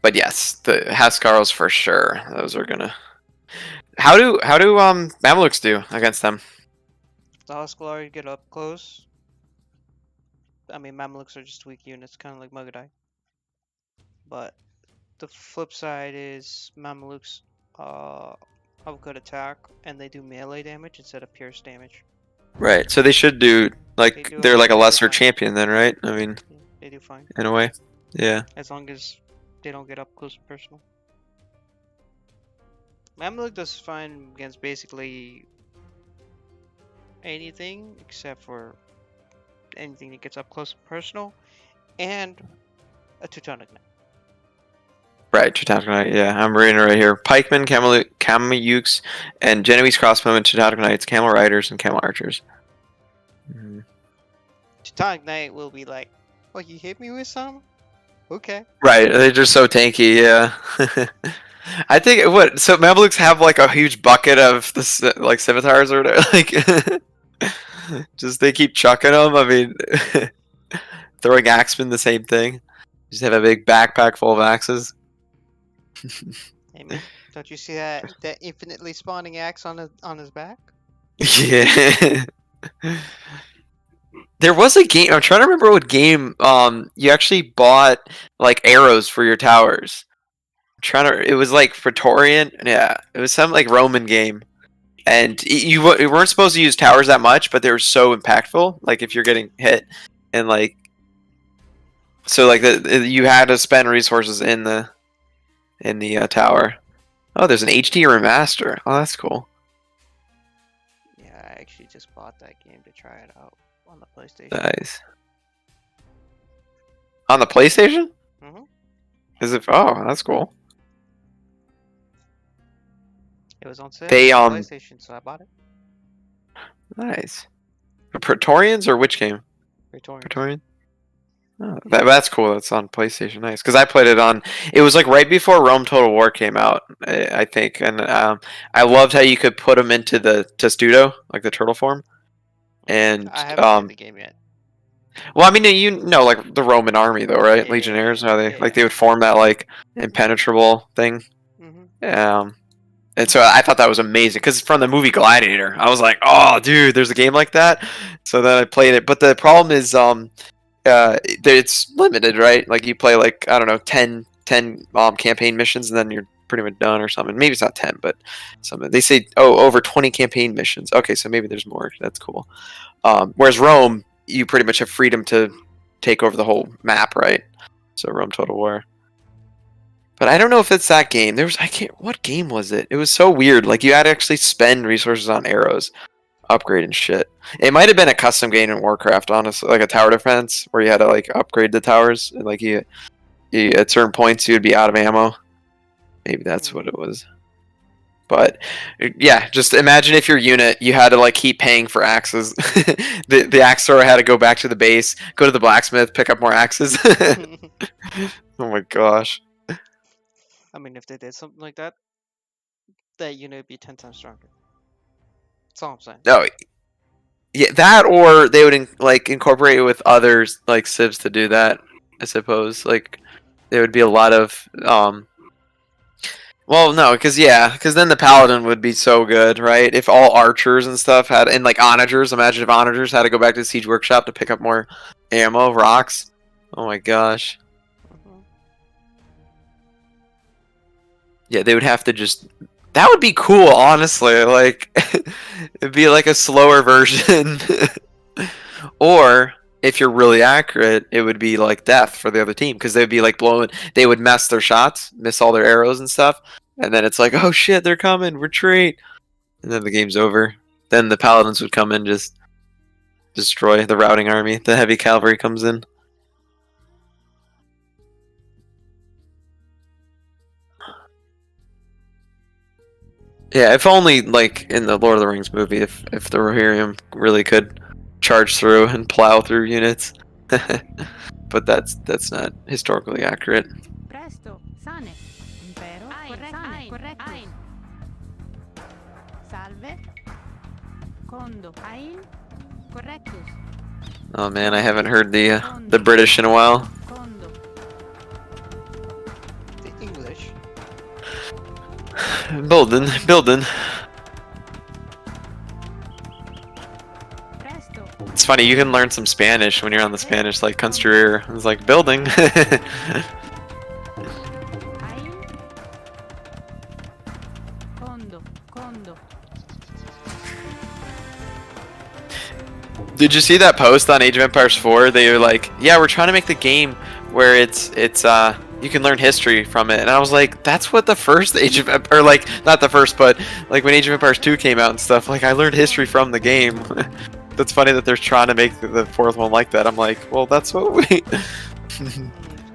But yes, the Huskarls for sure. Those are gonna... How do Mamluks do against them? The Husklars get up close. I mean, Mamluks are just weak units, kind of like Mugadai. But the flip side is Mamluks uppercut attack, and they do melee damage instead of pierce damage. Right. So they should do like They do they're like a okay, lesser fine. champion then, right? I mean, Yeah, they do fine. in a way. Yeah. As long as they don't get up close and personal. Mamluk does fine against basically anything except for anything that gets up close and personal, and a Teutonic Knight. Right, Teutonic Knight, yeah, I'm reading it right here. Pikemen, Kamaukes, and Genoese crossbowmen, Teutonic Knights, Camel Riders, and Camel Archers. Mhm. Teutonic Knight will be like, "Oh, you hit me with some? Okay." Right, they're just so tanky, yeah. I think what so Mamluks have like a huge bucket of this like scimitars or whatever, like just they keep chucking them. I mean, throwing axemen the same thing. Just have a big backpack full of axes. Hey man, don't you see that infinitely spawning axe on his back? Yeah. There was a game. I'm trying to remember what game. You actually bought like arrows for your towers. I'm trying to. It was like Praetorian. Yeah, it was some like Roman game, and you weren't supposed to use towers that much, but they were so impactful. Like if you're getting hit, and like, so like you had to spend resources in the tower. Oh, there's an HD remaster. Oh, that's cool. Yeah, I actually just bought that game to try it out on the PlayStation. Nice. On the PlayStation? Mhm. Is it? Oh, that's cool. It was on sale They, on PlayStation, so I bought it. Nice. The Praetorians or which game? Praetorian. Praetorian? Oh, that's cool. That's on PlayStation. Nice. Because I played it on. It was like right before Rome Total War came out, I think, and I loved how you could put them into the testudo, like the turtle form. And I haven't played the game yet. well, I mean, you know, like the Roman army, though, right? Yeah, Legionnaires, how they yeah, like they would form that like impenetrable thing. Mhm. And so I thought that was amazing because from the movie Gladiator, I was like, oh, dude, there's a game like that. So then I played it, but the problem is, it's limited, right? Like you play like I don't know, 10 campaign missions, and then you're pretty much done or something. Maybe it's not 10, but something they say, over 20 campaign missions. Okay, so maybe there's more. That's cool. Whereas Rome, you pretty much have freedom to take over the whole map, right? So Rome Total War. But I don't know if it's that game. What game was it? It was so weird. Like you had to actually spend resources on arrows, upgrade and shit. It might have been a custom game in Warcraft, honestly, like a tower defense where you had to like upgrade the towers, and like you at certain points you would be out of ammo. Maybe that's what it was. But yeah, just imagine if your unit you had to like keep paying for axes. the axe thrower had to go back to the base, go to the blacksmith, pick up more axes. Oh my gosh. I mean, if they did something like that, that unit would be 10 times stronger. That's all I'm saying. No, yeah, that or they would incorporate it with others like civs to do that. I suppose like there would be a lot of Well, no, because then the paladin would be so good, right? If all archers and stuff had, and like onagers, imagine if onagers had to go back to the siege workshop to pick up more ammo, rocks. Oh my gosh. Yeah, they would have to just. That would be cool, honestly. Like, it'd be like a slower version. Or, if you're really accurate, it would be like death for the other team. Because they'd be like blowing. They would mess their shots, miss all their arrows and stuff. And then it's like, oh shit, they're coming, retreat. And then the game's over. Then the paladins would come in, just destroy the routing army. The heavy cavalry comes in. Yeah, if only like in the Lord of the Rings movie, if the Rohirrim really could charge through and plow through units. But that's not historically accurate. Presto, sane. Impero, corretto. Salve. Condo, ain, correctus. Oh man, I haven't heard the British in a while. Condo. The English. Building. Presto. It's funny, you can learn some Spanish when you're on the Spanish, like construir. It's like building. Ain. Condo. Condo. Did you see that post on Age of Empires 4? They were like, yeah, we're trying to make the game where it's you can learn history from it. And I was like, that's what the first Age of or like not the first, but like when Age of Empires 2 came out and stuff, like I learned history from the game. That's funny that they're trying to make the fourth one like that. I'm like, well, that's what we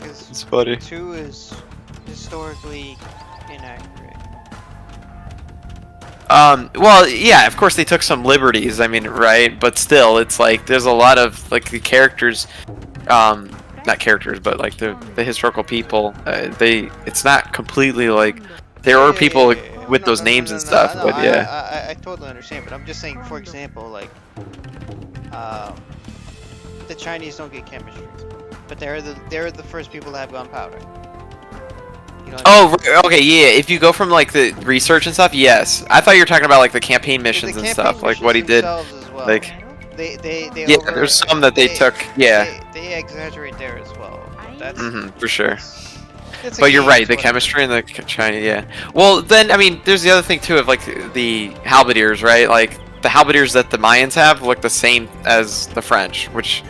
It's funny. 2 is historically inaccurate. Well, yeah, of course they took some liberties, I mean, right? But still, it's like, there's a lot of, like, the characters, not characters, but, like, the historical people, it's not completely, like, there are people with those names and stuff, but yeah. I totally understand, but I'm just saying, for example, like, the Chinese don't get chemistry, but they're the first people to have gunpowder. You know what I mean? Oh, okay, yeah. If you go from like the research and stuff, yes. I thought you were talking about like the campaign missions and stuff, like what he did. As well. Like, they yeah, there's some that they took. Yeah. They exaggerate there as well. That's For sure. it's a But you're game, right. it's The whatever. chemistry and the China, yeah. Well, then I mean, there's the other thing too of like the halberdiers, right? Like the halberdiers that the Mayans have look the same as the French, which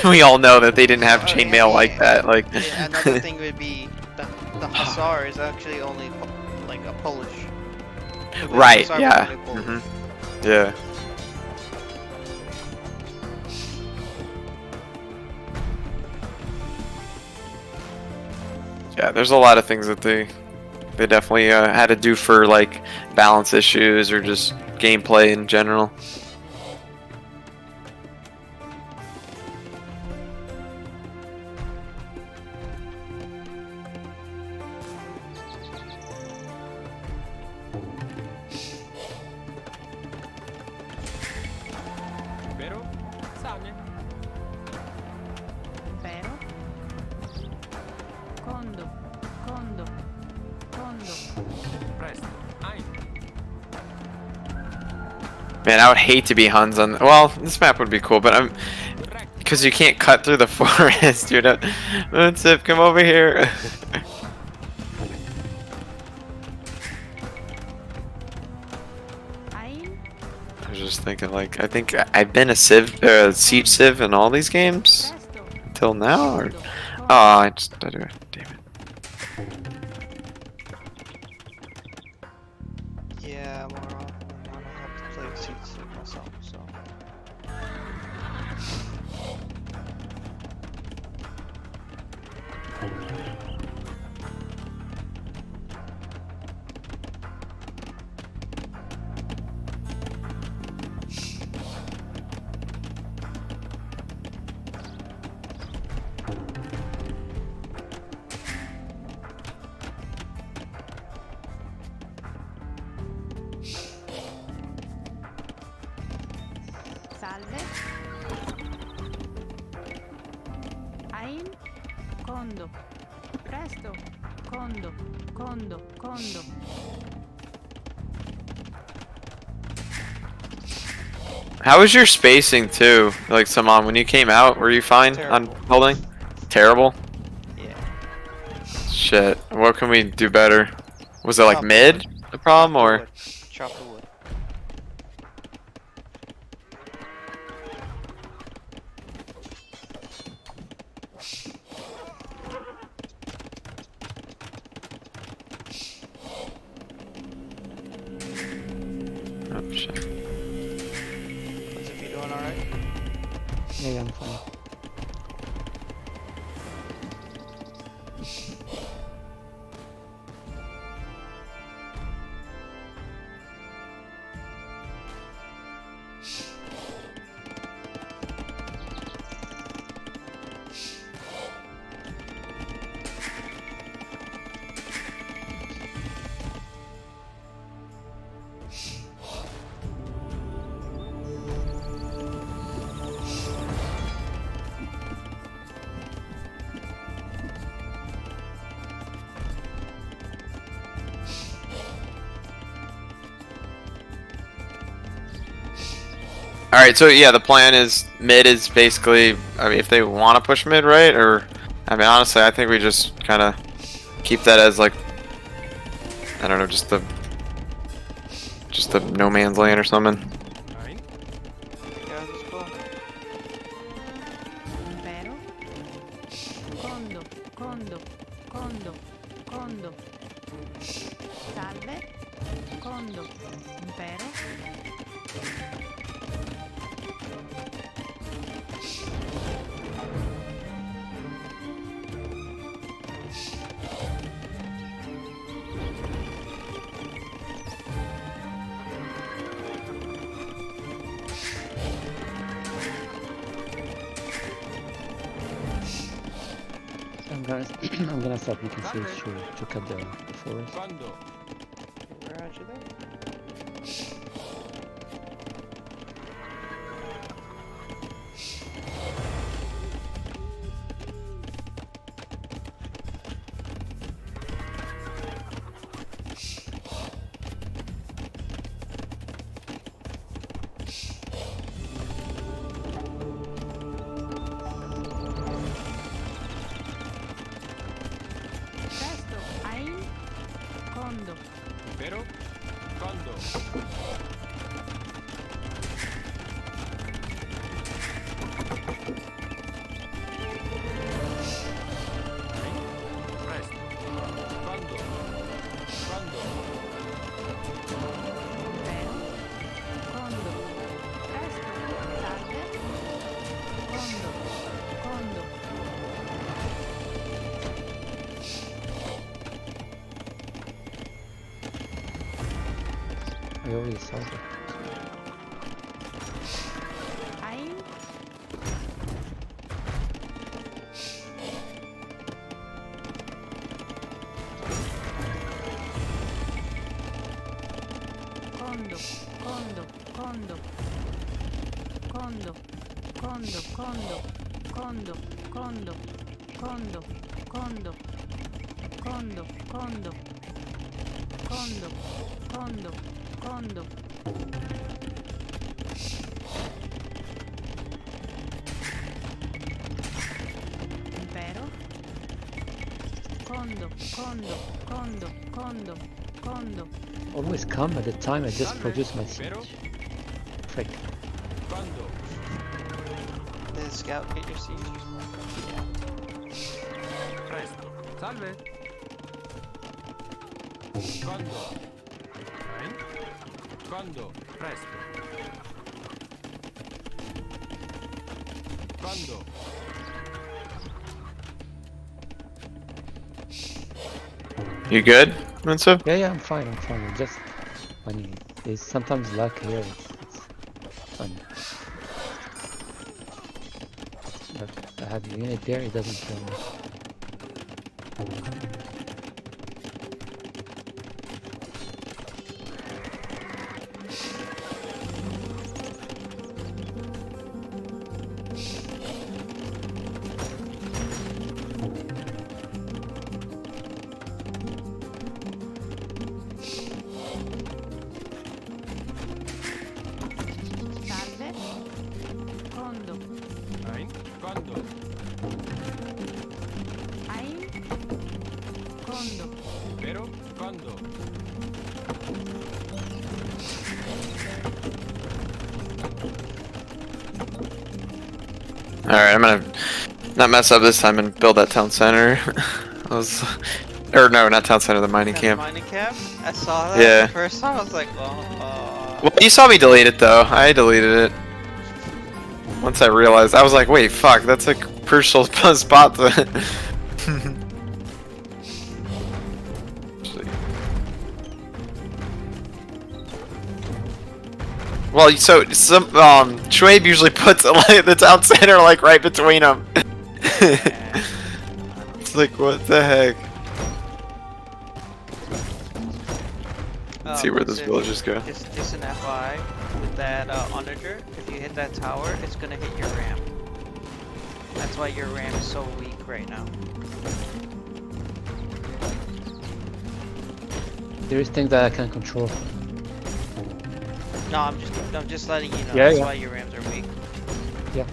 we all know that they didn't have chainmail like that. Like. Yeah, another thing would be the Hussar is actually only like a Polish. The Right. Hussar was Yeah. only Polish. Yeah. Yeah, there's a lot of things that they definitely had to do for like balance issues or just gameplay in general. Impero? Sane. Impero. Condo. Condo. Condo. Presto. Ein. Man, I would hate to be Huns on. Well, this map would be cool, but I'm because you can't cut through the forest, dude. Munsif, come over here. Ein. I was just thinking, like, I think I've been a siege civ in all these games Presto. till now, or Condo. oh, I do it. Damn it. Yeah, more often than not, I have to play seats myself. So Salve. Ein. Condo. Presto. Condo. Condo. Condo. How was your spacing too? Like, Saman, when you came out, were you fine on Terrible. holding? Terrible. yeah. Shit. What can we do better? Was it like Chop the mid wood. the problem Chop the or? wood. Chop the wood. Oh shit. What's if you doing alright? Yeah, I'm fine. Alright, so yeah, the plan is mid is basically, I mean, if they want to push mid, right? Or, I mean, honestly, I think we just kind of keep that as like, I don't know, just just a no man's land or something. Nein. Yeah, let's go. Impero. Condo, condo, condo, condo. Salve. Condo. Impero. I'm gonna start making saves to cut the forest. Quando? Where are you there? Presto. Ein. Condo. Impero? Quando? Presto. Quando? Quando? Impero. Condo. Presto. Salve. Condo. Condo. I already solved it. Ein. Condo, condo, condo. Condo, condo, condo, condo, condo, condo, condo, condo, condo, condo, condo, condo. Impero. Condo, condo, condo, condo, condo. Always come at the time I just produce my Pero? siege. Frick. Quando? Did the scout get your siege? Presto. Salve. Quando? Nein. Quando? Presto. Quando? You good, Munsif? Yeah, I'm fine. I'm just funny. There's sometimes luck here. It's fun. But I have a unit there. It doesn't kill me. Salve. Condo. Nein. Quando? Ein. Condo. Pero? Quando? Alright, I'm gonna not mess up this time and build that town center. Or no, not town center, the mining Yeah, camp. Mining camp? I saw that Yeah. the first time. I was like, Well, you saw me delete it though. I deleted it. Once I realized, I was like, wait, fuck, that's a crucial spot to... Well, so some Schwabe usually puts like the town center like right between them. It's like, what the heck? Let's see where this villagers go. Just an FI with that onager. If you hit that tower, it's gonna hit your ram. That's why your ram is so weak right now. There is things that I can control. No, I'm just letting you know. Yeah, That's yeah. why your rams are weak. Yeah.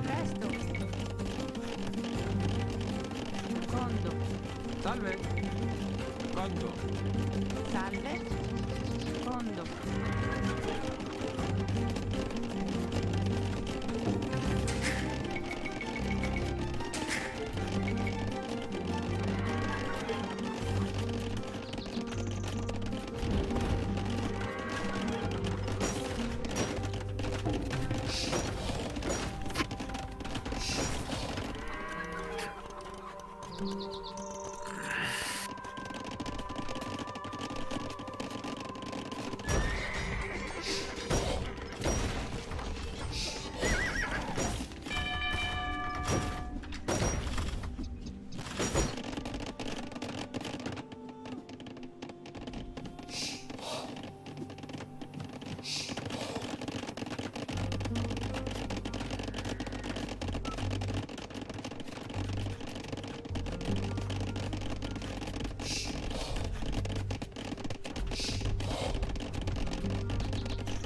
Presto. Salve. Condo. Salve. Condo.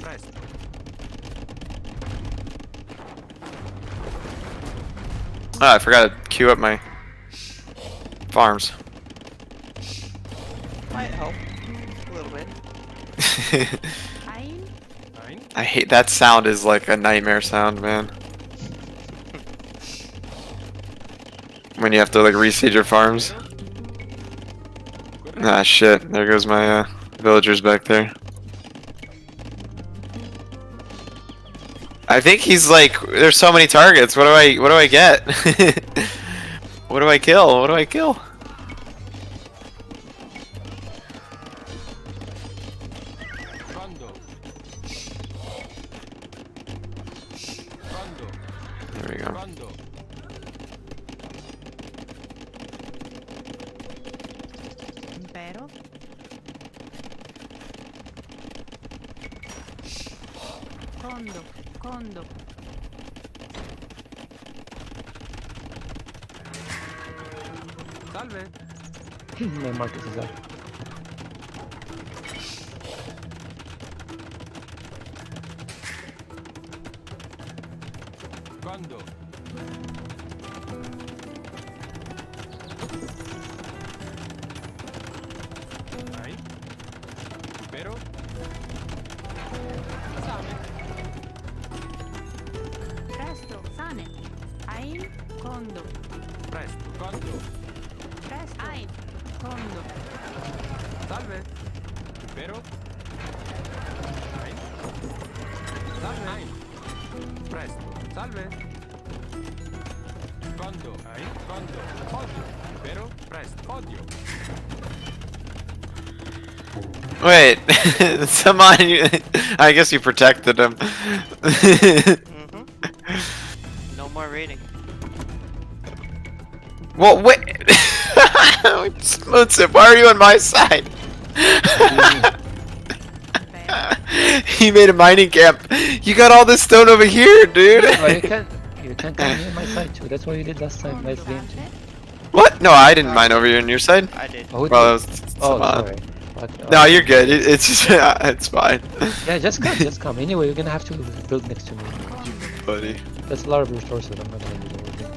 Presto. Ah, I forgot to queue up my farms. Might help a little bit. Ein. Ein. I hate that sound. Is like a nightmare sound, man. When you have to like reseed your farms. Ah shit! There goes my villagers back there. I think he's like, there's so many targets. What do I get? What do I kill? What do I kill? Condo. Condo. There we go. Condo. Impero. Condo. Condo. Salve. My market is up. Condo. Ein. Impero. Same. Presto. Sane. Ein. Condo. Presto. Condo. Presto. Ein. Condo. Salve. Impero. Ein. Salve. Ein. Presto. Salve. Condo. Ein. Condo. Odio. Impero. Presto. Odio. Wait, someone. I guess you protected him. No more raiding. Well, wait. Smoothsip, why are you on my side? He made a mining camp. You got all this stone over here, dude. Well, you can come here on my side too. That's what you did last time. Nice game too. What? No, I didn't mine over here on your side. I did. Oh, Well, that was oh Saman. sorry. But, No, you're good. It's just, it's fine, Yeah, just come, just come. Anyway, you're gonna have to build next to me. buddy. That's a lot of resources. I'm not gonna use everything.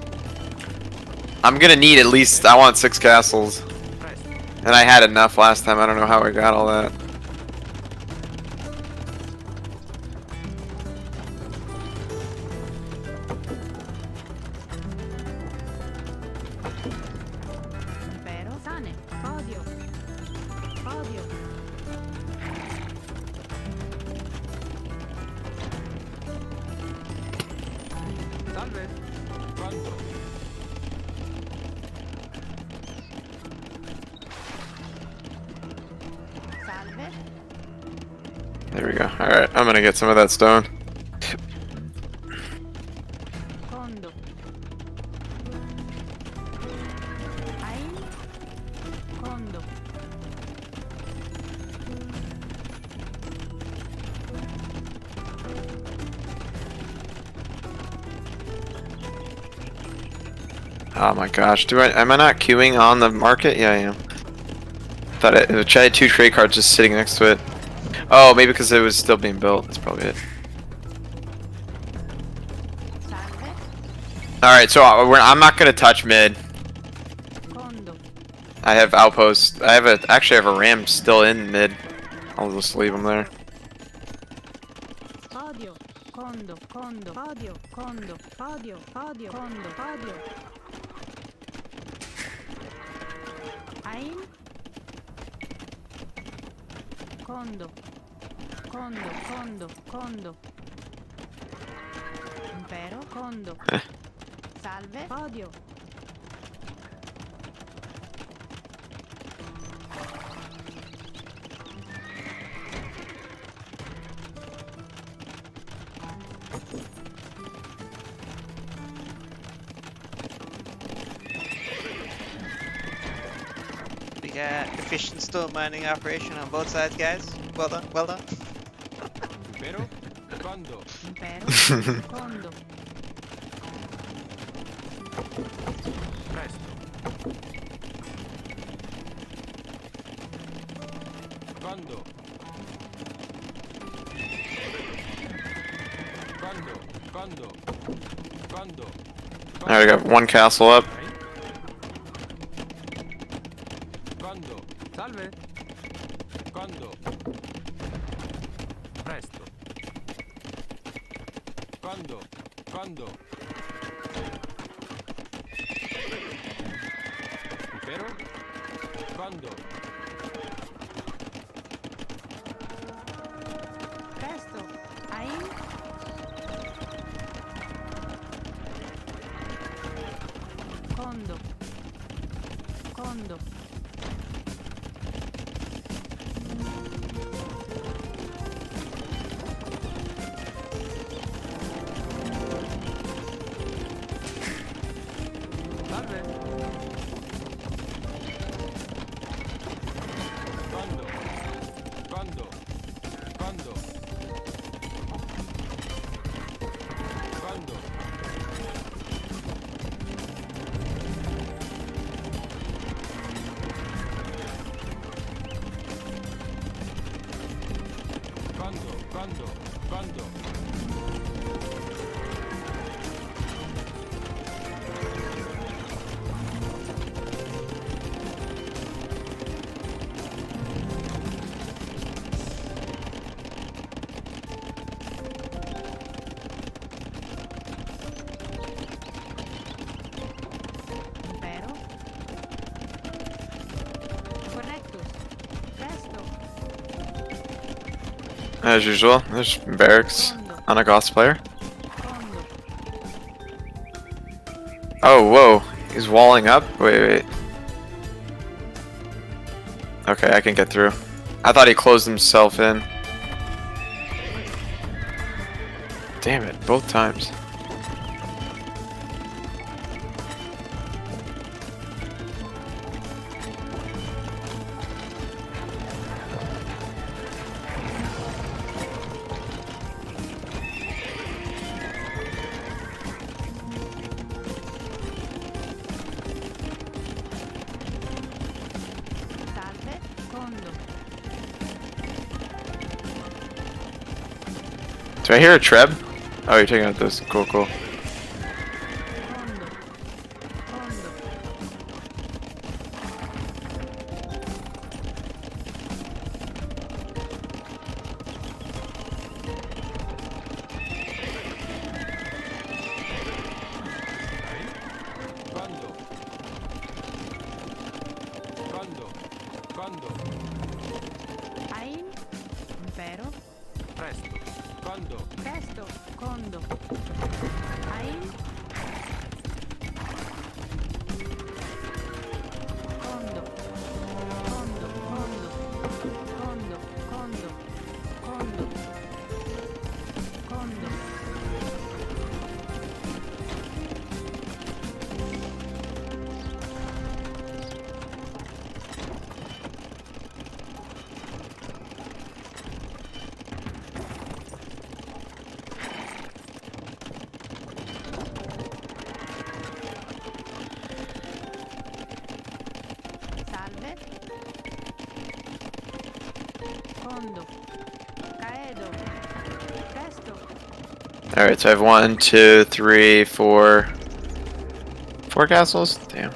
I'm gonna need at least, I want 6 castles. And I had enough last time, I don't know how I got all that. Impero. Sane. Odio. Odio. Salve. Condo. Salve. There we go. Alright, I'm gonna get some of that stone. Condo. Ein. Condo. Oh my gosh, am I not queuing on the market? Yeah, I am. Thought I had 2 trade cards just sitting next to it. Oh, maybe because it was still being built. That's probably it. Salve. Alright, so I'm not gonna touch mid. Condo. I have outposts. I have actually have a ram still in mid. I'll just leave him there. Audio, condo, condo, audio, condo, audio, audio, condo, audio. Ein. Condo, condo, condo, condo. Impero, condo. Salve, audio. We got efficient stone mining operation on both sides, guys. Well done, well done. Impero? Quando? Impero, condo. Presto. Quando? Quando? Quando? Quando? Alright, I got one castle up. Quando? Salve. Quando? Presto. Quando? Quando? Impero? Quando? Presto. Ein. Condo. Condo. Salve. Quando? Quando? Quando? Quando? Quando? Quando? Quando? Impero. Correctus. Presto. As usual, there's barracks Condo. on a Goths player. Condo. Oh, whoa. He's walling up? Wait. Okay, I can get through. I thought he closed himself in. Damn it, both times. Salve. Condo. Do I hear a treb? Oh, you're taking out this. Cool, cool. Condo. Condo. Quando? Quando? Quando? Ein. Impero. Presto. Quando? Presto. Condo. Ein. Condo. Condo. Condo. Condo. Condo. Condo. Condo. Salve. Condo. Caedo. Presto. Alright, so I have 1, 2, 3, 4. 4 castles? Damn.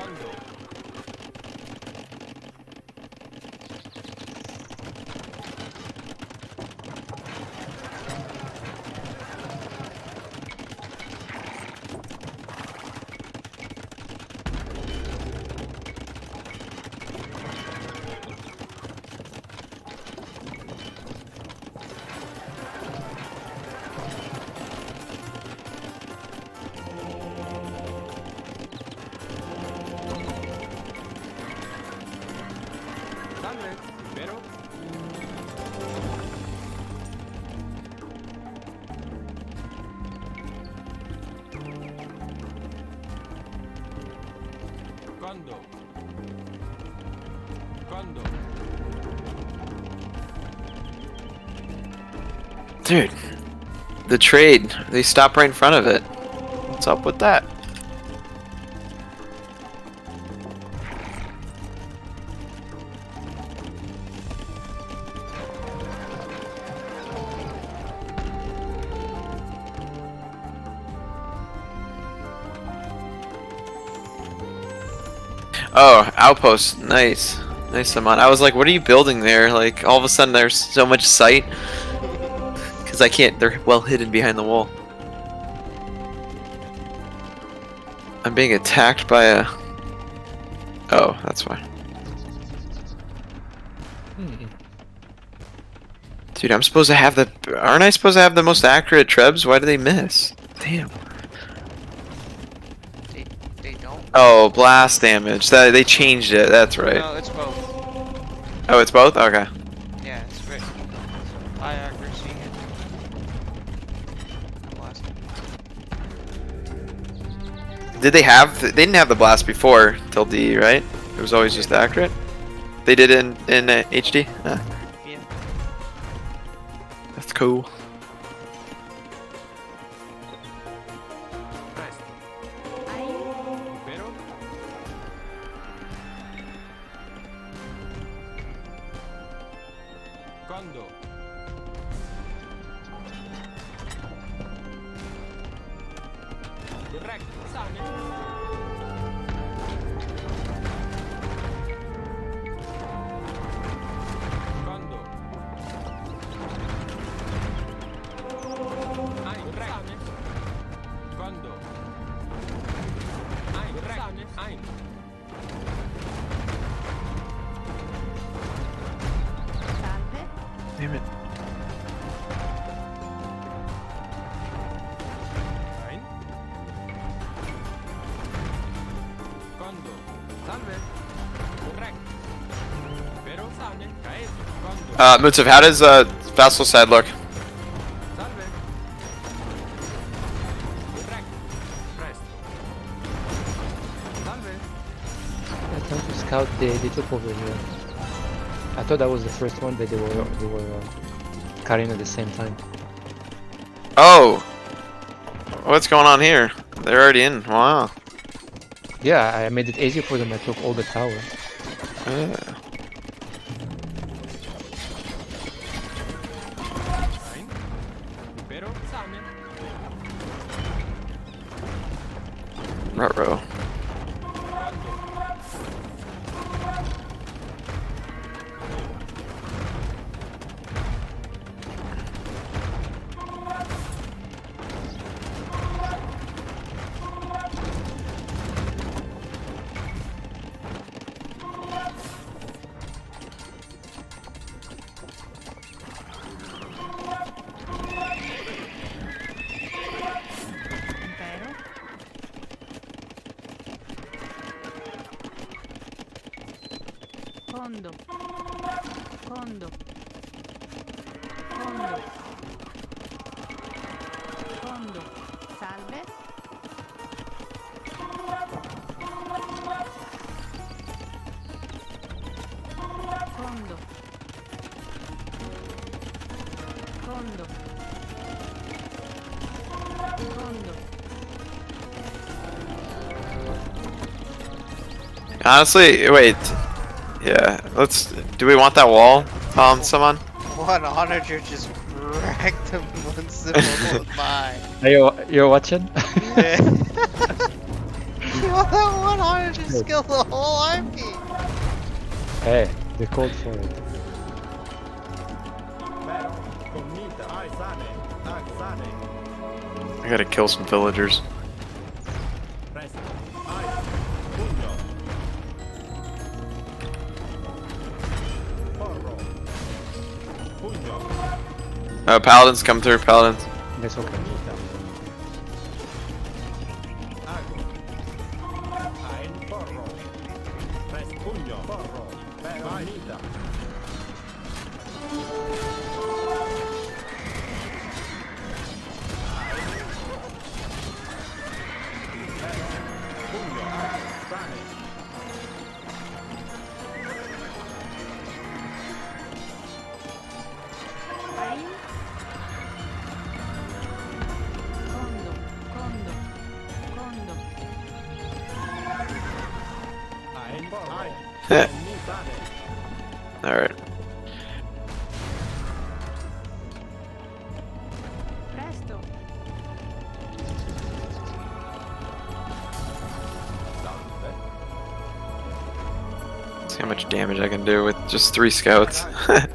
Condo. Salve, pero Condo. Condo. Dude, the trade. They stop right in front of it. What's up with that? Oh, outpost. Nice. Nice, Saman. I was like, what are you building there? Like, all of a sudden there's so much sight. Because I can't, they're well hidden behind the wall. I'm being attacked by a... Oh, that's why. Dude, I'm supposed to have the... Aren't I supposed to have the most accurate trebs? Why do they miss? Damn. They don't. Oh, blast damage. That they changed it. That's right. No, it's both. Oh, it's both? Okay. Yeah, it's right. High accuracy and blast. Did they have... They didn't have the blast before till D, right? It was always just accurate? They did it in HD? Ah, Yeah. that's cool. Pero Condo. Correct. Sane. Condo. Ein. Correct. Condo. Ein. Correct. Ein. Salve. Damn it. Ein. Condo. Salve. Correct. Pero sane. Caeso. Condo. Mutsav, how does Vassal side look? Salve. Correct. Presto. Salve. I tried to scout. They took over here. I thought that was the first one, but they were carrying at the same time. Oh! What's going on here? They're already in. Wow. Yeah, I made it easier for them. I took all the tower. Yeah. Ein. Pero sane. Ruh-roh. Impero. Condo. Condo. Condo. Condo. Salve. Condo. Condo. Condo. Honestly, wait. Yeah, let's... Do we want that wall, someone? What onager just wrecked him once by. You're watching? Yeah. Well, that one hunter just killed the whole army. Hey, they called for it. I gotta kill some villagers. Paladins come through, paladins. That's okay. Condo, condo, condo. Alright. Presto. See how much damage I can do with just 3 scouts. Presto.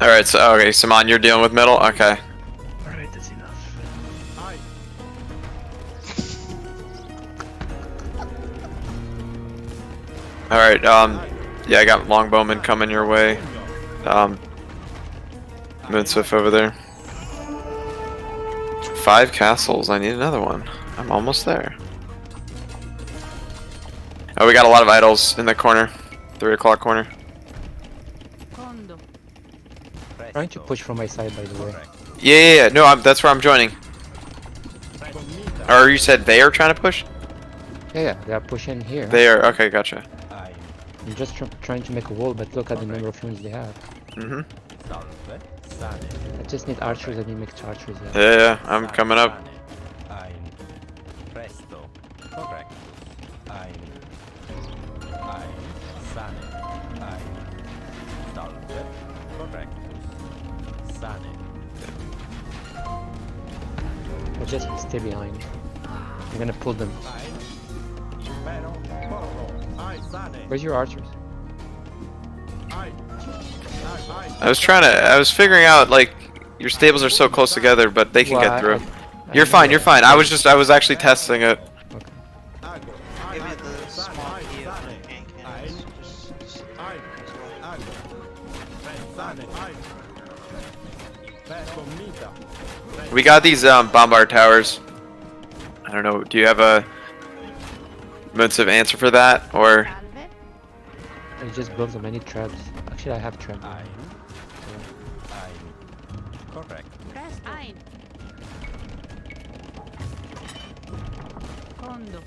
Alright, so okay, Saman, you're dealing with middle? Okay. Alright, that's enough. Alright, yeah, I got longbowmen coming your way. Moonsif over there. 5 castles, I need another one. I'm almost there. Oh, we got a lot of idols in the corner. 3 o'clock corner. Condo. Trying to push from my side, by the way. Yeah, no, that's where I'm joining. Or you said they are trying to push? Yeah, they are pushing here. They are, okay, gotcha. I'm just trying to make a wall, but look at the number of units they have. Mm-hmm. I just need archers, I need mixed archers. Yeah, I'm coming up. But just stay behind. I'm gonna pull them. Where's your archers? I was figuring out, like, your stables are so close together, but they can Well, get through. I You're know fine, that. you're fine. I was actually testing it. Give me the small key of the gang cannons. Just We got these bombard towers. I don't know, do you have a Moonsif answer for that, or? Salve. I just built so many traps. Actually, I have traps. Presto. Ein. Condo.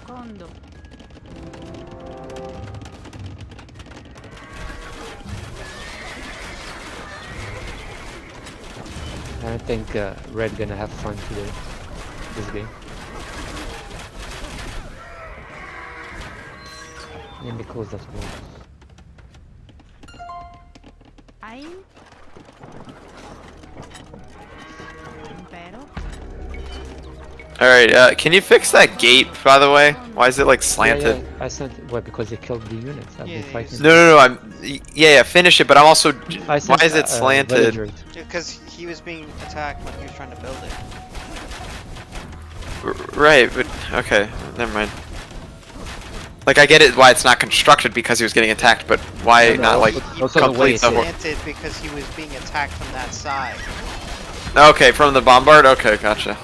Condo. I think Red gonna have fun today. This game. Let me close that wall. Ein. Impero. Alright, can you fix that gate, by the way? Why is it, like, slanted? Yeah, I sent. What? Because they killed the units. I've Yeah, been fighting. No, yeah, finish it, but I'm also, I why sent, is it slanted? villagers. because he was being attacked when he was trying to build it. Right, but, okay, never mind. Like, I get it why it's not constructed because he was getting attacked, but why No, not, like, also the way complete it's the Slanted because he was being attacked from that side. Okay, from the bombard? Okay, gotcha.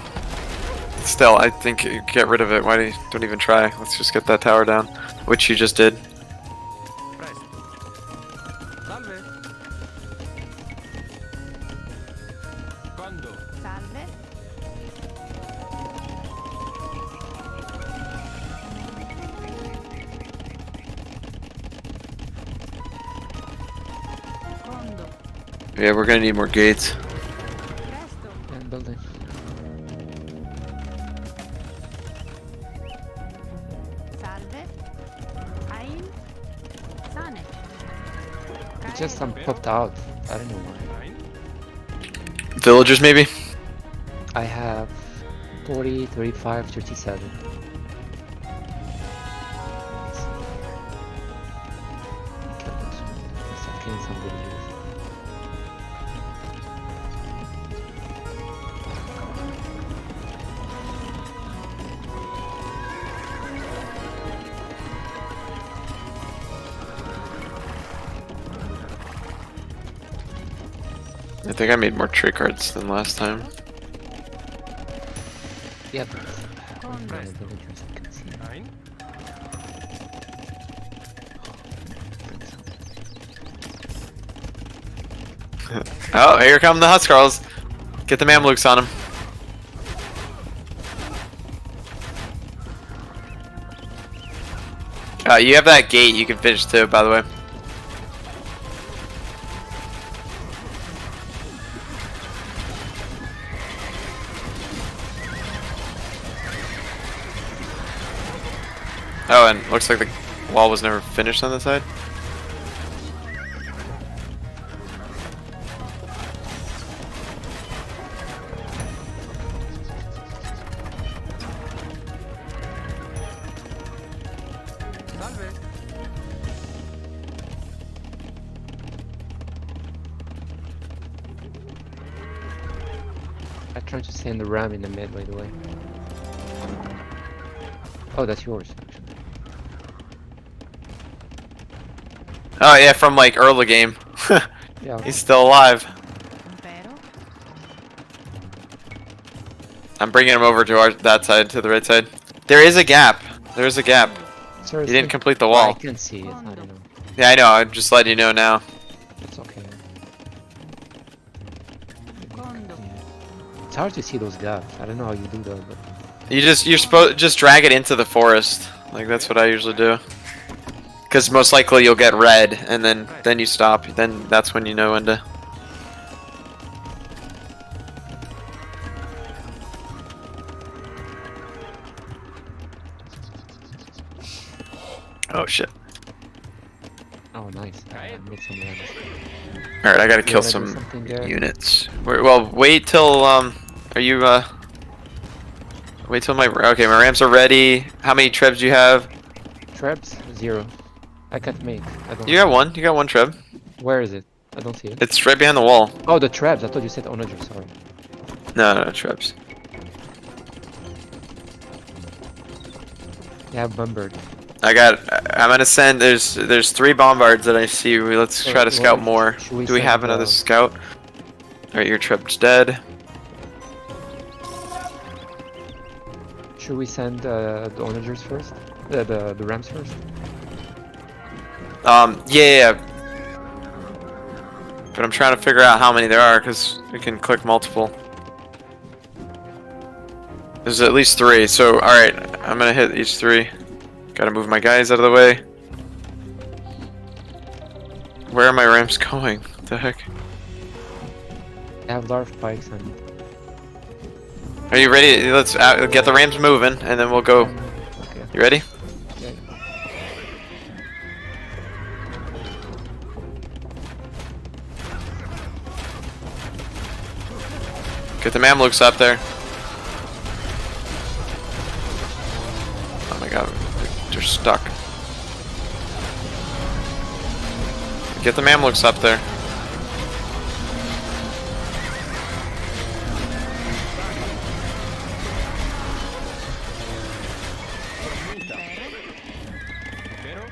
Still, I think you get rid of it. Why don't even try? Let's just get that tower down, which you just did. Salve. Quando? Salve. Condo. Yeah, we're gonna need more gates. Presto. And building. Salve. Ein. Sane. It's just some popped out. I don't know why. Ein. Villagers, maybe? I have 40, 35, 37. Start killing some villagers. I think I made more trick cards than last time. Yeah, but villagers I can see. Nein. Oh, here come the Huskarls. Get the Mamluks on him. You have that gate you can finish too, by the way. Oh, and looks like the wall was never finished on the side. Salve. I'm trying to send the ram in the mid, by the way. Oh, that's yours, actually. Oh yeah, from like early game. Yeah. He's still alive. Impero. I'm bringing him over to that side, to the right side. There is a gap. There is a gap. You Seriously? didn't complete the I wall. can see it, I don't know. Yeah, I know. I'm just letting you know now. It's okay. Condo. It's hard to see those gaps. I don't know how you do that, but You're supposed just drag it into the forest. Like that's what I usually do. Because most likely you'll get red, and then you stop. Then that's when you know when to. Oh shit! oh, nice. I made some rams. All right, I gotta You kill wanna do some something there? units. Well, wait till Are you Wait till my okay. My ramps are ready. How many trebs do you have? Trebs? 0. I can't make. I don't. You got one. You got one treb. Where is it? I don't see it. It's right behind the wall. Oh, the trebs. I thought you said onager. Sorry. No, trebs. Yeah, Bumbird. I'm gonna send. There's 3 bombards that I see. Let's try to scout more. Should we Do we send, have another scout? Alright, your treb's dead. Should we send the onagers first? The rams first? Yeah. But I'm trying to figure out how many there are because we can click multiple. There's at least 3. So alright, I'm gonna hit each 3. Gotta move my guys out of the way. Where are my ramps going? What the heck? I have large pikes and. Are you ready? Let's get the rams moving, and then we'll go. Okay. You ready? Yeah. Get the Mamluks up there. Oh my god, they're stuck. Get the Mamluks up there. Impero.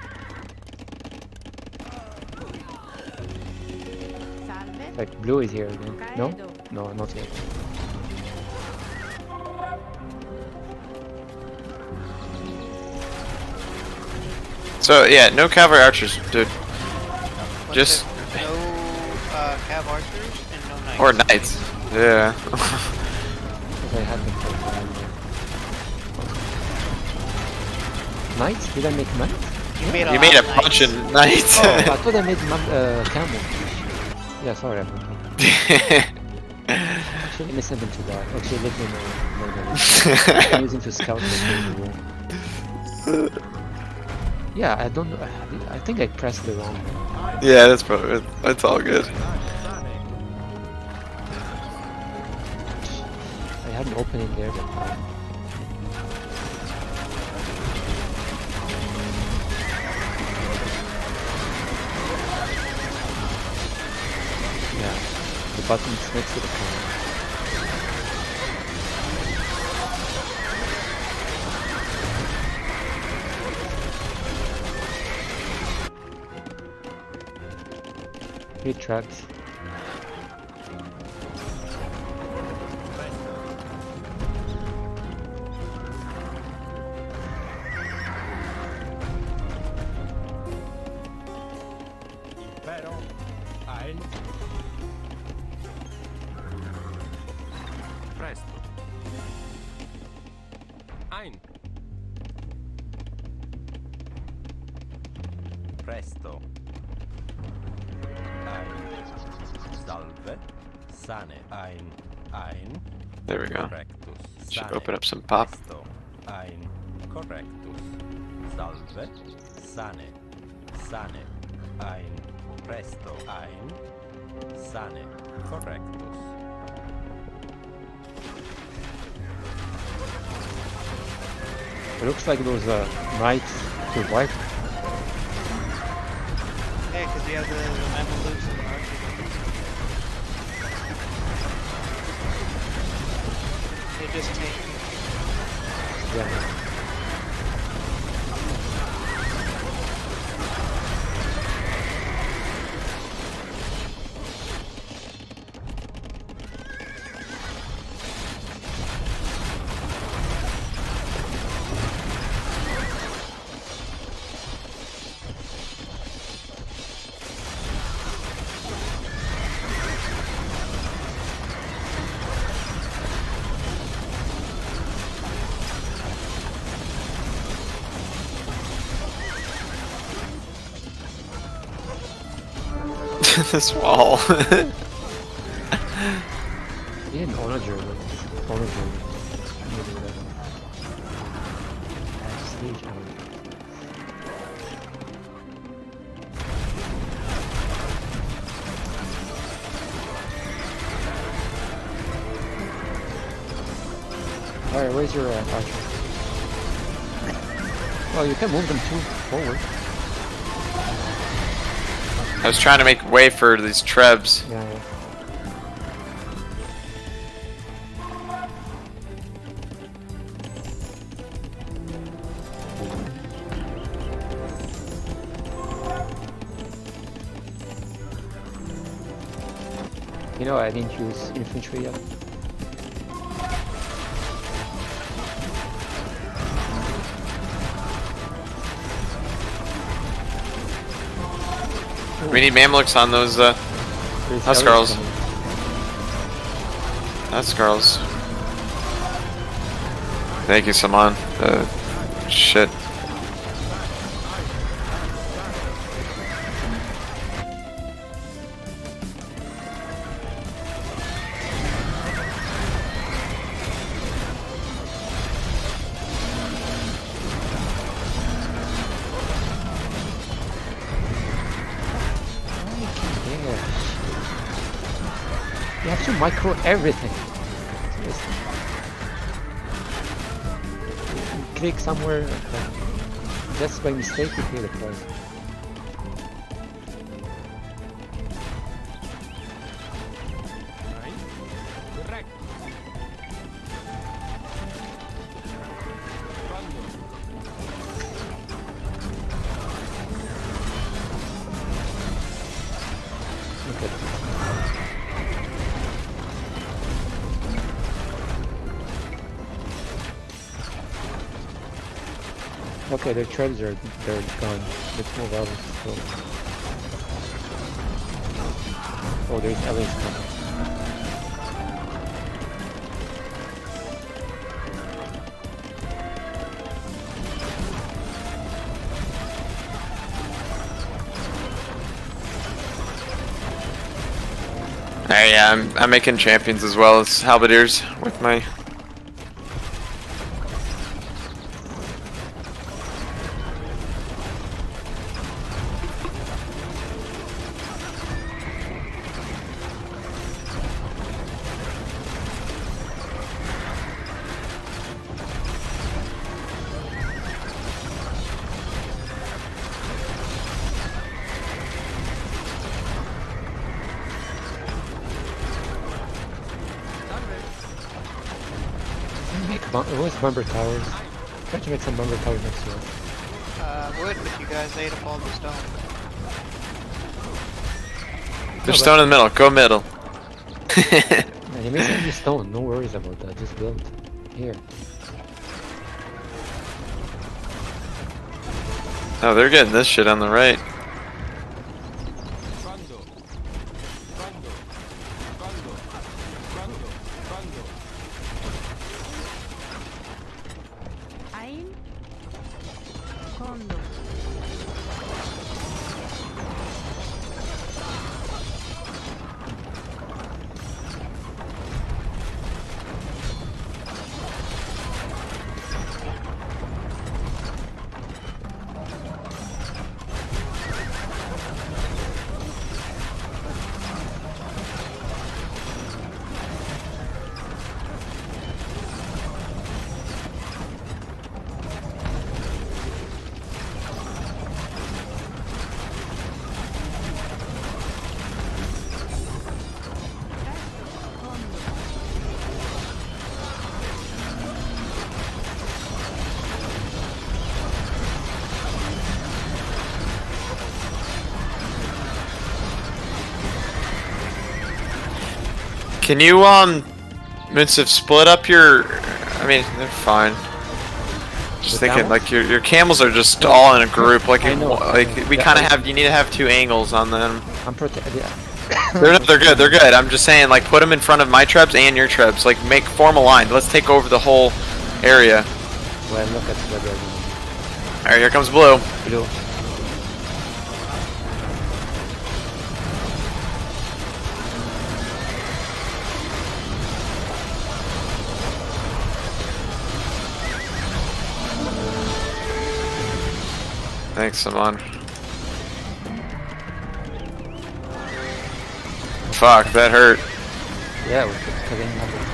Salve. Like blue is here again. No? Caedo. No, not yet. So yeah, no cavalry archers, dude. What's Just it? No cav archers and no knights. or knights. Yeah. Because I had them for a while. Knights? Did I make knights? You made You made a lot of bunch of knights. knights. Oh, I thought I made camel. Yeah, sorry. Actually, let me send them to that. Actually, let me know. I'm using to scout the wall. Yeah, I don't know. I think I pressed the wrong one. Yeah, that's probably that's all good. an opening there, but yeah, the button's next to the corner. Three traps. Presto. Ein. Presto. Salve. Sane. Ein. There we go. Correctus. Should Sane. open up some pop. Presto. Ein. Correctus. Salve. Sane. Sane. Ein. Presto. Ein. Sane. Correctus. It looks like those knights to white. Yeah, because we have the Mamelukes and the archers. They're just tanking. Yeah. This wall. Yeah, an onager. Onager. Stage out. Alright, where's your archer? Well, you can move them too forward. I was trying to make way for these trebs. Yeah, yeah. You know, I didn't use infantry yet. We need Mamluks on those, There's Husk others girls. coming. That's girls. Thank you, Saman. Shit. You have to micro everything. You click somewhere, just by mistake you pay the price. Ein. Correct. Quando. Look at this. Okay, their treads are they're gone. Let's move out. Oh, there's Ellie's coming. Hey, yeah, I'm making champions as well as halberdiers with my. what's Bumper Towers? Try to make some Bumper Towers next to it. Wood, but you guys ate up all the stone. There's stone in the middle. Go middle. And you make any stone, no worries about that, just build. Here. Oh, they're getting this shit on the right. Quando? Quando? Quando? Quando? Quando? Ein. Kondo. Can you, Munsif, split up your... I mean, they're fine. Just The thinking, camels? like, your camels are just all in a group. Like, I know. we kind of have... You need to have 2 angles on them. I'm protected. Yeah. They're good, they're good. I'm just saying, like, put them in front of my trebs and your trebs. Like, form a line. Let's take over the whole area. Well, look at what they're doing. Alright, here comes blue. Blue. Thanks, Simon. Fuck, that hurt. Yeah, we could cut in another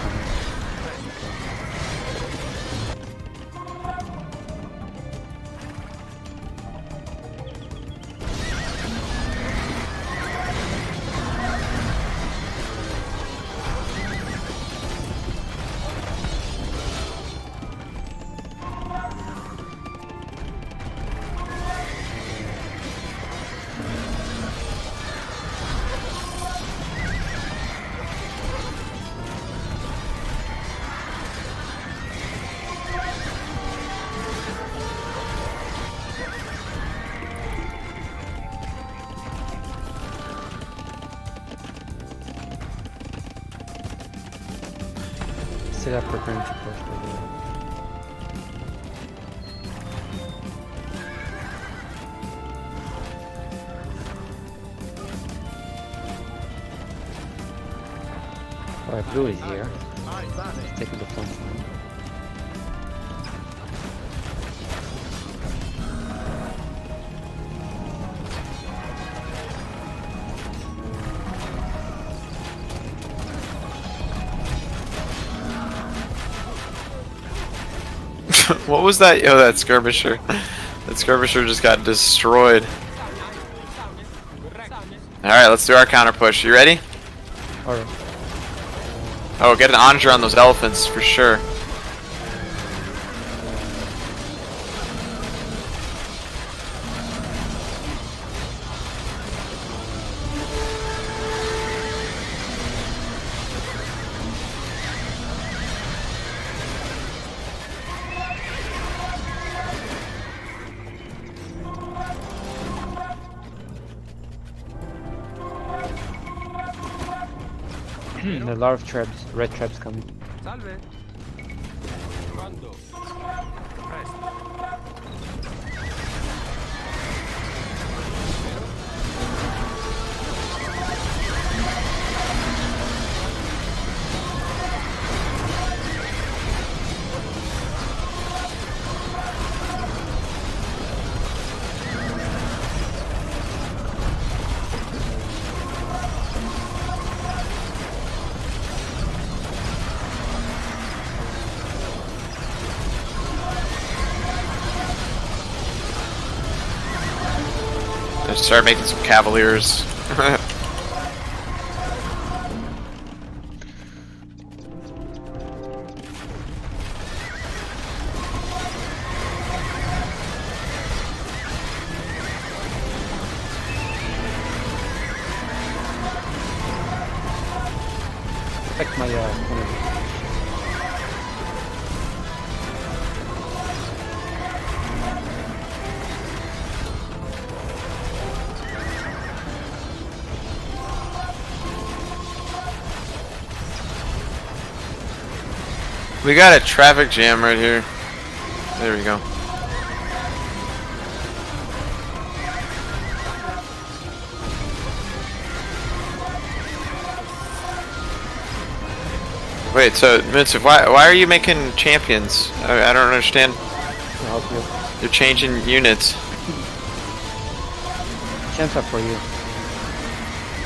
still are preparing to push by the way. Alright, blue is here. Let's take the front line. What was that? Yo, that skirmisher. That skirmisher just got destroyed. Alright, let's do our counter push. You ready? Alright. Oh, get an onager on those elephants for sure. A lot of traps, red traps coming. Salve. Quando? Presto. Start making some cavaliers. affect my energy. We got a traffic jam right here. There we go. Wait, so Minsif, why are you making champions? I don't understand. To help you. You're changing units. Chance up for you.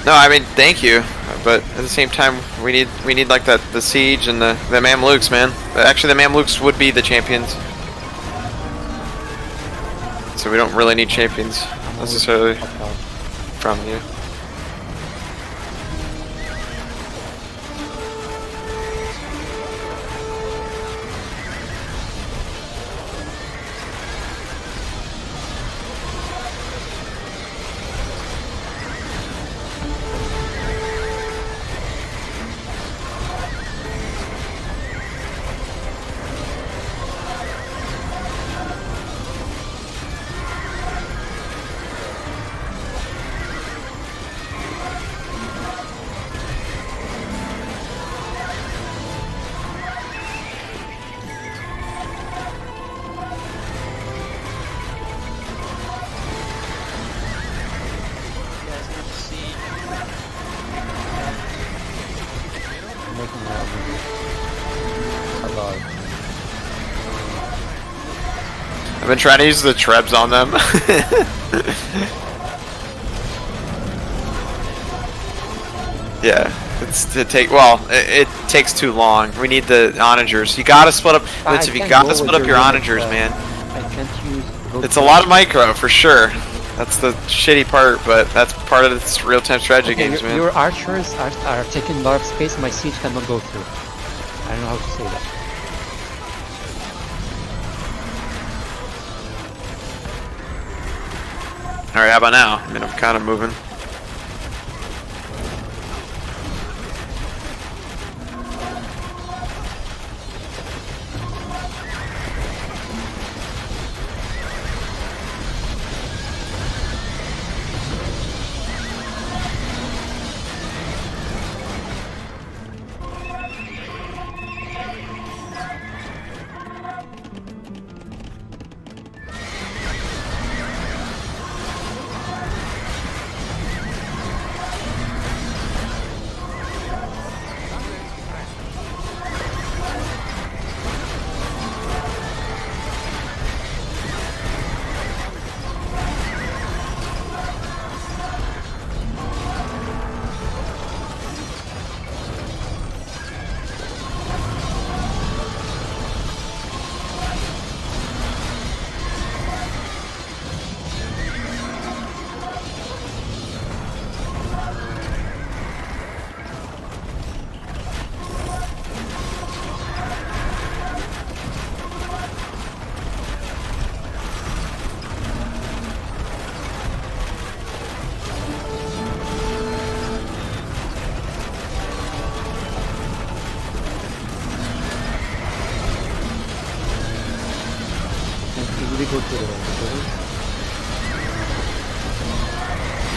No, I mean thank you, but at the same time we need like the siege and the Mamluks, man. Actually, the Mamluks would be the champions, so we don't really need champions necessarily from you. I've been trying to use the trebs on them. Yeah, it takes too long. We need the onagers. You gotta split up. If you gotta split up your onagers, man. I can't use. It's a lot of micro for sure. That's the shitty part, but that's part of this real-time strategy games, man. Your archers are taking a lot of space. My siege cannot go through. I don't know how to say that. Alright, how about now? I mean, I'm kind of moving.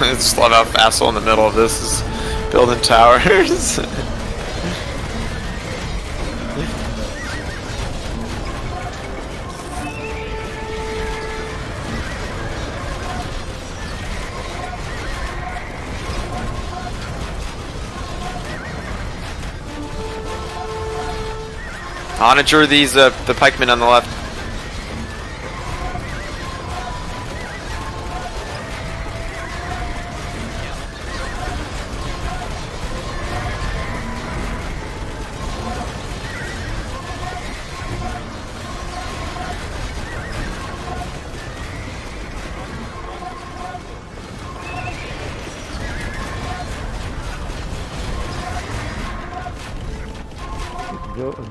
Just love how Vassal in the middle of this is building towers. Onager these the pikemen on the left.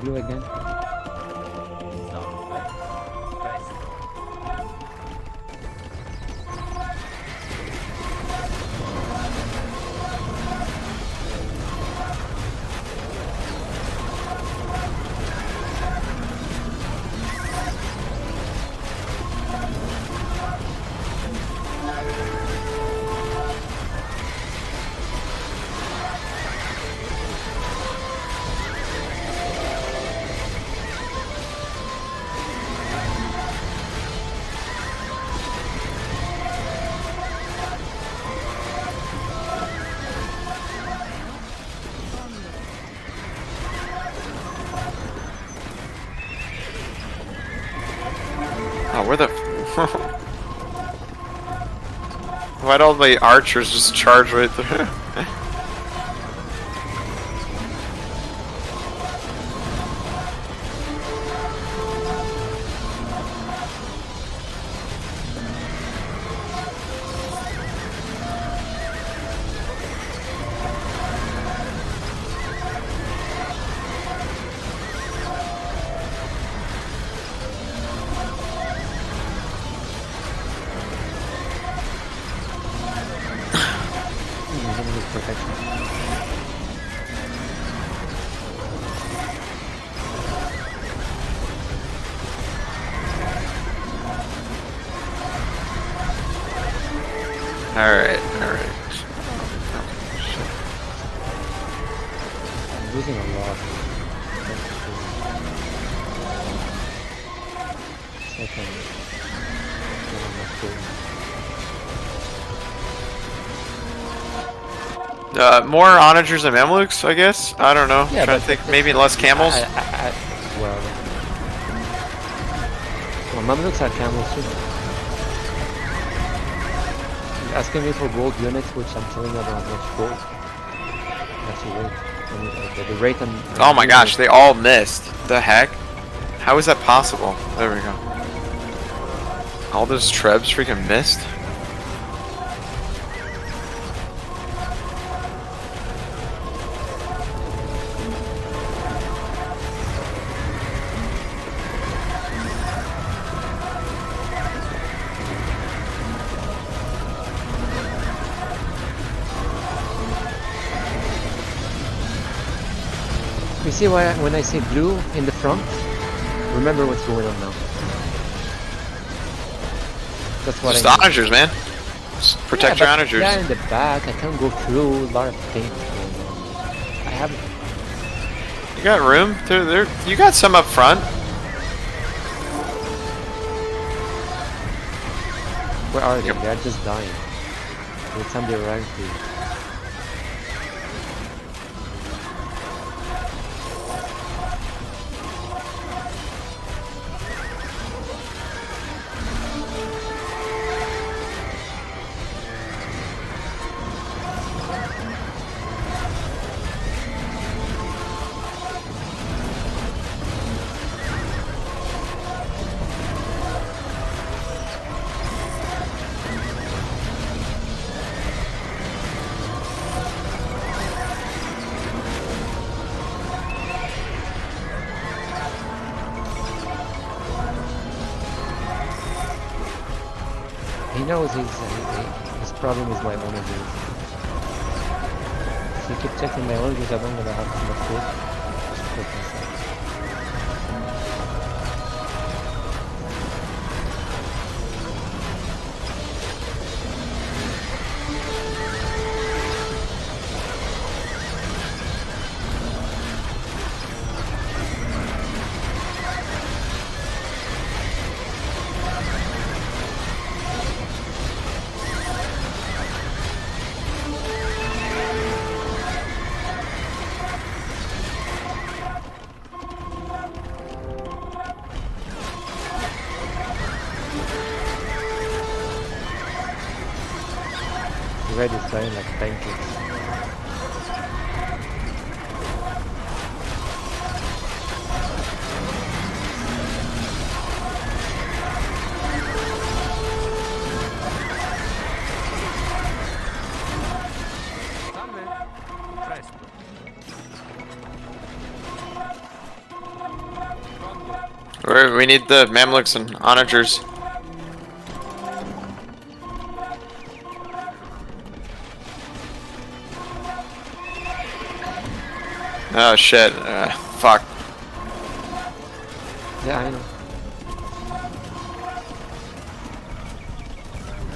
Blue again. Where the? Why'd all the archers just charge right there? Alright. I'm losing a lot. Second. More onagers and Mamluks, I guess? I don't know. Yeah, Trying to think, maybe less camels? Well, Mamluks are camels too. He's asking me for gold units, which I'm telling you I don't have much gold. That's the rate. I mean, the rate Oh my gosh, they all missed. The heck? How is that possible? There we go. All those trebs freaking missed? You see why when I say blue in the front, remember what's going on now. That's what Just I mean. onagers, man. Just protect your onagers. Yeah, in the back, I can go through a lot of things. I have. You got room? There. You got some up front. Where are they? They're just dying. By the time they arrive, he knows his problem is my oranges. If you keep checking my oranges, I don't gonna have too much food. Just put myself. The red is dying like pancakes. We need the Mamluks and onagers. Oh shit, fuck. Yeah, I know.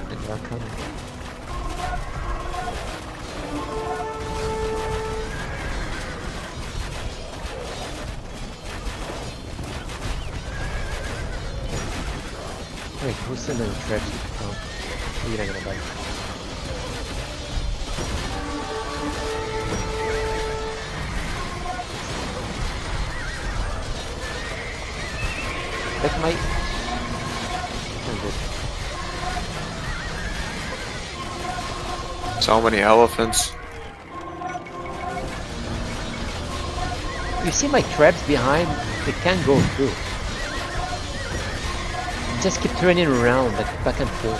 They are coming. Wait, who's sending the trash? Oh, you're not gonna buy. That might. So many elephants. You see my traps behind? They can't go through. Just keep turning around, like back and forth.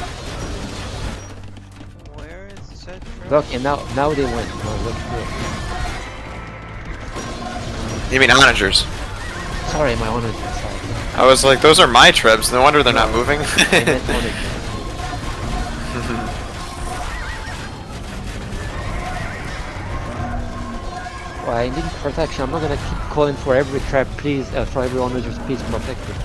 Where is the said trap? Look, and now they went. Now look here. You mean onagers? Sorry, my honor. Sorry. I was like, those are my trebs. No wonder they're not moving. I meant honor. Well, I need protection. I'm not gonna keep calling for every trap, please. For every onagers, please protect me.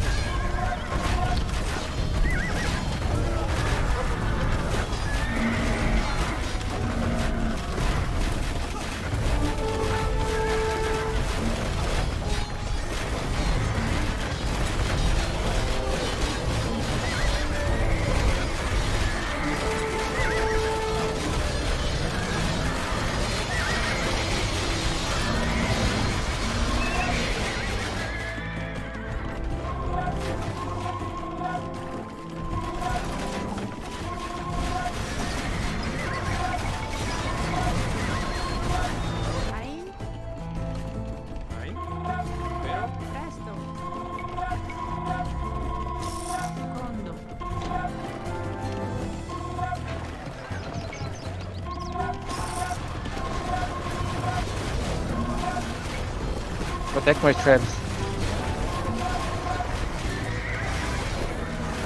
Ein, presto. Secondo. Protect my traps.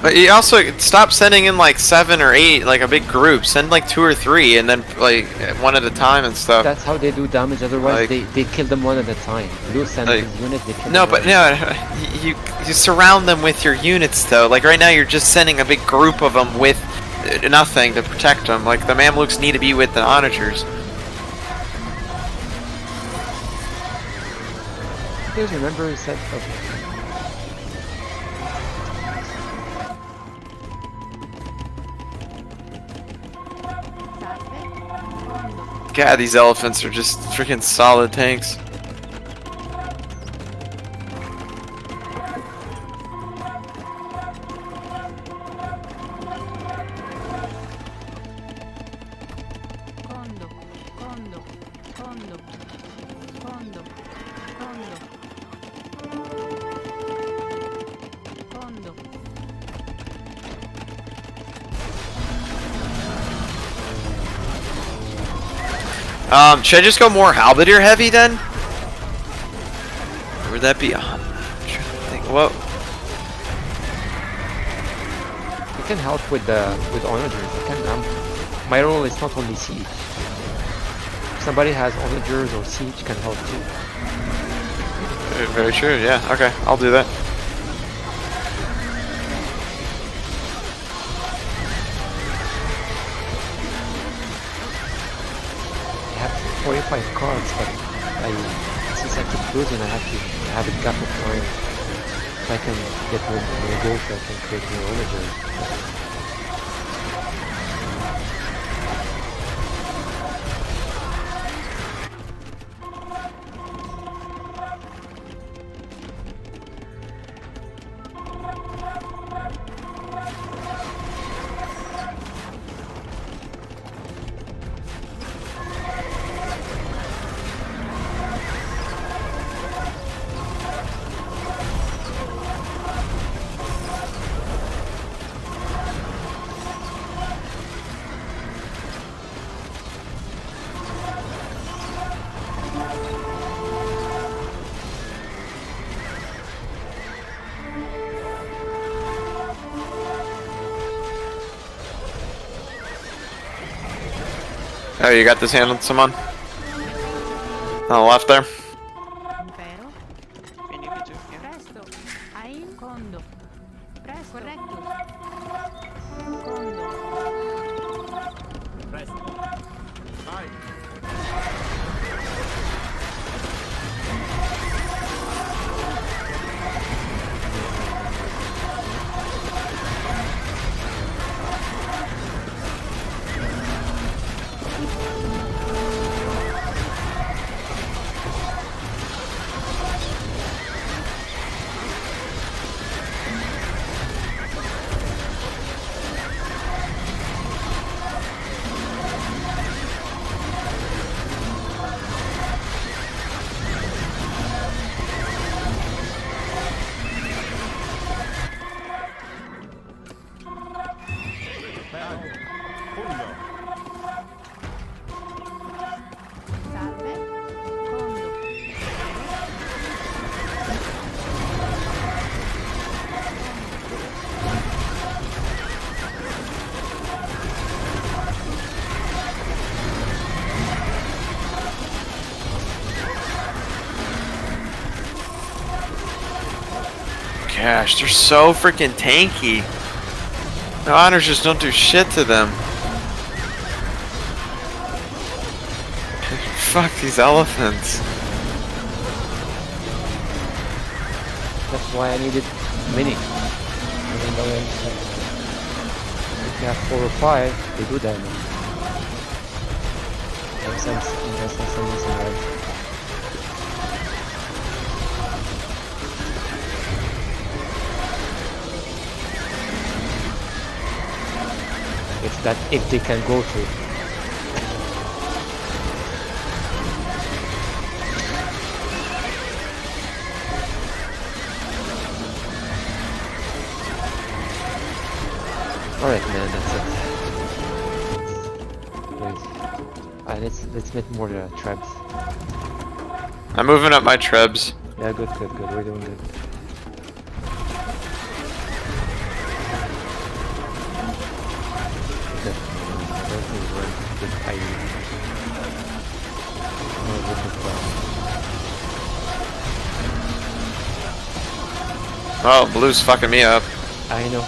But you also stop sending in like 7 or 8, like a big group. Send like 2 or 3, and then like one at a time and stuff. That's how they do damage. Otherwise, Like- they kill them one at a time. Blue sends Like- his unit. They kill No, them but one. no, you surround them with your units though. Like right now, you're just sending a big group of them with nothing to protect them. Like the Mamluks need to be with the onagers. You guys remember he said? Okay. Salve. Secondo. God, these elephants are just freaking solid tanks. Condo. Condo. Condo. Condo. Condo. Condo. Should I just go more halberdier heavy then? Or would that be a? I'm trying to think. What? You can help with onagers. You can. My role is not only siege. If somebody has onagers or siege, can help too. Very true. Yeah. Okay, I'll do that. I have 45 cards, but since I keep losing, I have to have a gap of time. If I can get more gold, I can create more onagers. Oh, you got this handled, someone? On the left there. Impero. If you need me to, yeah. Presto. Ein. Condo. Presto. Correcto. Condo. gosh, they're so freaking tanky. The honors just don't do shit to them. Fuck these elephants. That's why I needed mini. Even though if you have 4 or 5, they do damage. No sense investing some missing right. It's that if they can go to. Alright man, that's it. Let's make more trebs. I'm moving up my trebs. Yeah, good. We're doing good. Oh, blue's fucking me up. I know.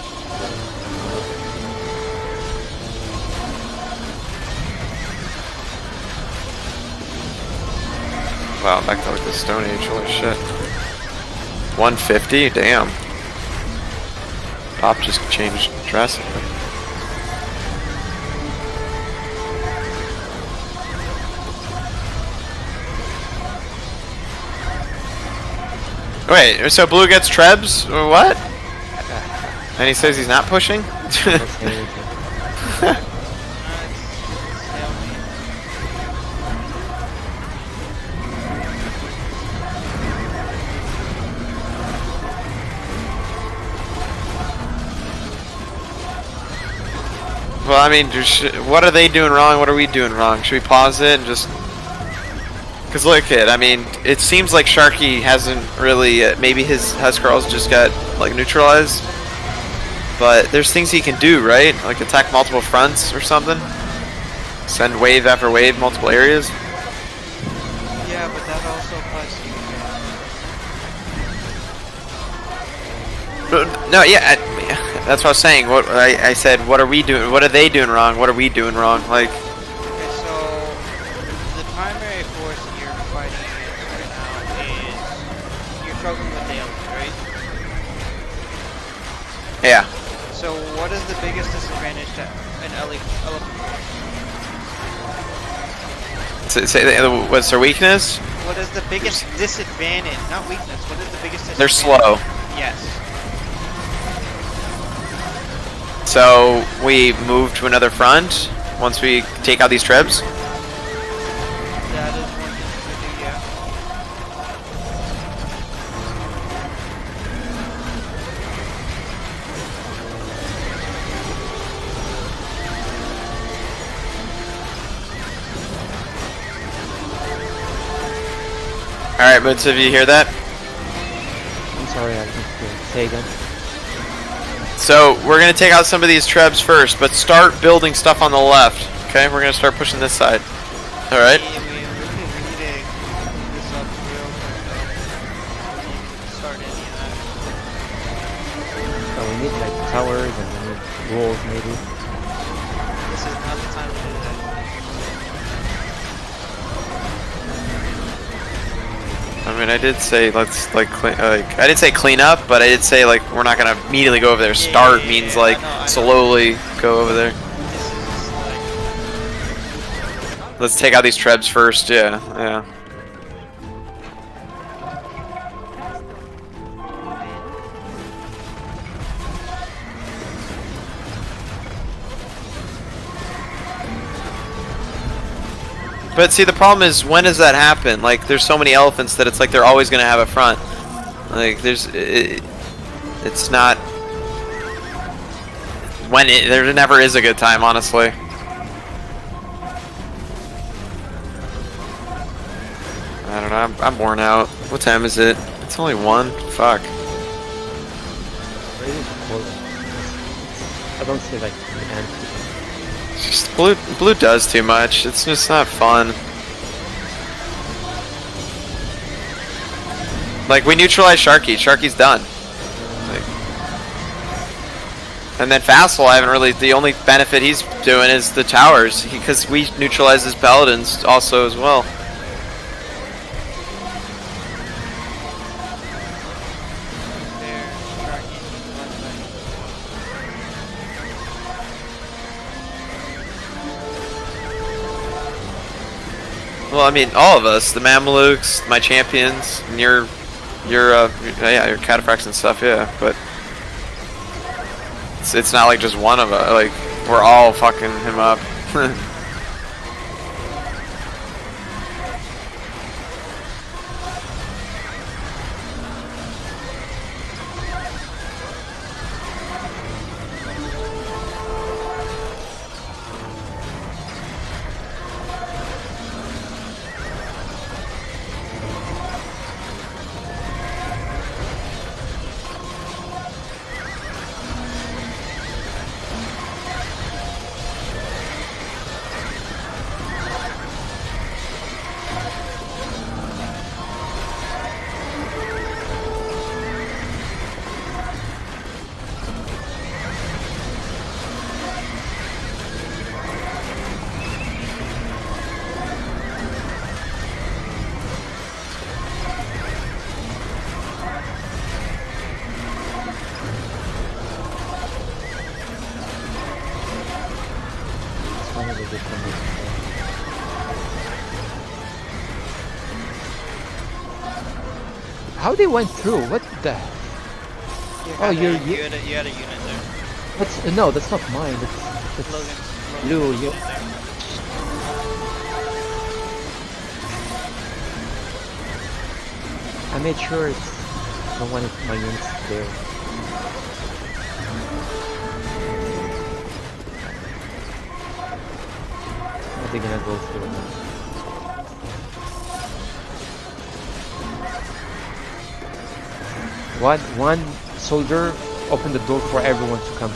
Wow, back to like the Stone Age, holy shit. 150? Damn. Pop just changed drastically. Wait, so blue gets trebs? What? And he says he's not pushing? Well, I mean, what are they doing wrong? What are we doing wrong? Should we pause it and just... Because look at, I mean, it seems like Sharky hasn't really, maybe his Huskarls just got, like, neutralized. But there's things he can do, right? Like attack multiple fronts or something? Send wave after wave, multiple areas? Yeah, but that also applies to you. No, yeah, that's what I was saying. What I said, what are we doing? What are they doing wrong? What are we doing wrong? Like... Okay, so the primary force that you're fighting against right now is you're struggling with the Ellie, right? Yeah. So what is the biggest disadvantage to an elephant? What's their weakness? What is the biggest disadvantage? Not weakness. What is the biggest disadvantage? They're slow. Yes. So we move to another front once we take out these trebs. That is one thing to do, yeah. Alright, Moods, if you hear that? I'm sorry, I didn't say again. So we're gonna take out some of these trebs first, but start building stuff on the left. Okay, we're gonna start pushing this side. All right. We need to clean this up real quick though. Start any of that. So we need like towers and we need walls maybe. This is not the time to do that. I mean, I did say let's like clean. I did say clean up, but I did say like we're not gonna immediately go over there. Start means like I know. slowly go over there. This is like Let's take out these trebs first. Yeah, yeah. But see, the problem is, when does that happen? Like, there's so many elephants that it's like they're always gonna have a front. Like, it's not. There never is a good time, honestly. I don't know. I'm worn out. What time is it? It's only 1. Fuck. I don't see like the end. It's just blue does too much. It's just not fun. Like, we neutralized Sharky. Sharky's done. And then Vassal, I haven't really. The only benefit he's doing is the towers, because we neutralize his paladins also as well. They're striking left side. Well, I mean, all of us, the Mamelukes, my champions, and your cataphracts and stuff, yeah. But it's not like just one of us. Like we're all fucking him up. It's one of the different ways. How they went through? What the? Oh, You you. had a unit there. That's no, that's not mine. That's Logan. Blue. You. Unit there. I made sure it's no one of my units there. Are they gonna go through? One soldier opened the door for everyone to come.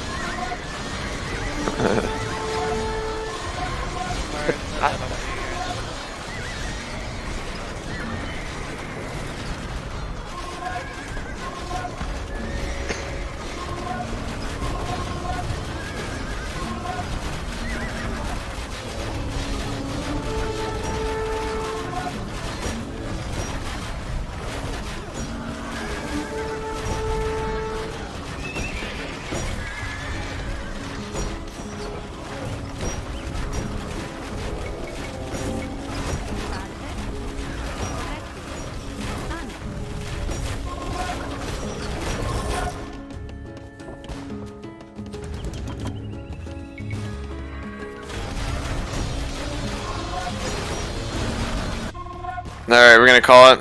Alright, we're gonna call it.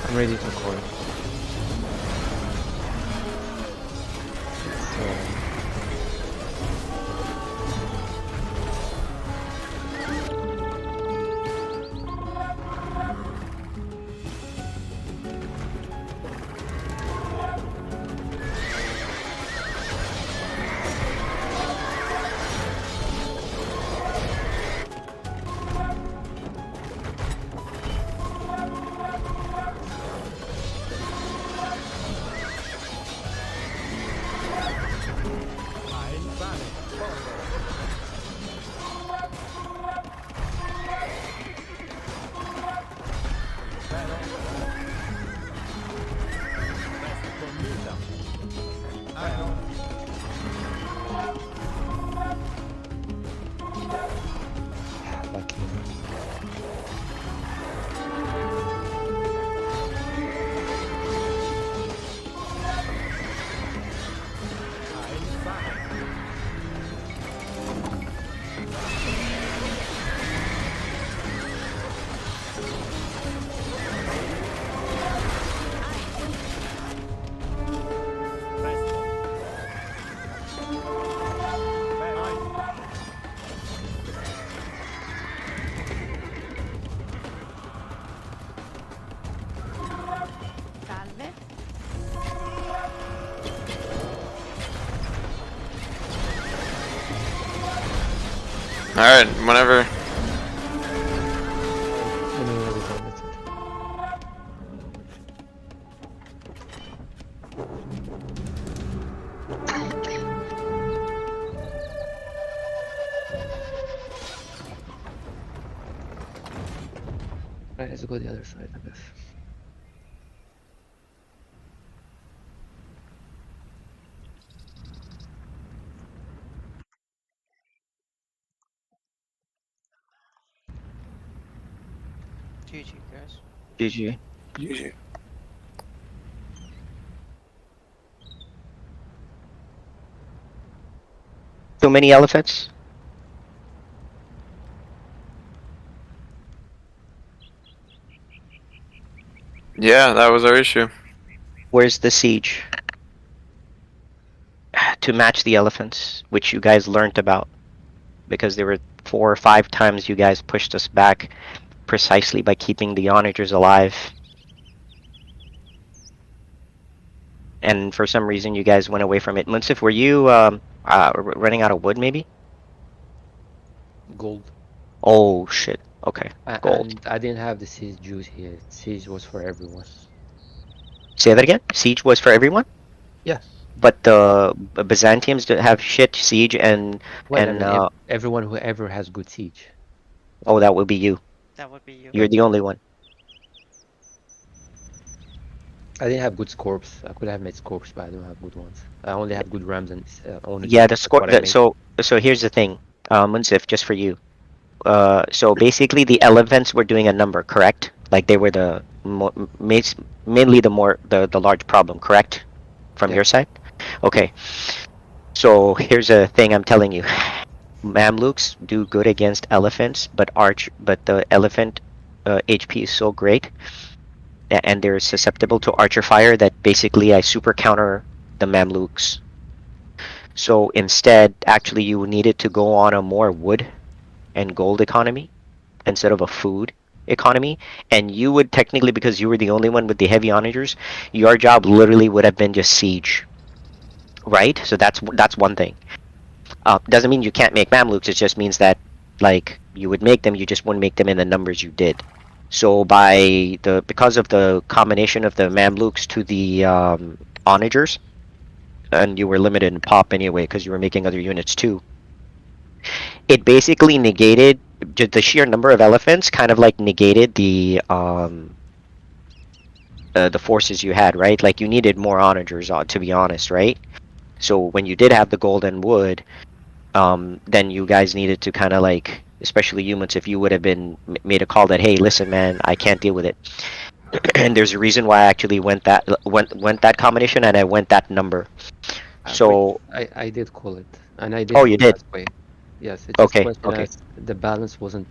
I'm ready to call it. So, lucky. Salve. Alright, whenever. Let me resolve it. Let's go the other side, I guess. GG, guys. GG. GG. Too many elephants? Yeah, that was our issue. Where's the siege? To match the elephants, which you guys learnt about. Because there were 4 or 5 times you guys pushed us back precisely by keeping the onagers alive. And for some reason you guys went away from it. Munsif, were you running out of wood maybe? Gold. Oh shit. Okay. Gold. And I didn't have the siege juice here. Siege was for everyone. Say that again? Siege was for everyone? Yes. But the Byzantiums have shit siege and Well, and I mean, everyone who ever has good siege. oh, that would be you. That would be you. You're the only one. I didn't have good scorps. I could have made scorps, but I don't have good ones. I only have good rams and only. Yeah, the that's score. what I made. So here's the thing, Munsif, just for you. So basically, the elephants were doing a number, correct? Like they were the mainly the large problem, correct? From Yeah. your side. Okay. So here's a thing I'm telling you. Mamluks do good against elephants, but the elephant HP is so great, and they're susceptible to archer fire that basically I super counter the Mamluks. So instead, actually, you needed to go on a more wood and gold economy instead of a food economy. And you would technically, because you were the only one with the heavy onagers, your job literally would have been just siege, right? So that's one thing. Doesn't mean you can't make Mamluks. It just means that like you would make them, you just wouldn't make them in the numbers you did. So because of the combination of the Mamluks to the onagers, and you were limited in pop anyway because you were making other units too, it basically negated the sheer number of elephants, kind of like negated the forces you had, right? Like you needed more onagers, to be honest, right? So when you did have the golden wood, then you guys needed to kind of like, especially humans, if you would have been made a call that, hey, listen, man, I can't deal with it. And there's a reason why I actually went that combination and I went that number. So I did call it, and I did. Oh, you go did? that way. Yes. It Okay, just okay. The balance wasn't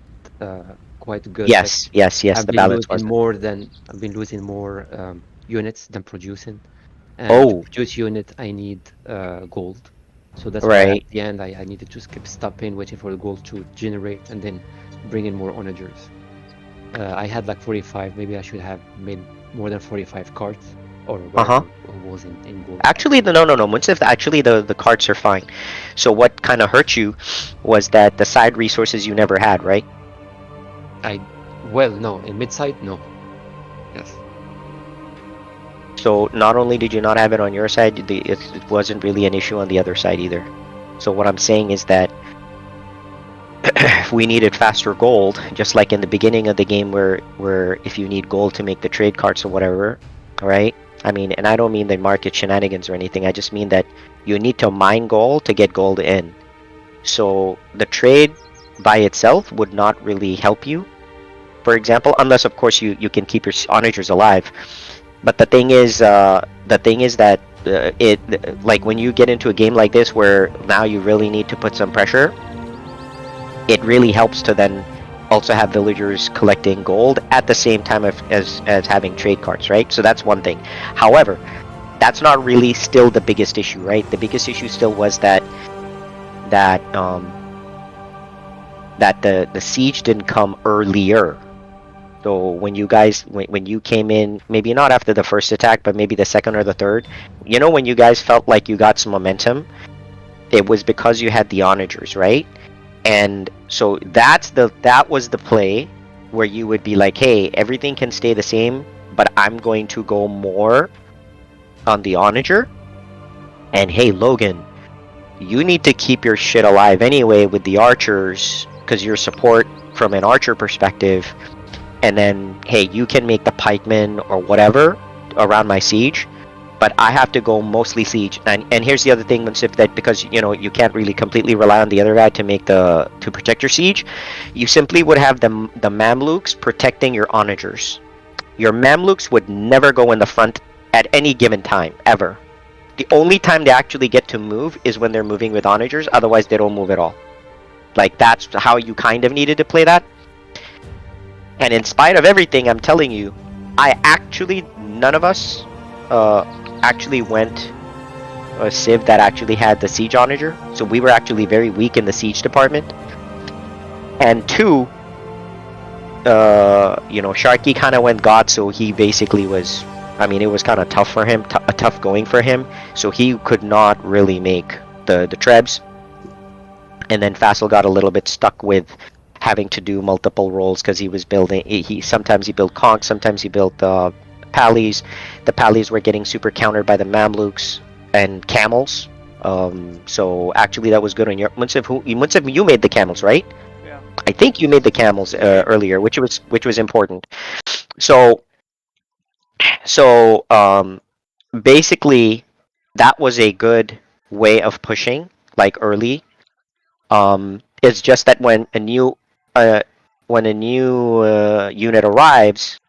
quite good. yes, yes, I've the been balance losing was. I've been losing more units than producing. And Oh. to produce unit, I need gold. So that's why Right. at the end I needed to skip stopping, waiting for the gold to generate, and then bring in more onagers. I had like 45. Maybe I should have made more than 45 carts, or Uh-huh. whatever was in gold. Actually, no. Munsif, actually, the carts are fine. So what kind of hurt you was that the side resources you never had, right? Well, no, in mid-side, no. Yes. So not only did you not have it on your side, it wasn't really an issue on the other side either. So what I'm saying is that we needed faster gold, just like in the beginning of the game where if you need gold to make the trade carts or whatever, right? I mean, and I don't mean the market shenanigans or anything, I just mean that you need to mine gold to get gold in. So the trade by itself would not really help you, for example, unless of course you can keep your onagers alive. But the thing is that like when you get into a game like this where now you really need to put some pressure, it really helps to then also have villagers collecting gold at the same time as having trade carts, right? So that's one thing. However, that's not really still the biggest issue, right? The biggest issue still was that the siege didn't come earlier. So when you guys when you came in, maybe not after the first attack, but maybe the second or the third, you know, when you guys felt like you got some momentum, it was because you had the onagers, right? And so that was the play where you would be like, hey, everything can stay the same, but I'm going to go more on the onager. And hey, Logan, you need to keep your shit alive anyway with the archers, because your support from an archer perspective and then hey, you can make the pikemen or whatever around my siege, but I have to go mostly siege. And here's the other thing, Munsif, that because you can't really completely rely on the other guy to protect your siege, you simply would have the Mamluks protecting your onagers. Your Mamluks would never go in the front at any given time, ever. The only time they actually get to move is when they're moving with onagers, otherwise they don't move at all. Like, that's how you kind of needed to play that. And in spite of everything, I'm telling you, none of us actually went a civ that actually had the siege onager, so we were actually very weak in the siege department. And two, Sharky kind of went God, so he basically was, it was kind of tough for him, tough going for him, so he could not really make the Trebs. And then Fassel got a little bit stuck with having to do multiple roles because he was building, sometimes he built Conch, sometimes he built Pallies. The Pallies were getting super countered by the Mamluks and camels. So actually that was good on your Munsif, you made the camels, right? Yeah. I think you made the camels earlier, which was important. So basically that was a good way of pushing, like, early. It's just that when a new unit arrives,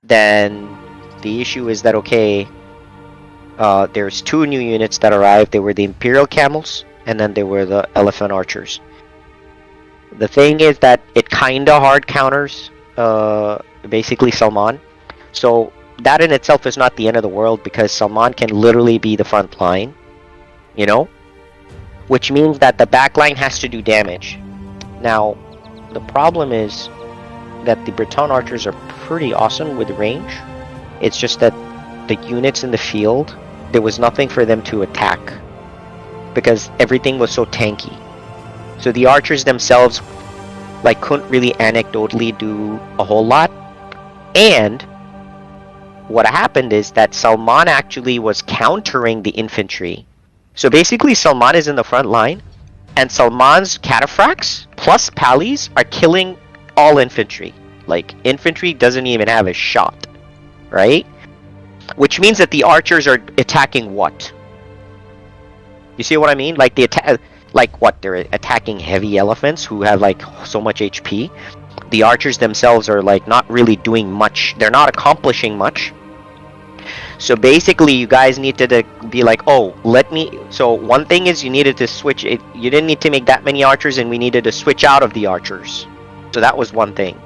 then the issue is that there's two new units that arrived. They were the Imperial Camels, and then they were the Elephant Archers. The thing is that it kinda hard counters basically Salman. So that in itself is not the end of the world, because Salman can literally be the front line, which means that the back line has to do damage. Now, the problem is that the Breton archers are pretty awesome with range. It's just that the units in the field, there was nothing for them to attack because everything was so tanky. So the archers themselves couldn't really anecdotally do a whole lot. And what happened is that Salman actually was countering the infantry. So basically Salman is in the front line, and Salman's cataphracts plus Pallies are killing all infantry. Infantry doesn't even have a shot, right? Which means that the archers are attacking what? You see what I mean? They're attacking heavy elephants who have so much HP. The archers themselves are not really doing much. They're not accomplishing much. So basically, you guys need to be so one thing is you needed to switch it. You didn't need to make that many archers, and we needed to switch out of the archers. So that was one thing.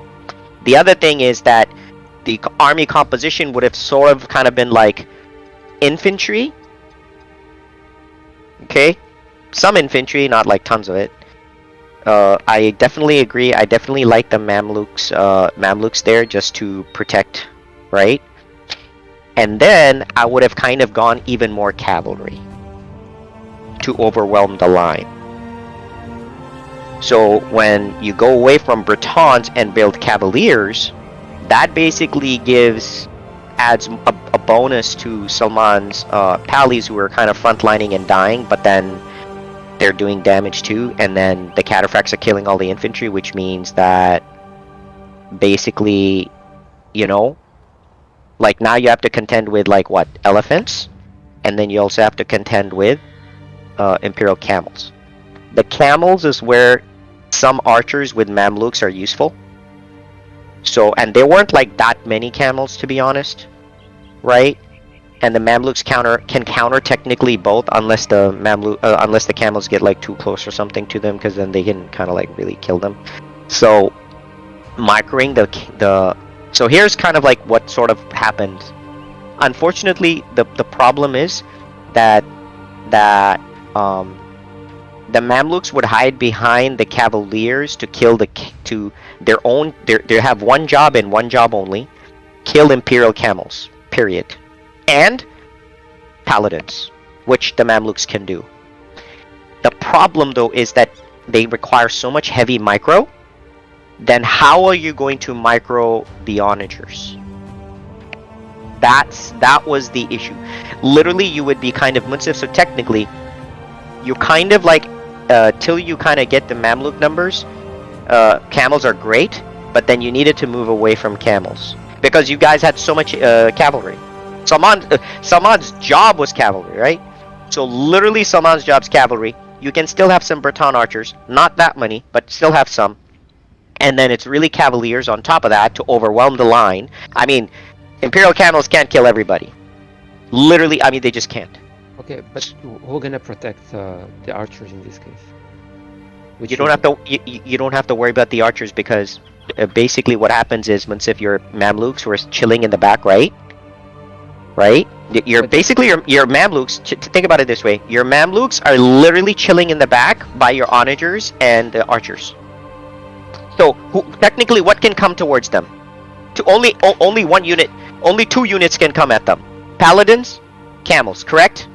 The other thing is that the army composition would have sort of kind of been like infantry. Okay? Some infantry, not tons of it. I definitely agree. I definitely like the Mamluks there just to protect, right? And then I would have kind of gone even more cavalry to overwhelm the line. So when you go away from Bretons and build Cavaliers, that basically adds a bonus to Salman's Pallies, who are kind of frontlining and dying, but then they're doing damage too, and then the cataphracts are killing all the infantry, which means that basically, now you have to contend with elephants, and then you also have to contend with Imperial Camels. The camels is where some archers with Mamluks are useful. So, and there weren't that many camels, to be honest, right? And the Mamluks can counter technically both, unless the camels get too close or something to them, because then they can kind of really kill them. So microing so here's kind of what sort of happened. Unfortunately, the problem is that the Mamluks would hide behind the Cavaliers to kill they have one job and one job only: kill Imperial Camels, period. And Paladins, which the Mamluks can do. The problem though is that they require so much heavy micro. Then how are you going to micro the onagers? That was the issue. Literally, you would be kind of Munsif. So technically, you kind of till you kind of get the Mamluk numbers, camels are great, but then you needed to move away from camels because you guys had so much cavalry. Salman's job was cavalry, right? So literally Salman's job's cavalry. You can still have some Breton archers, not that many, but still have some. And then it's really cavaliers on top of that to overwhelm the line. I mean, Imperial camels can't kill everybody. Literally, I mean, they just can't. Okay, but who's gonna protect the archers in this case? You don't have to. You don't have to worry about the archers because basically what happens is, Munsif, your Mamluks who are chilling in the back, right? Right? You're basically your Mamluks. Think about it this way: your Mamluks are literally chilling in the back by your onagers and the archers. So technically, what can come towards them? To only one unit, only 2 units can come at them. Paladins, camels, correct?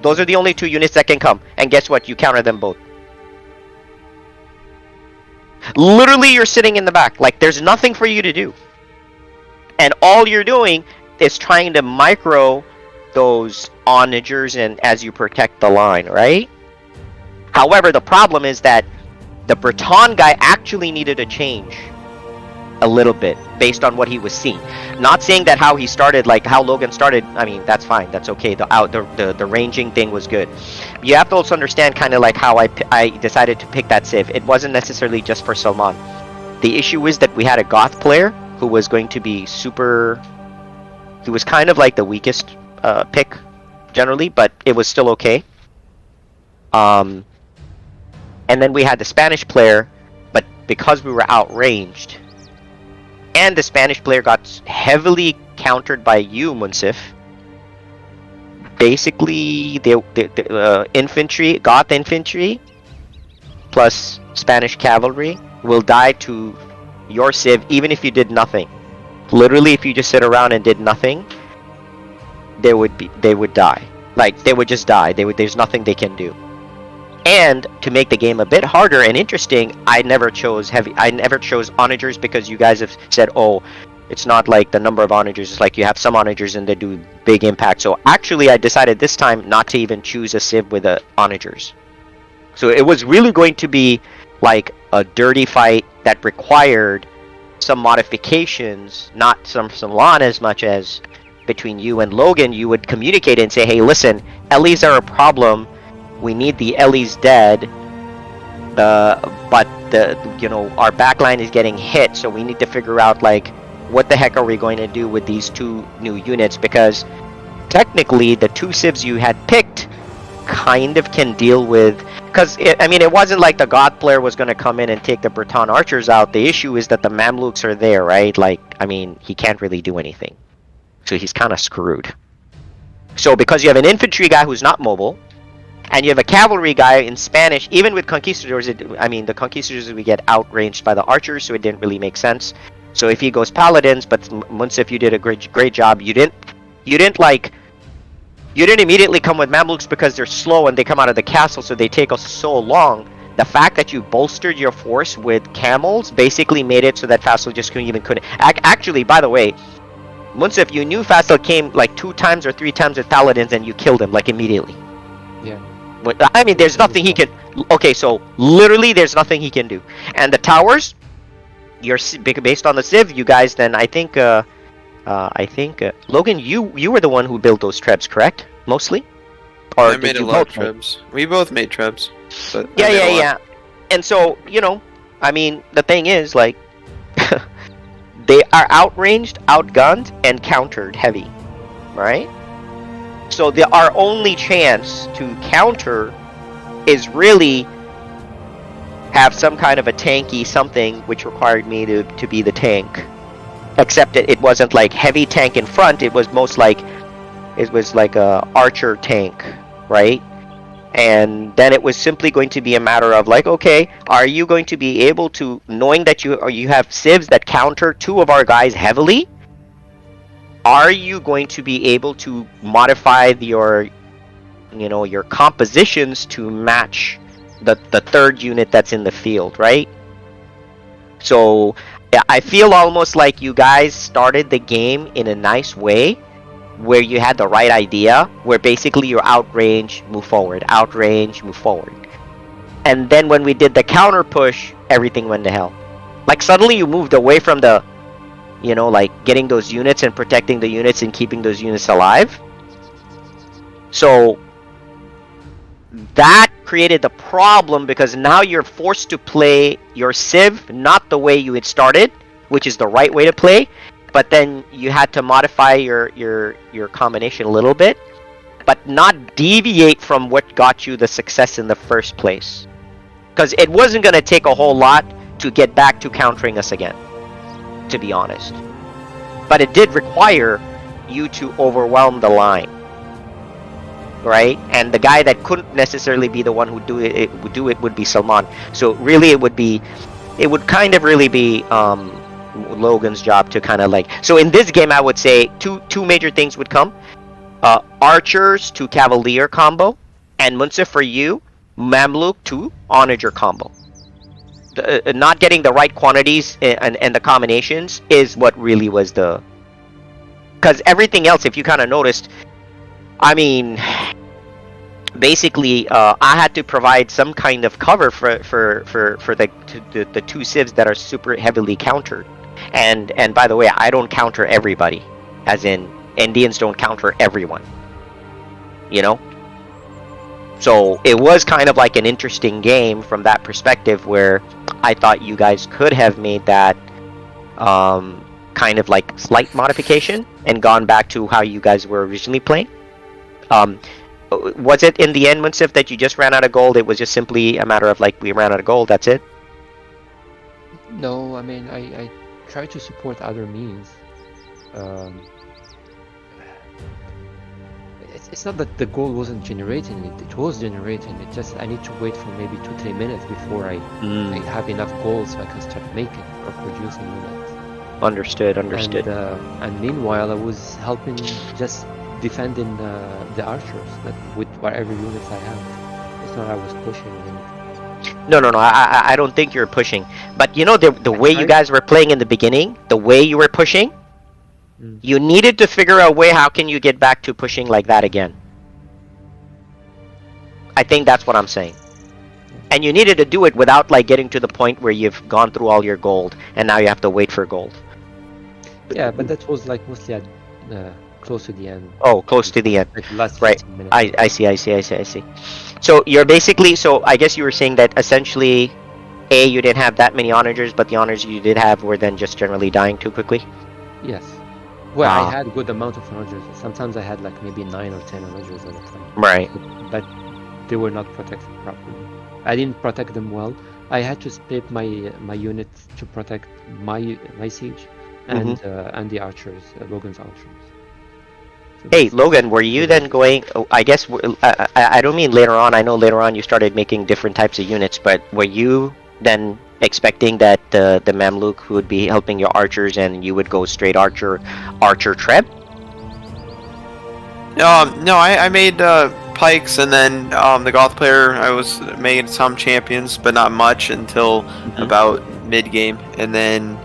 Those are the only 2 units that can come. And guess what? You counter them both. Literally, you're sitting in the back. Like, there's nothing for you to do. And all you're doing is trying to micro those onagers and as you protect the line, right? However, the problem is that the Breton guy actually needed a change a little bit based on what he was seeing. Not saying that how he started, like how Logan started, I mean, that's fine, that's okay. The ranging thing was good. You have to also understand kind of like how I decided to pick that civ. It wasn't necessarily just for Salman. The issue is that we had a Goth player who was going to be super... He was kind of like the weakest pick generally, but it was still okay. And then we had the Spanish player, but because we were outranged, and the Spanish player got heavily countered by you, Munsif. Basically, the infantry, Goth infantry, plus Spanish cavalry will die to your civ, even if you did nothing. Literally, if you just sit around and did nothing, they would die. Like, they would just die. There's nothing they can do. And to make the game a bit harder and interesting, I never chose onagers because you guys have said, oh, it's not like the number of onagers. It's like you have some onagers and they do big impact. So actually, I decided this time not to even choose a civ with the onagers. So it was really going to be like a dirty fight that required some modifications, not some Salon as much as between you and Logan. You would communicate and say, hey, listen, Ellies are a problem. We need the Ellies dead, but our backline is getting hit, so we need to figure out like what the heck are we going to do with these 2 new units, because technically the 2 civs you had picked kind of can deal with, because it wasn't like the Goth player was going to come in and take the Breton archers out. The issue is that the Mamluks are there, right? Like, I mean, he can't really do anything, so he's kind of screwed. So because you have an infantry guy who's not mobile, and you have a cavalry guy in Spanish, even with Conquistadors, the Conquistadors would get outranged by the archers, so it didn't really make sense. So if he goes Paladins, but Munsif, you did a great job. You didn't immediately come with Mamluks because they're slow and they come out of the castle, so they take us so long. The fact that you bolstered your force with camels basically made it so that Faisal just couldn't. Actually, by the way, Munsif, you knew Faisal came like 2 times or 3 times with Paladins and you killed him like immediately. Yeah. I mean, there's nothing he can... Okay, so literally there's nothing he can do. And the towers, you're based on the civ, you guys, then I think Logan, you were the one who built those trebs, correct? Mostly? Or I made a lot of trebs. We both made trebs. But yeah. And so, I mean, the thing is, like, they are outranged, outgunned, and countered heavy, right? So our only chance to counter is really have some kind of a tanky something, which required me to be the tank. Except it wasn't like heavy tank in front, it was like a archer tank, right? And then it was simply going to be a matter of like, okay, are you going to be able to, knowing that you have civs that counter 2 of our guys heavily, are you going to be able to modify your compositions to match the 3rd unit that's in the field, right? So I feel almost like you guys started the game in a nice way, where you had the right idea, where basically you're outrange, move forward, outrange, move forward. And then when we did the counter push, everything went to hell. Like suddenly you moved away from the, you know, like getting those units and protecting the units and keeping those units alive. So that created the problem because now you're forced to play your Civ not the way you had started, which is the right way to play, but then you had to modify your combination a little bit, but not deviate from what got you the success in the first place. Because it wasn't going to take a whole lot to get back to countering us again, to be honest. But it did require you to overwhelm the line, right? And the guy that couldn't necessarily be the one who would be Salman. So really it would kind of really be Logan's job to kind of like. So in this game I would say two major things would come. Archers to Cavalier combo, and Munsif for you, Mamluk to Onager combo. Not getting the right quantities and the combinations is what really was the... Because everything else, if you kind of noticed, I mean, basically, I had to provide some kind of cover for the two civs that are super heavily countered. And by the way, I don't counter everybody, as in Indians don't counter everyone, you know? So it was kind of like an interesting game from that perspective, where I thought you guys could have made that kind of like slight modification and gone back to how you guys were originally playing. Was it in the end, Munsif, that you just ran out of gold? It was just simply a matter of like, we ran out of gold, that's it? No, I mean, I try to support other means. It's not that the gold wasn't generating, it was generating. It just, I need to wait for maybe 2-3 minutes before I have enough gold so I can start making or producing units. Understood. And meanwhile, I was helping, just defending the archers with whatever units I have. It's not I was pushing anything. No, I don't think you're pushing. But you know, the way you guys were playing in the beginning, the way you were pushing, you needed to figure out a way how can you get back to pushing like that again. I think that's what I'm saying. And you needed to do it without like getting to the point where you've gone through all your gold and now you have to wait for gold. Yeah, but that was like mostly at close to the end. Oh, close to the end. Like last right. 15 minutes. I see. So you're basically, so I guess you were saying that essentially, A, you didn't have that many onagers, but the honors you did have were then just generally dying too quickly? Yes. Well, I had a good amount of onagers. Sometimes I had like maybe 9 or 10 onagers at a time. Right. But they were not protected properly. I didn't protect them well. I had to split my units to protect my siege and the archers, Logan's archers. So hey, Logan, were you then going? Oh, I guess I don't mean later on. I know later on you started making different types of units, but were you then expecting that the Mamluk would be helping your archers and you would go straight archer Treb? No, I made pikes, and then the Goth player, I was making some champions, but not much until about mid game, and then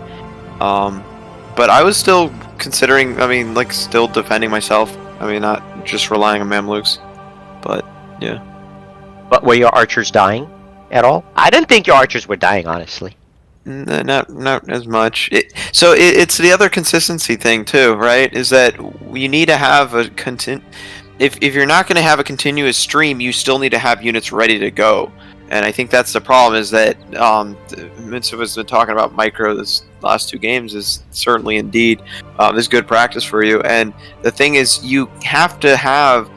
but I was still considering, I mean, like, still defending myself. I mean, not just relying on Mamluks, but yeah. But were your archers dying at all? I didn't think your archers were dying, honestly. Not as much. It's the other consistency thing too, right? Is that you need to have a if you're not going to have a continuous stream, you still need to have units ready to go. And I think that's the problem, is that Munsif has been talking about micro this last 2 games is certainly indeed is good practice for you. And the thing is, you have to have,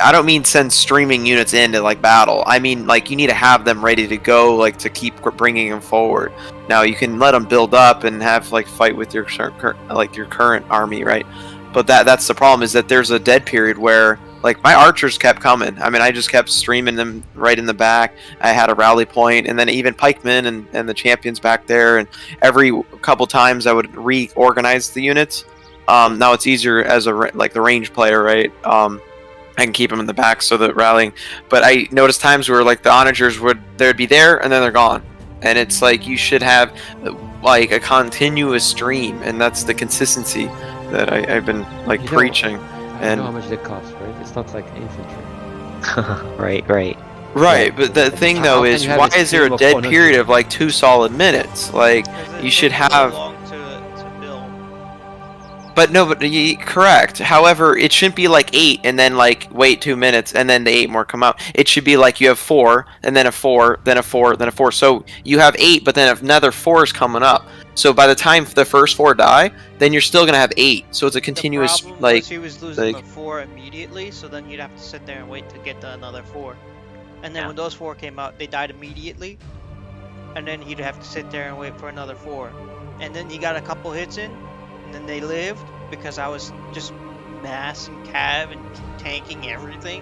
I don't mean send streaming units into like battle. I mean, like, you need to have them ready to go, like, to keep bringing them forward. Now you can let them build up and have like fight with your current army, right? But that's the problem, is that there's a dead period where, like, my archers kept coming. I mean, I just kept streaming them right in the back. I had a rally point, and then even pikemen and the champions back there. And every couple times I would reorganize the units. Now it's easier as the range player, right? I can keep them in the back so that rallying. But I noticed times where, like, the onagers they'd be there and then they're gone. And it's like, you should have like a continuous stream, and that's the consistency that I've been like preaching. I know how much they cost, right? It's not like infantry. Right. Right, but the thing How though can is, you have why a is there stream a of dead 400? period of like 2 solid minutes? Like, 'Cause it you should takes so have. long to build. But no, but correct. However, it shouldn't be like 8 and then like wait 2 minutes and then the 8 more come out. It should be like you have 4 and then a 4, then a 4, then a 4. So you have 8, but then another 4 is coming up. So by the time the first 4 die, then you're still gonna have 8. So it's a continuous The problem like. was he was losing like- the 4 immediately, so then you'd have to sit there and wait to get to another 4. And then when those 4 came out, they died immediately. And then he'd have to sit there and wait for another 4. And then he got a couple hits in, and then they lived because I was just mass and cav and tanking everything.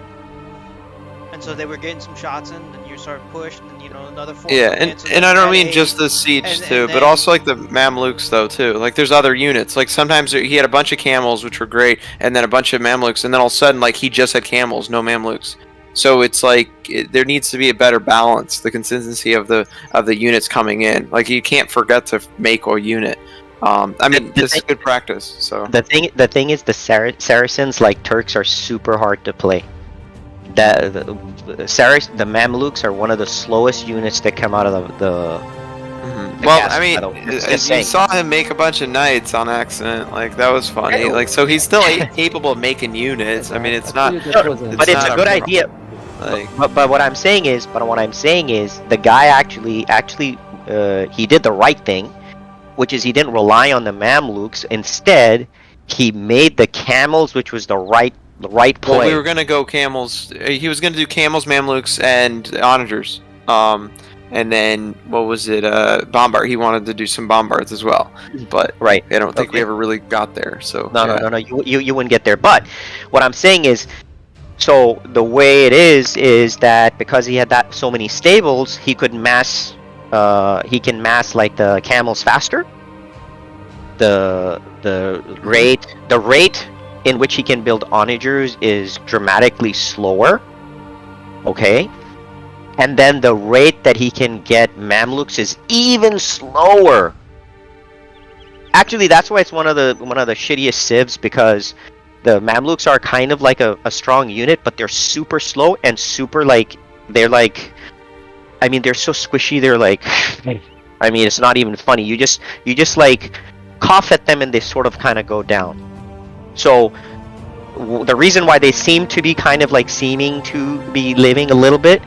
And so they were getting some shots in, then you start pushed, and then another 4. Yeah, come in, and, so and then I you don't had mean 8. just the siege and too, but then- also like the Mamluks though too. Like there's other units. Like sometimes he had a bunch of camels, which were great, and then a bunch of Mamluks, and then all of a sudden like he just had camels, no Mamluks. So it's like there needs to be a better balance, the consistency of the units coming in. Like you can't forget to make a unit. I mean, The this is good practice. So The thing is, the Saracens, like Turks, are super hard to play. The Mamluks are one of the slowest units that come out of the well, gas I mean, pedal. It's you insane. saw him make a bunch of knights on accident. Like that was funny. know. Like so, he's still capable of making units. I mean, it's not. But it's not a good pro- idea. Like, But what I'm saying is, the guy actually he did the right thing, which is he didn't rely on the Mamluks. Instead, he made the camels, which was the right play. well, we were gonna go camels. He was gonna do camels, Mamluks, and onagers. And then what was it? Bombard. He wanted to do some bombards as well, but Right. I don't think we Okay. ever really got there. So No, yeah. no, you wouldn't get there. But what I'm saying is, so the way it is that because he had so many stables, he could mass, he can mass like the camels faster. The rate in which he can build onagers is dramatically slower. Okay. And then the rate that he can get Mamluks is even slower. Actually, that's why it's one of the shittiest civs, because the Mamluks are kind of like a strong unit, but they're super slow and super they're so squishy. They're like, I mean, it's not even funny. You just like cough at them and they sort of kind of go down. So the reason why they seem to be kind of like seeming to be living a little bit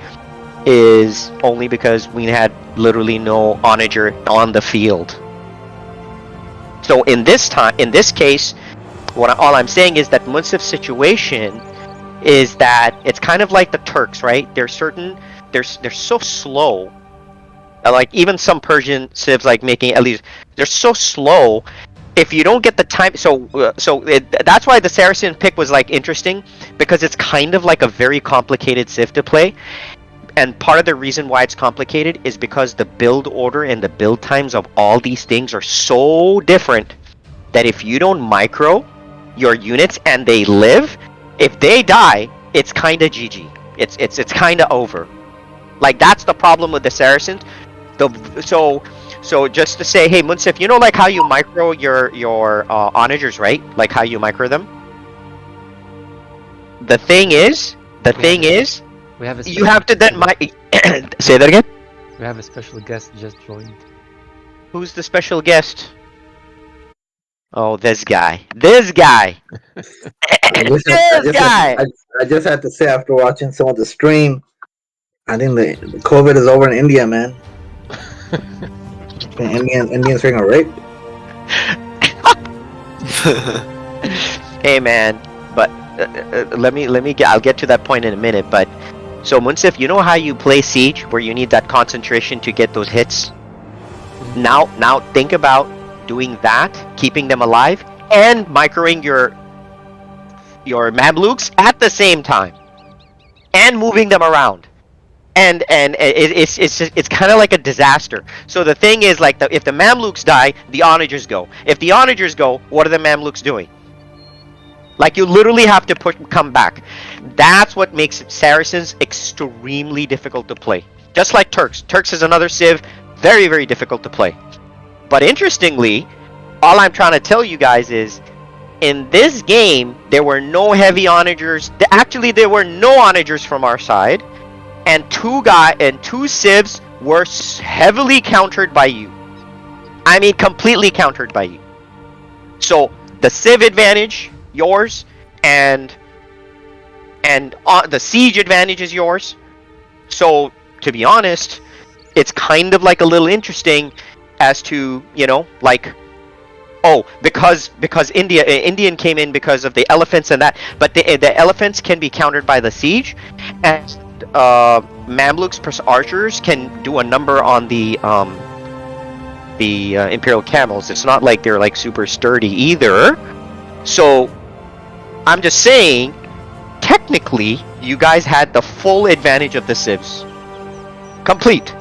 is only because we had literally no onager on the field. So in this case, all I'm saying is that Munsif's situation is that it's kind of like the Turks, right? They're so slow. Like even some Persian civs, like making at least, they're so slow. If you don't get the time, that's why the Saracen pick was like interesting, because it's kind of like a very complicated civ to play. And part of the reason why it's complicated is because the build order and the build times of all these things are so different that if you don't micro your units and they live, if they die, it's kind of GG. It's kind of over. Like that's the problem with the Saracens. So just to say, hey Munsif, you know like how you micro your onagers, right? Like how you micro them. The thing is, we have a you have to then say that again. We have a special guest just joined. Who's the special guest? Oh, this guy. This guy. I just had to say, after watching some of the stream, I think the COVID is over in India, man. Indians freaking rape. Hey man, but I'll get to that point in a minute. But so Munsif, you know how you play Siege, where you need that concentration to get those hits. Now think about doing that, keeping them alive, and microing your Mamluks at the same time, and moving them around. And it's kind of like a disaster. So the thing is, like, if the Mamluks die, the onagers go. If the onagers go, what are the Mamluks doing? Like, you literally have to come back. That's what makes Saracens extremely difficult to play. Just like Turks. Turks is another civ, very, very difficult to play. But interestingly, all I'm trying to tell you guys is, in this game, there were no heavy onagers. Actually, there were no onagers from our side. and two civs were heavily countered by you. I mean, completely countered by you. So the civ advantage yours, and the siege advantage is yours. So to be honest, it's kind of like a little interesting as to, you know, like, oh, because Indian came in because of the elephants and that, but the elephants can be countered by the siege, and Mamluks plus archers can do a number on the Imperial camels. It's not like they're like super sturdy either. So I'm just saying, technically, you guys had the full advantage of the civs. Complete.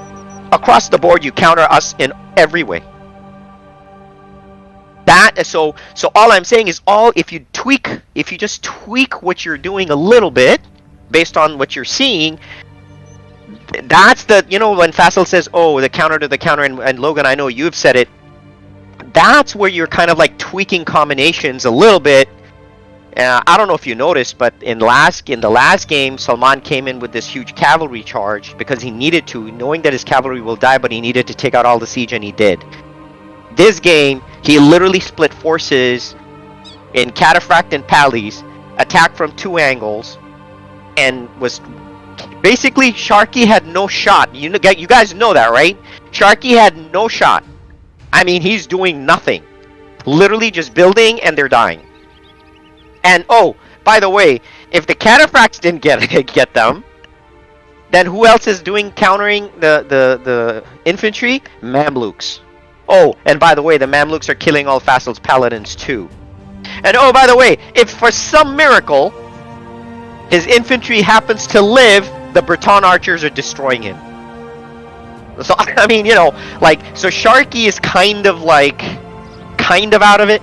Across the board, you counter us in every way. So all I'm saying is, if you just tweak what you're doing a little bit based on what you're seeing, that's the, you know, when Faisal says, oh, the counter to the counter, and Logan, I know you've said it, that's where you're kind of like tweaking combinations a little bit. I don't know if you noticed, but in the last game, Salman came in with this huge cavalry charge because he needed to, knowing that his cavalry will die, but he needed to take out all the siege, and he did. This game, he literally split forces in Cataphract and Pallies, attacked from 2 angles, and was basically, Sharky had no shot. You guys know that, right? Sharky had no shot. I mean, he's doing nothing. Literally just building, and they're dying. And oh, by the way, if the Cataphracts didn't get them, then who else is countering the infantry? Mamluks. Oh, and by the way, the Mamluks are killing all Faisal's paladins too. And oh, by the way, if for some miracle his infantry happens to live, the Breton archers are destroying him. So I mean, you know, like, so Sharky is kind of out of it,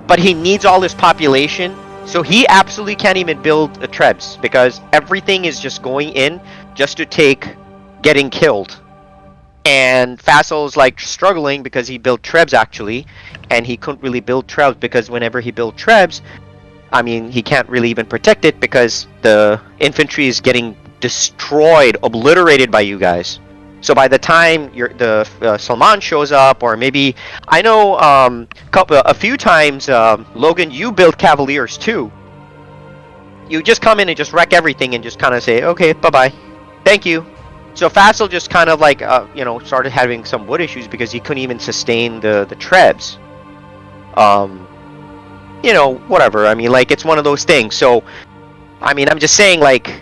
but he needs all his population, so he absolutely can't even build a Trebs because everything is just going in just to take getting killed. And Faisal's like struggling because he built Trebs actually, and he couldn't really build Trebs because whenever he built Trebs, I mean, he can't really even protect it because the infantry is getting destroyed, obliterated by you guys. So by the time Salman shows up, or maybe I know a few times, Logan, you build Cavaliers too. You just come in and just wreck everything and just kind of say, okay, bye bye, thank you. So Faisal just kind of like you know, started having some wood issues because he couldn't even sustain the Trebs. You know, whatever. I mean, like, it's one of those things. So, I mean, I'm just saying, like,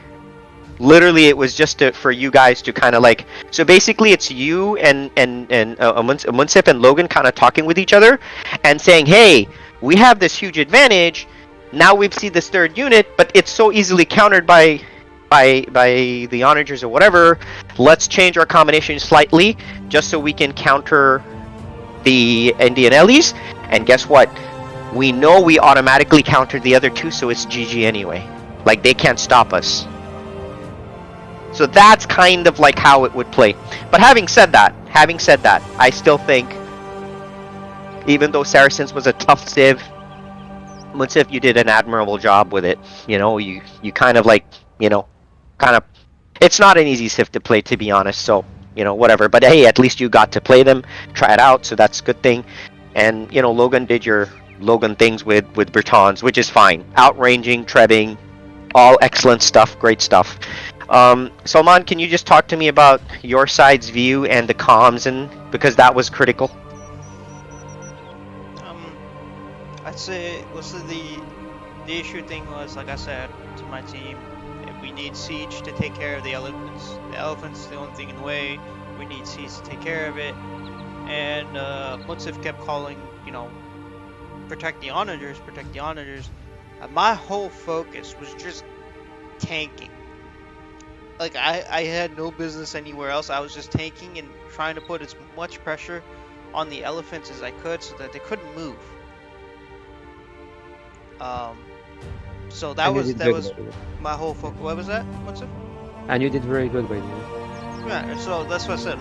literally, it was just for you guys to kind of like. So basically, it's you and Munsif and Logan kind of talking with each other and saying, "Hey, we have this huge advantage. Now we've seen this third unit, but it's so easily countered by the onagers or whatever. Let's change our combination slightly just so we can counter the Indian Ellies. And guess what? We know we automatically countered the other two, so it's GG anyway. Like, they can't stop us." So that's kind of like how it would play. But having said that, I still think, even though Saracens was a tough civ, Munsif, you did an admirable job with it. You know, you kind of like, you know, it's not an easy civ to play, to be honest. So, you know, whatever. But hey, at least you got to play them, try it out, so that's a good thing. And, you know, Logan did your Logan things with Bretons, which is fine. Outranging, trebbing, all excellent stuff, great stuff. Salman, can you just talk to me about your side's view and the comms, and because that was critical? I'd say the issue thing was, like I said to my team, we need siege to take care of the elephants. The elephants is the only thing in the way. We need siege to take care of it. And Munsif kept calling, you know, protect the onagers. My whole focus was just tanking. Like, I had no business anywhere else. I was just tanking and trying to put as much pressure on the elephants as I could so that they couldn't move. So that was my whole focus. What was that? What's it? And you did very good, by the way. Yeah, so that's what I said.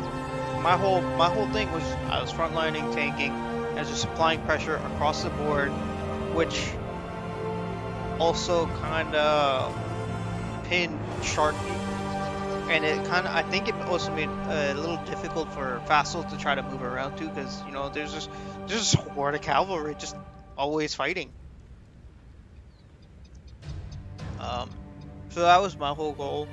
My whole thing was I was frontlining, tanking, and just applying pressure across the board, which also kind of pinned Sharky. And it kind of, I think it also made a little difficult for Vassal to try to move around too, because you know there's just a horde of cavalry just always fighting. So that was my whole goal.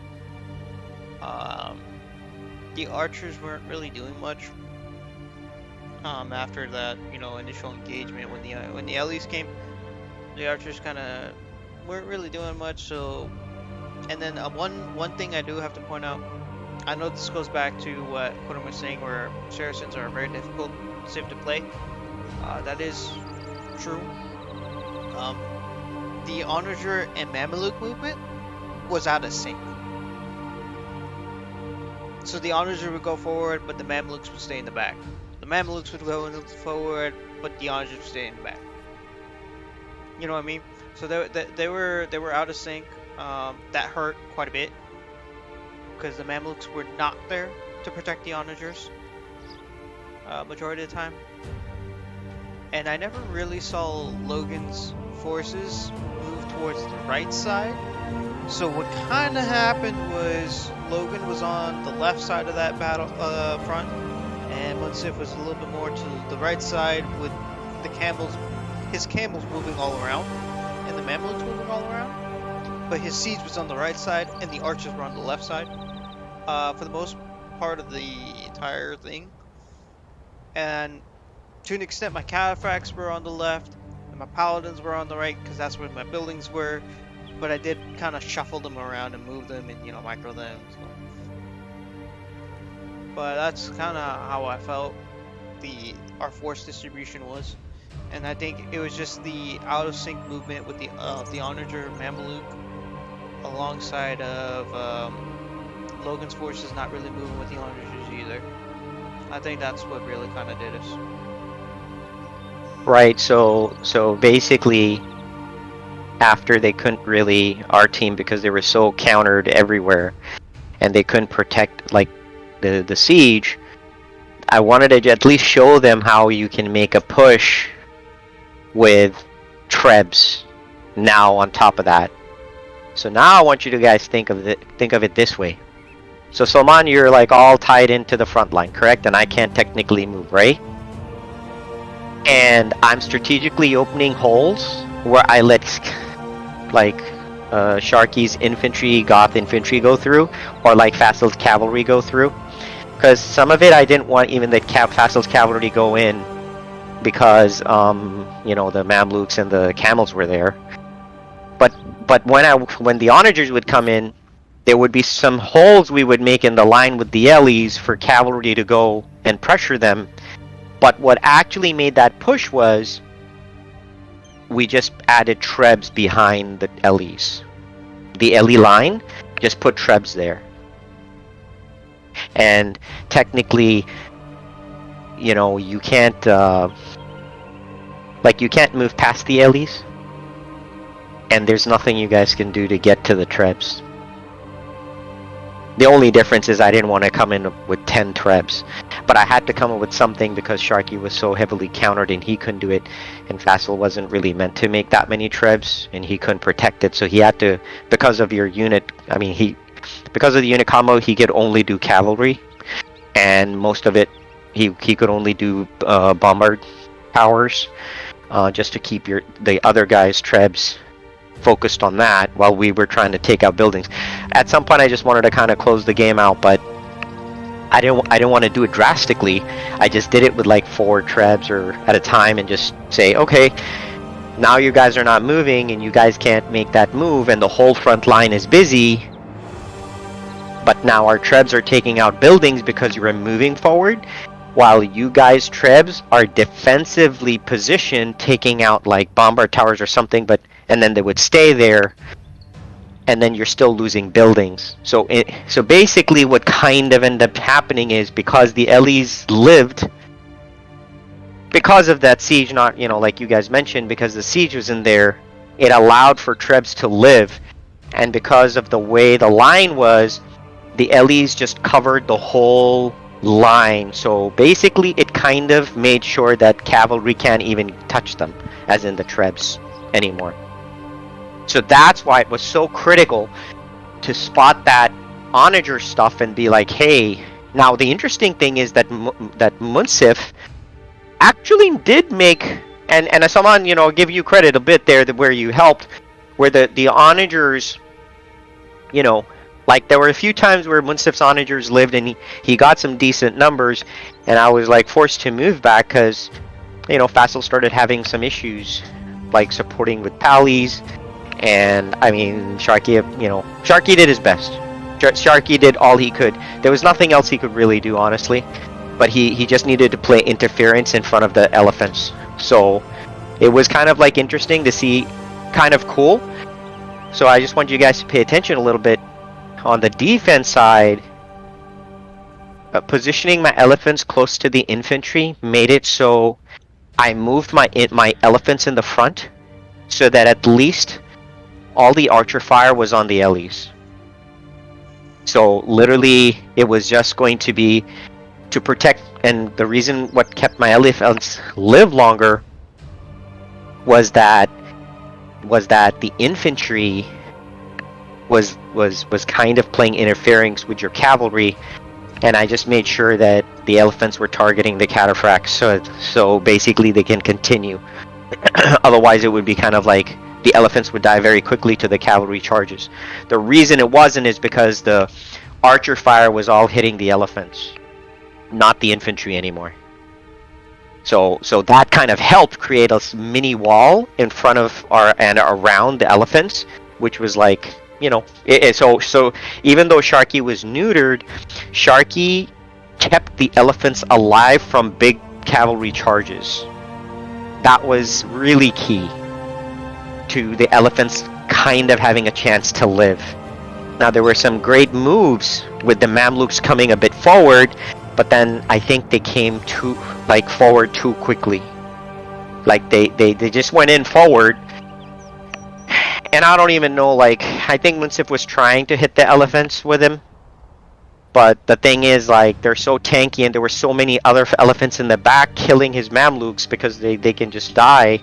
The archers weren't really doing much. After that, you know, initial engagement when the Ellies came, the archers kind of weren't really doing much. So, and then one thing I do have to point out, I know this goes back to what Quentin was saying, where Saracens are a very difficult civ to play. That is true. The Onager and Mameluke movement was out of sync. So the Onager would go forward, but the Mamelukes would stay in the back. The Mamelukes would go forward, but the Onagers would stay in the back. You know what I mean? So they were out of sync. That hurt quite a bit because the Mamelukes were not there to protect the Onagers majority of the time. And I never really saw Logan's forces move towards the right side. So what kind of happened was Logan was on the left side of that battle front, and Munsif was a little bit more to the right side with the his camels moving all around, and the Mamelukes moving all around. But his siege was on the right side, and the archers were on the left side for the most part of the entire thing. And to an extent, my cataphracts were on the left, and my paladins were on the right, because that's where my buildings were. But I did kind of shuffle them around and move them and, you know, micro them. So. But that's kind of how I felt our force distribution was. And I think it was just the out of sync movement with the Onager Mameluke alongside of Logan's forces not really moving with the Onagers either. I think that's what really kind of did us. Right, so basically, after they couldn't really, our team, because they were so countered everywhere, and they couldn't protect, like, the siege, I wanted to at least show them how you can make a push with Trebs now on top of that. So now I want you to guys think of it this way. So Salman, you're like all tied into the front line, correct? And I can't technically move, right? And I'm strategically opening holes where I let like Sharky's infantry, Goth infantry go through, or like Fassil's cavalry go through. Because some of it I didn't want even the Fassil's cavalry to go in because you know, the Mamluks and the camels were there. But when the Onagers would come in, there would be some holes we would make in the line with the Ellies for cavalry to go and pressure them. But what actually made that push was we just added Trebs behind the Ellies. The Ellie line, just put Trebs there. And technically, you know, you can't you can't move past the Ellies. And there's nothing you guys can do to get to the Trebs. The only difference is I didn't want to come in with 10 Trebs. But I had to come up with something because Sharky was so heavily countered and he couldn't do it. And Fassil wasn't really meant to make that many Trebs and he couldn't protect it. So he had to, because of your unit, because of the unit combo, he could only do cavalry. And most of it, he could only do bombard powers. Just to keep the other guys' Trebs focused on that while we were trying to take out buildings. At some point I just wanted to kind of close the game out, but I didn't want to do it drastically. I just did it with like 4 Trebs or at a time and just say, okay, now you guys are not moving and you guys can't make that move and the whole front line is busy, but now our Trebs are taking out buildings because you're moving forward, while you guys Trebs are defensively positioned taking out like bombard towers or something, and then they would stay there, and then you're still losing buildings. So basically what kind of ended up happening is, because the Ellies lived, because of that siege, not, you know, like you guys mentioned, because the siege was in there, it allowed for Trebs to live, and because of the way the line was, the Ellies just covered the whole line. So basically it kind of made sure that cavalry can't even touch them, as in the Trebs, anymore. So that's why it was so critical to spot that onager stuff and be like, hey. Now the interesting thing is that that Munsif actually did make, and someone, you know, give you credit a bit there that where you helped, where the onagers, you know, like there were a few times where Munsif's onagers lived and he got some decent numbers, and I was like forced to move back because, you know, Fassel started having some issues, like supporting with pallies, and I mean Sharky, you know, Sharky did his best. Sharky did all he could. There was nothing else he could really do, honestly. But he just needed to play interference in front of the elephants. So it was kind of like interesting to see, kind of cool. So I just want you guys to pay attention a little bit. On the defense side, positioning my elephants close to the infantry made it so I moved my elephants in the front, so that at least all the archer fire was on the Ellies. So literally, it was just going to be to protect, and the reason what kept my elephants live longer was that the infantry was kind of playing interference with your cavalry, and I just made sure that the elephants were targeting the cataphracts, so basically they can continue. Otherwise, it would be kind of like the elephants would die very quickly to the cavalry charges. The reason it wasn't is because the archer fire was all hitting the elephants, not the infantry anymore. So that kind of helped create a mini wall in front of and around the elephants, which was like, you know, so even though Sharky was neutered, Sharky kept the elephants alive from big cavalry charges. That was really key to the elephants kind of having a chance to live. Now there were some great moves with the Mamluks coming a bit forward, but then I think they came forward too quickly. Like they just went in forward, and I don't even know, like, I think Munsif was trying to hit the elephants with him, but the thing is, like, they're so tanky and there were so many other elephants in the back killing his Mamluks because they can just die.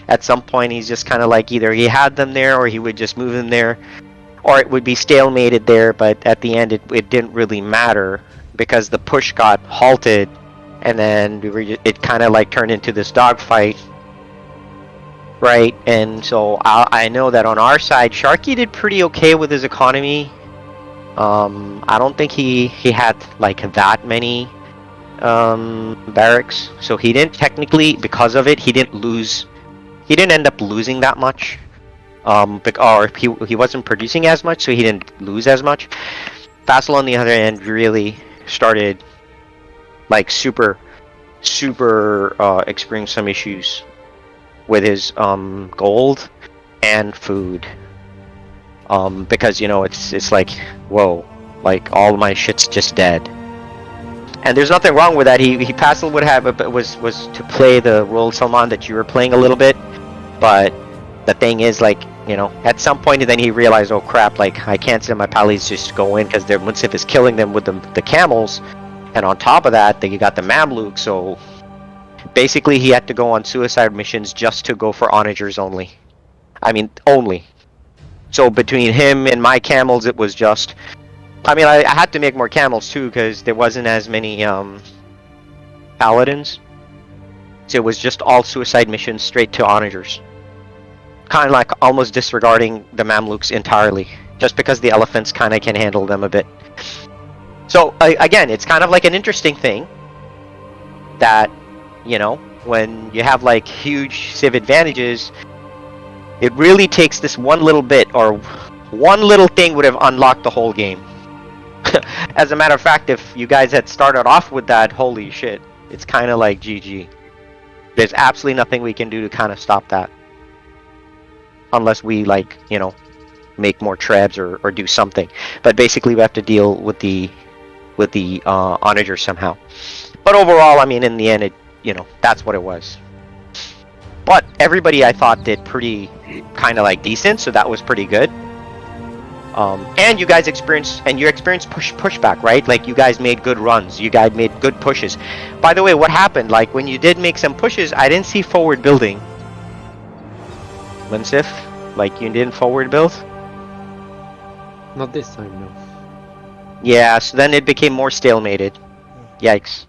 At some point he's just kind of like, either he had them there or he would just move them there, or it would be stalemated there, but at the end it didn't really matter because the push got halted, and then it kind of like turned into this dogfight, right? And so I know that on our side Sharky did pretty okay with his economy. I don't think he had like that many barracks, so he didn't technically, because of it, he didn't end up losing that much, or he wasn't producing as much, so he didn't lose as much. Fassel, on the other end, really started like super experiencing some issues with his gold and food, because, you know, it's like, whoa, like all my shit's just dead. And there's nothing wrong with that. Fassel would have was to play the role, Salman, that you were playing a little bit, but the thing is, like, you know, at some point then he realized, oh crap, like I can't send my pallies just go in because their Munsif is killing them with the camels, and on top of that you got the Mamluk. So basically he had to go on suicide missions just to go for onagers only. I mean, only. So between him and my camels, it was just, I mean, I had to make more camels too because there wasn't as many paladins. So it was just all suicide missions straight to onagers. Kind of like almost disregarding the Mamluks entirely, just because the elephants kind of can handle them a bit. So again, it's kind of like an interesting thing that, you know, when you have like huge civ advantages, it really takes this one little bit, or one little thing would have unlocked the whole game. As a matter of fact, if you guys had started off with that, holy shit, it's kind of like GG. There's absolutely nothing we can do to kind of stop that. Unless we, like, you know, make more trebs or do something. But basically we have to deal with the onager somehow. But overall, I mean, in the end, you know, that's what it was. But everybody, I thought, did pretty kind of like decent, so that was pretty good. And you guys experienced pushback, right? Like, you guys made good runs, you guys made good pushes. By the way, what happened, like, when you did make some pushes, I didn't see forward building. Munsif, like, you didn't forward build? Not this time, no. Yeah, so then it became more stalemated. Yikes.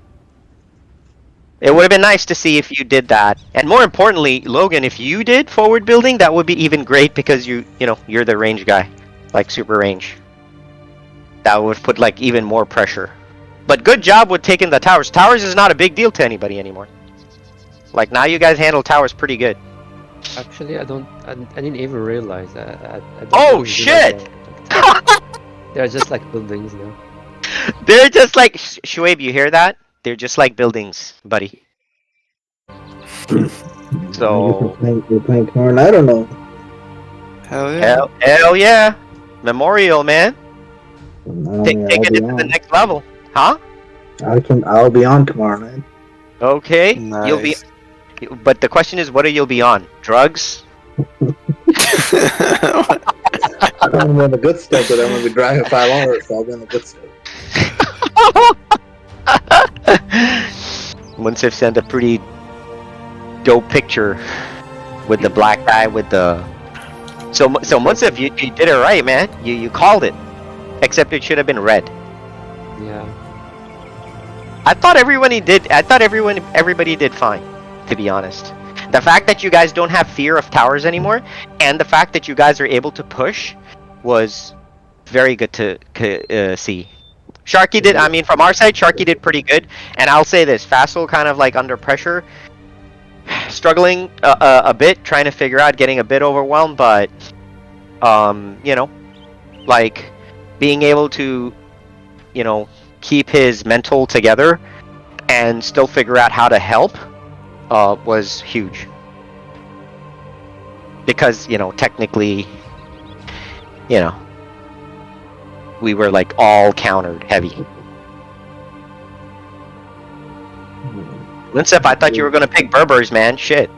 It would have been nice to see if you did that. And more importantly, Logan, if you did forward building, that would be even great because you know, you're the range guy. Like super range. That would put like even more pressure. But good job with taking the towers. Towers is not a big deal to anybody anymore. Like now you guys handle towers pretty good. Actually, I didn't even realize. I don't Oh, really shit! realize that. They're just like buildings now. They're just like Shoaib, you hear that? They're just like buildings, buddy. So You're playing Corn. I don't know. Hell yeah. hell yeah. Memorial, man. Take I'll it be to the on. next level. Huh? I'll be on tomorrow night. Okay. You'll be Nice. but the question is what are you'll be on? Drugs? I'm gonna be on the good stuff, but I'm gonna be driving 5 hours, so I'll be on the good stuff. Munsif sent a pretty dope picture with the black guy with the. So Munsif, you did it right, man. You called it, except it should have been red. Yeah. I thought everybody did fine, to be honest. The fact that you guys don't have fear of towers anymore, and the fact that you guys are able to push, was very good to see. Sharky did, I mean, from our side, Sharky did pretty good. And I'll say this, Fassel kind of like under pressure, struggling a bit, trying to figure out, getting a bit overwhelmed, but, you know, like, being able to, you know, keep his mental together and still figure out how to help was huge. Because, you know, technically, you know, we were like all countered heavy. Linsep, I thought you were gonna pick Berbers, man. Shit.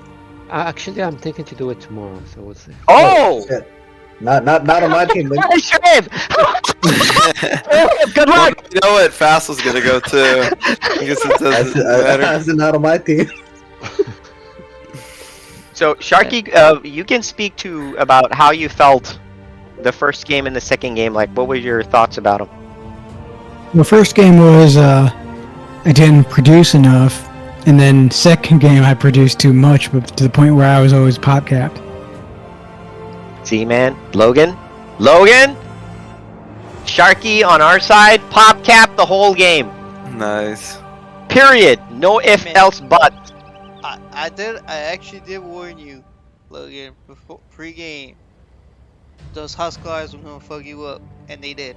Actually, I'm thinking to do it tomorrow, so we'll see. Oh! Shit. Not on my team. But Shoaib! Good luck! You know what? Fassel's gonna go too. I guess it doesn't matter. That's not on my team. So, Sharky, you can speak to about how you felt the first game and the second game. Like, what were your thoughts about them? The first game was I didn't produce enough, and then second game I produced too much, but to the point where I was always pop capped. See, man, Logan, Sharky on our side, pop cap the whole game. Nice. Period. No if, Man. else, but. I actually did warn you, Logan, before pre-game. Those Huskars were gonna fuck you up, and they did.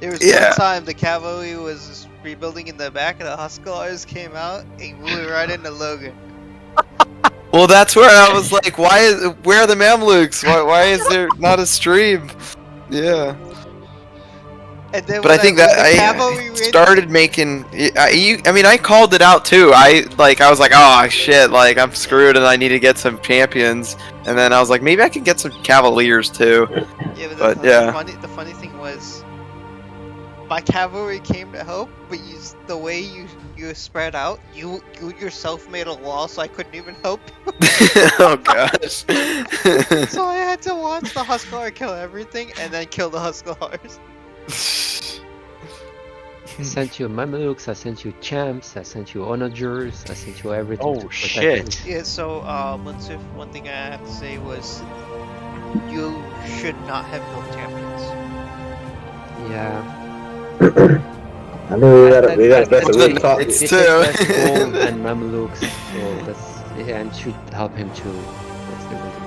There was Yeah. one time the cavalry was rebuilding in the back, and the Huskars came out and blew right into Logan. Well, that's where I was like, where are the Mamluks? Why is there not a stream? Yeah. And then But I think that I started making. I mean, I called it out too. I was like, oh shit, like I'm screwed, and I need to get some champions. And then I was like, maybe I can get some Cavaliers too. Yeah, but the yeah. The funny thing was, my cavalry came to help, but the way you spread out, you yourself made a wall, so I couldn't even help. Oh gosh. So I had to watch the Huskar kill everything, and then kill the Huskars. I sent you Mamelukes, I sent you champs, I sent you onagers, I sent you everything. Oh, to protect shit. you. Yeah, so Munsif, one thing I have to say was, you should not have built champions. Yeah. I mean, we got best of It's the talk. it's It too. takes less gold and Mamelukes, so that's and should help him too. That's the reason.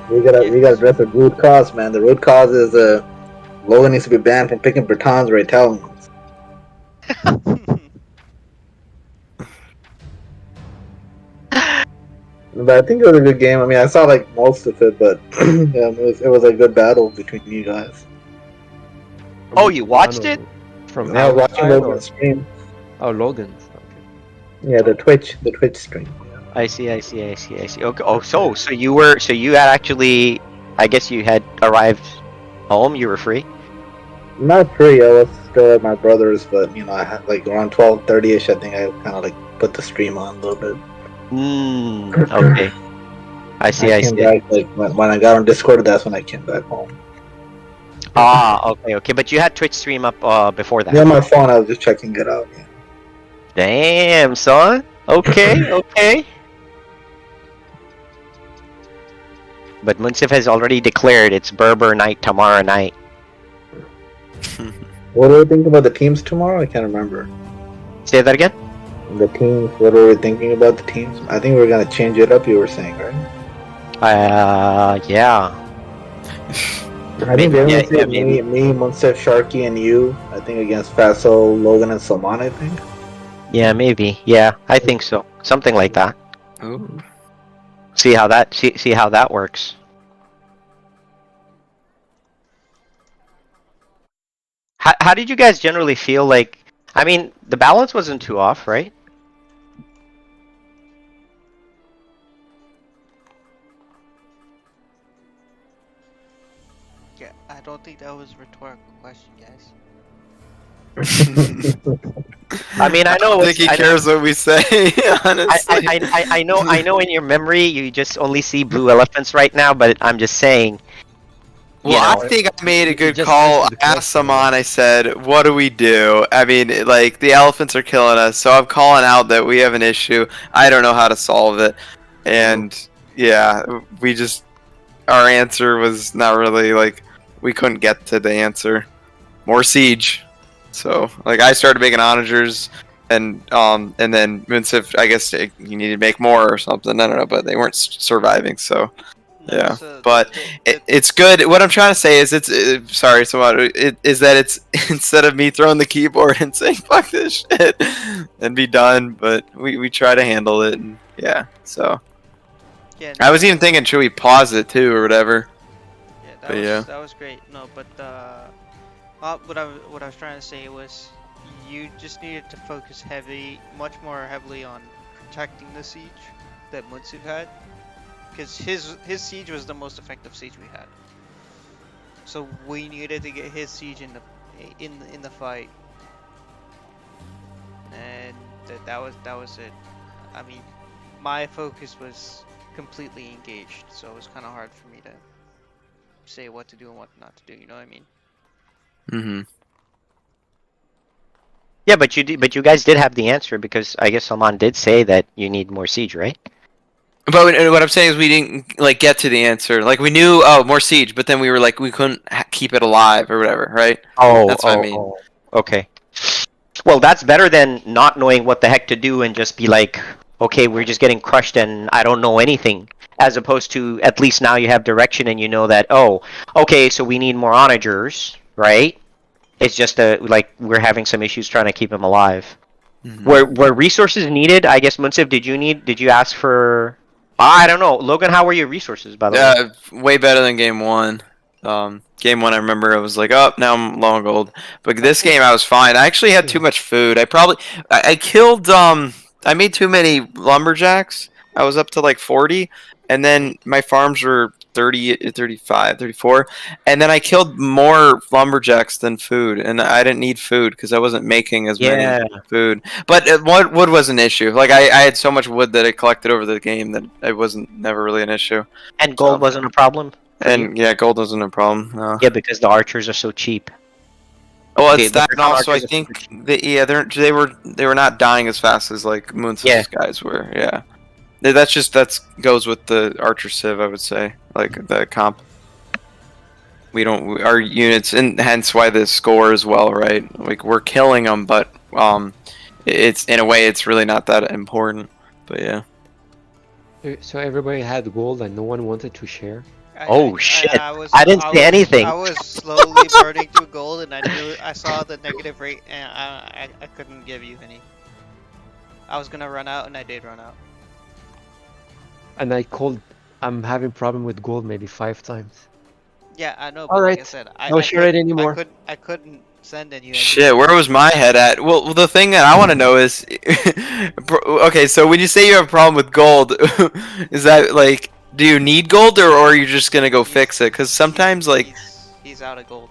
We gotta address the root cause, man. The root cause is Logan needs to be banned from picking Bretons or Italians. But I think it was a good game. I mean, I saw like most of it, but yeah, it was a good battle between you guys. Oh, you watched it? From I was watching outside Logan or- stream. Oh, Logan's. Okay. Yeah, the Twitch stream. I see. Okay. Oh, so you had actually, I guess you had arrived home. You were free. Not free. I was still at my brother's, but you know, I had like around 12:30ish. I think I kind of like put the stream on a little bit. Okay. I see. Came back, like when I got on Discord, that's when I came back home. Okay. But you had Twitch stream up before that. Yeah, on my phone, I was just checking it out. Yeah. Damn, son. Okay, okay. But Munsif has already declared it's Berber night tomorrow night. What do we think about the teams tomorrow? I can't remember. Say that again? The teams. What were we thinking about the teams? I think we were gonna change it up. You were saying, right? Yeah. I think they Yeah, only said maybe. me, Munsef, Sharky, and you. I think against Faso, Logan, and Salman. I think. Yeah, maybe. Yeah, I think so. Something like that. Ooh. See how that works. How did you guys generally feel like? I mean, the balance wasn't too off, right? Yeah, I don't think that was a rhetorical question, guys. I mean, I know. don't think he cares what we say. Honestly, I know. In your memory, you just only see blue elephants right now. But I'm just saying. Well, I think I made a good just call. I answered the asked question. Saman, I said, what do we do? I mean, like, the elephants are killing us, so I'm calling out that we have an issue. I don't know how to solve it. And, yeah, we just, our answer was not really, like, we couldn't get to the answer. More siege. So, like, I started making onagers, and then Munsif, I guess you need to make more or something. I don't know, but they weren't surviving, so... No, Yeah, so but it's good. What I'm trying to say is, sorry, someone, is that it's instead of me throwing the keyboard and saying "fuck this shit" and be done, but we try to handle it. And yeah, so yeah, I was even thinking, should we pause it too or whatever? Yeah, that was great. No, but what I was trying to say was, you just needed to focus much more heavily on protecting the siege that Munsif had. Because his siege was the most effective siege we had, so we needed to get his siege in the fight, and that was it. I mean, my focus was completely engaged, so it was kind of hard for me to say what to do and what not to do. You know what I mean? Mm-hmm. Yeah, but you guys did have the answer because I guess Salman did say that you need more siege, right? But what I'm saying is we didn't like get to the answer. Like we knew, more siege, but then we were like we couldn't keep it alive or whatever, right? That's what I mean. Okay. Well, that's better than not knowing what the heck to do and just be like, okay, we're just getting crushed and I don't know anything. As opposed to at least now you have direction and you know that, oh, okay, so we need more onagers, right? It's just like we're having some issues trying to keep them alive. Mm-hmm. Were resources needed? I guess Munsif, did you ask for? I don't know, Logan. How were your resources, by the way? Yeah, way better than game one. Game one, I remember I was like, oh, now I'm low on gold. But this game, I was fine. I actually had too much food. I killed. I made too many lumberjacks. I was up to like 40, and then my farms were 30, 35, 34, and then I killed more lumberjacks than food, and I didn't need food because I wasn't making as many food. But wood was an issue. Like I had so much wood that I collected over the game that it wasn't never really an issue. And gold wasn't a problem. And yeah, gold wasn't a problem. No. Yeah, because the archers are so cheap. Well, Okay, it's that, the and also I archers are think super cheap. they were not dying as fast as like Moonsif's guys were. Yeah, that goes with the Archer Civ, I would say, like the comp. Our units, and hence why the score as well, right? Like we're killing them, but it's in a way it's really not that important. But yeah. So everybody had gold and no one wanted to share. Shit! I didn't say anything. I was slowly burning through gold, and I saw the negative rate, and I couldn't give you any. I was gonna run out, and I did run out. And I'm having problem with gold maybe 5 times. Yeah, I know. But All right. Like I said, Don't share it anymore. I couldn't send any. Shit, where was my head at? Well, the thing that I want to know is, okay, so when you say you have a problem with gold, is that like, do you need gold or are you just gonna go fix it? Because sometimes like, he's out of gold.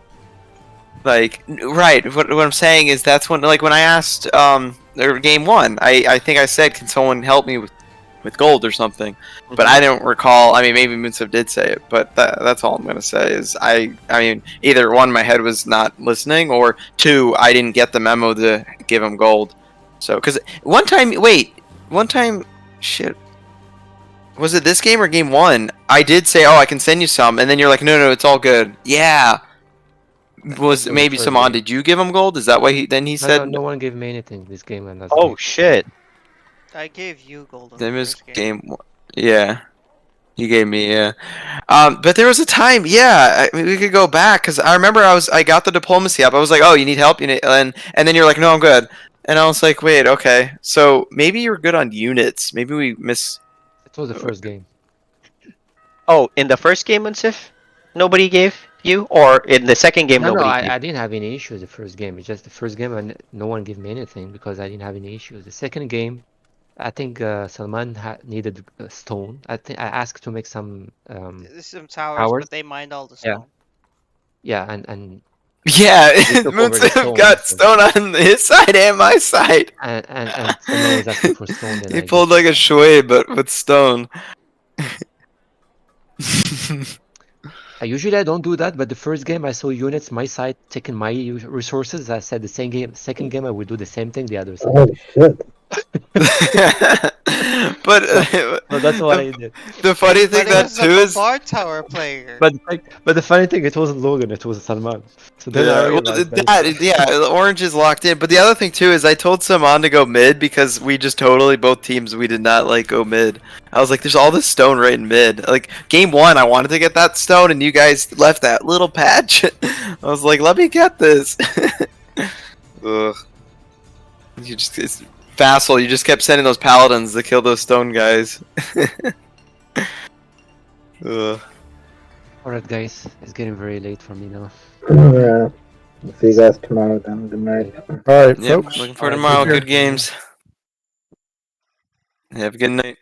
Like, right? What I'm saying is that's when I asked game one, I think I said, can someone help me with with gold or something. But I don't recall. I mean, maybe Munsif did say it, but that's all I'm gonna say is I mean, either one, my head was not listening, or two, I didn't get the memo to give him gold. So, because one time, shit, was it this game or game 1? I did say, oh, I can send you some, and then you're like, no, it's all good. Yeah. Was maybe Saman? Did you give him gold? Is that why he said? No one gave me anything this game, and that's Oh shit! I gave you gold. That was game 1. Yeah. You gave me, yeah. But there was a time, yeah, I mean, we could go back, because I remember I got the diplomacy up. I was like, oh, you need help? And then you're like, no, I'm good. And I was like, wait, okay. So maybe you were good on units. Maybe we miss... It was the first game. Oh, in the first game, Munsif, nobody gave you? Or in the second game, No, nobody gave I didn't have any issues the first game. It's just the first game, and no one gave me anything because I didn't have any issues. The second game, I think Salman needed stone. I asked to make some Some towers, towers. but they mined all the stone. Yeah, and Yeah, took over the Munsif stone, got so- stone on his side and my side. and Salman was asking for stone. Then He I pulled gave- like a Shui, but with stone. Usually I don't do that, but the first game I saw units my side taking my resources. I said the same game, second game I would do the same thing the other side. Holy shit. But Well, that's what I did. the funny thing But it that was too a is bar tower player. But the funny thing, it wasn't Logan, it was Salman. So then I yeah, well, realized that- the orange is locked in. But the other thing too is I told Saman to go mid because we just totally both teams we did not like go mid. I was like, there's all this stone right in mid. Like game 1, I wanted to get that stone, and you guys left that little patch. I was like, let me get this. Ugh. You just it's Vassal. You just kept sending those paladins to kill those stone guys. Ugh. Alright guys, it's getting very late for me now. Yeah. See you guys tomorrow then. Good night. All right, Yep, folks. looking forward to Alright, tomorrow. take care. Good games. Have a good night.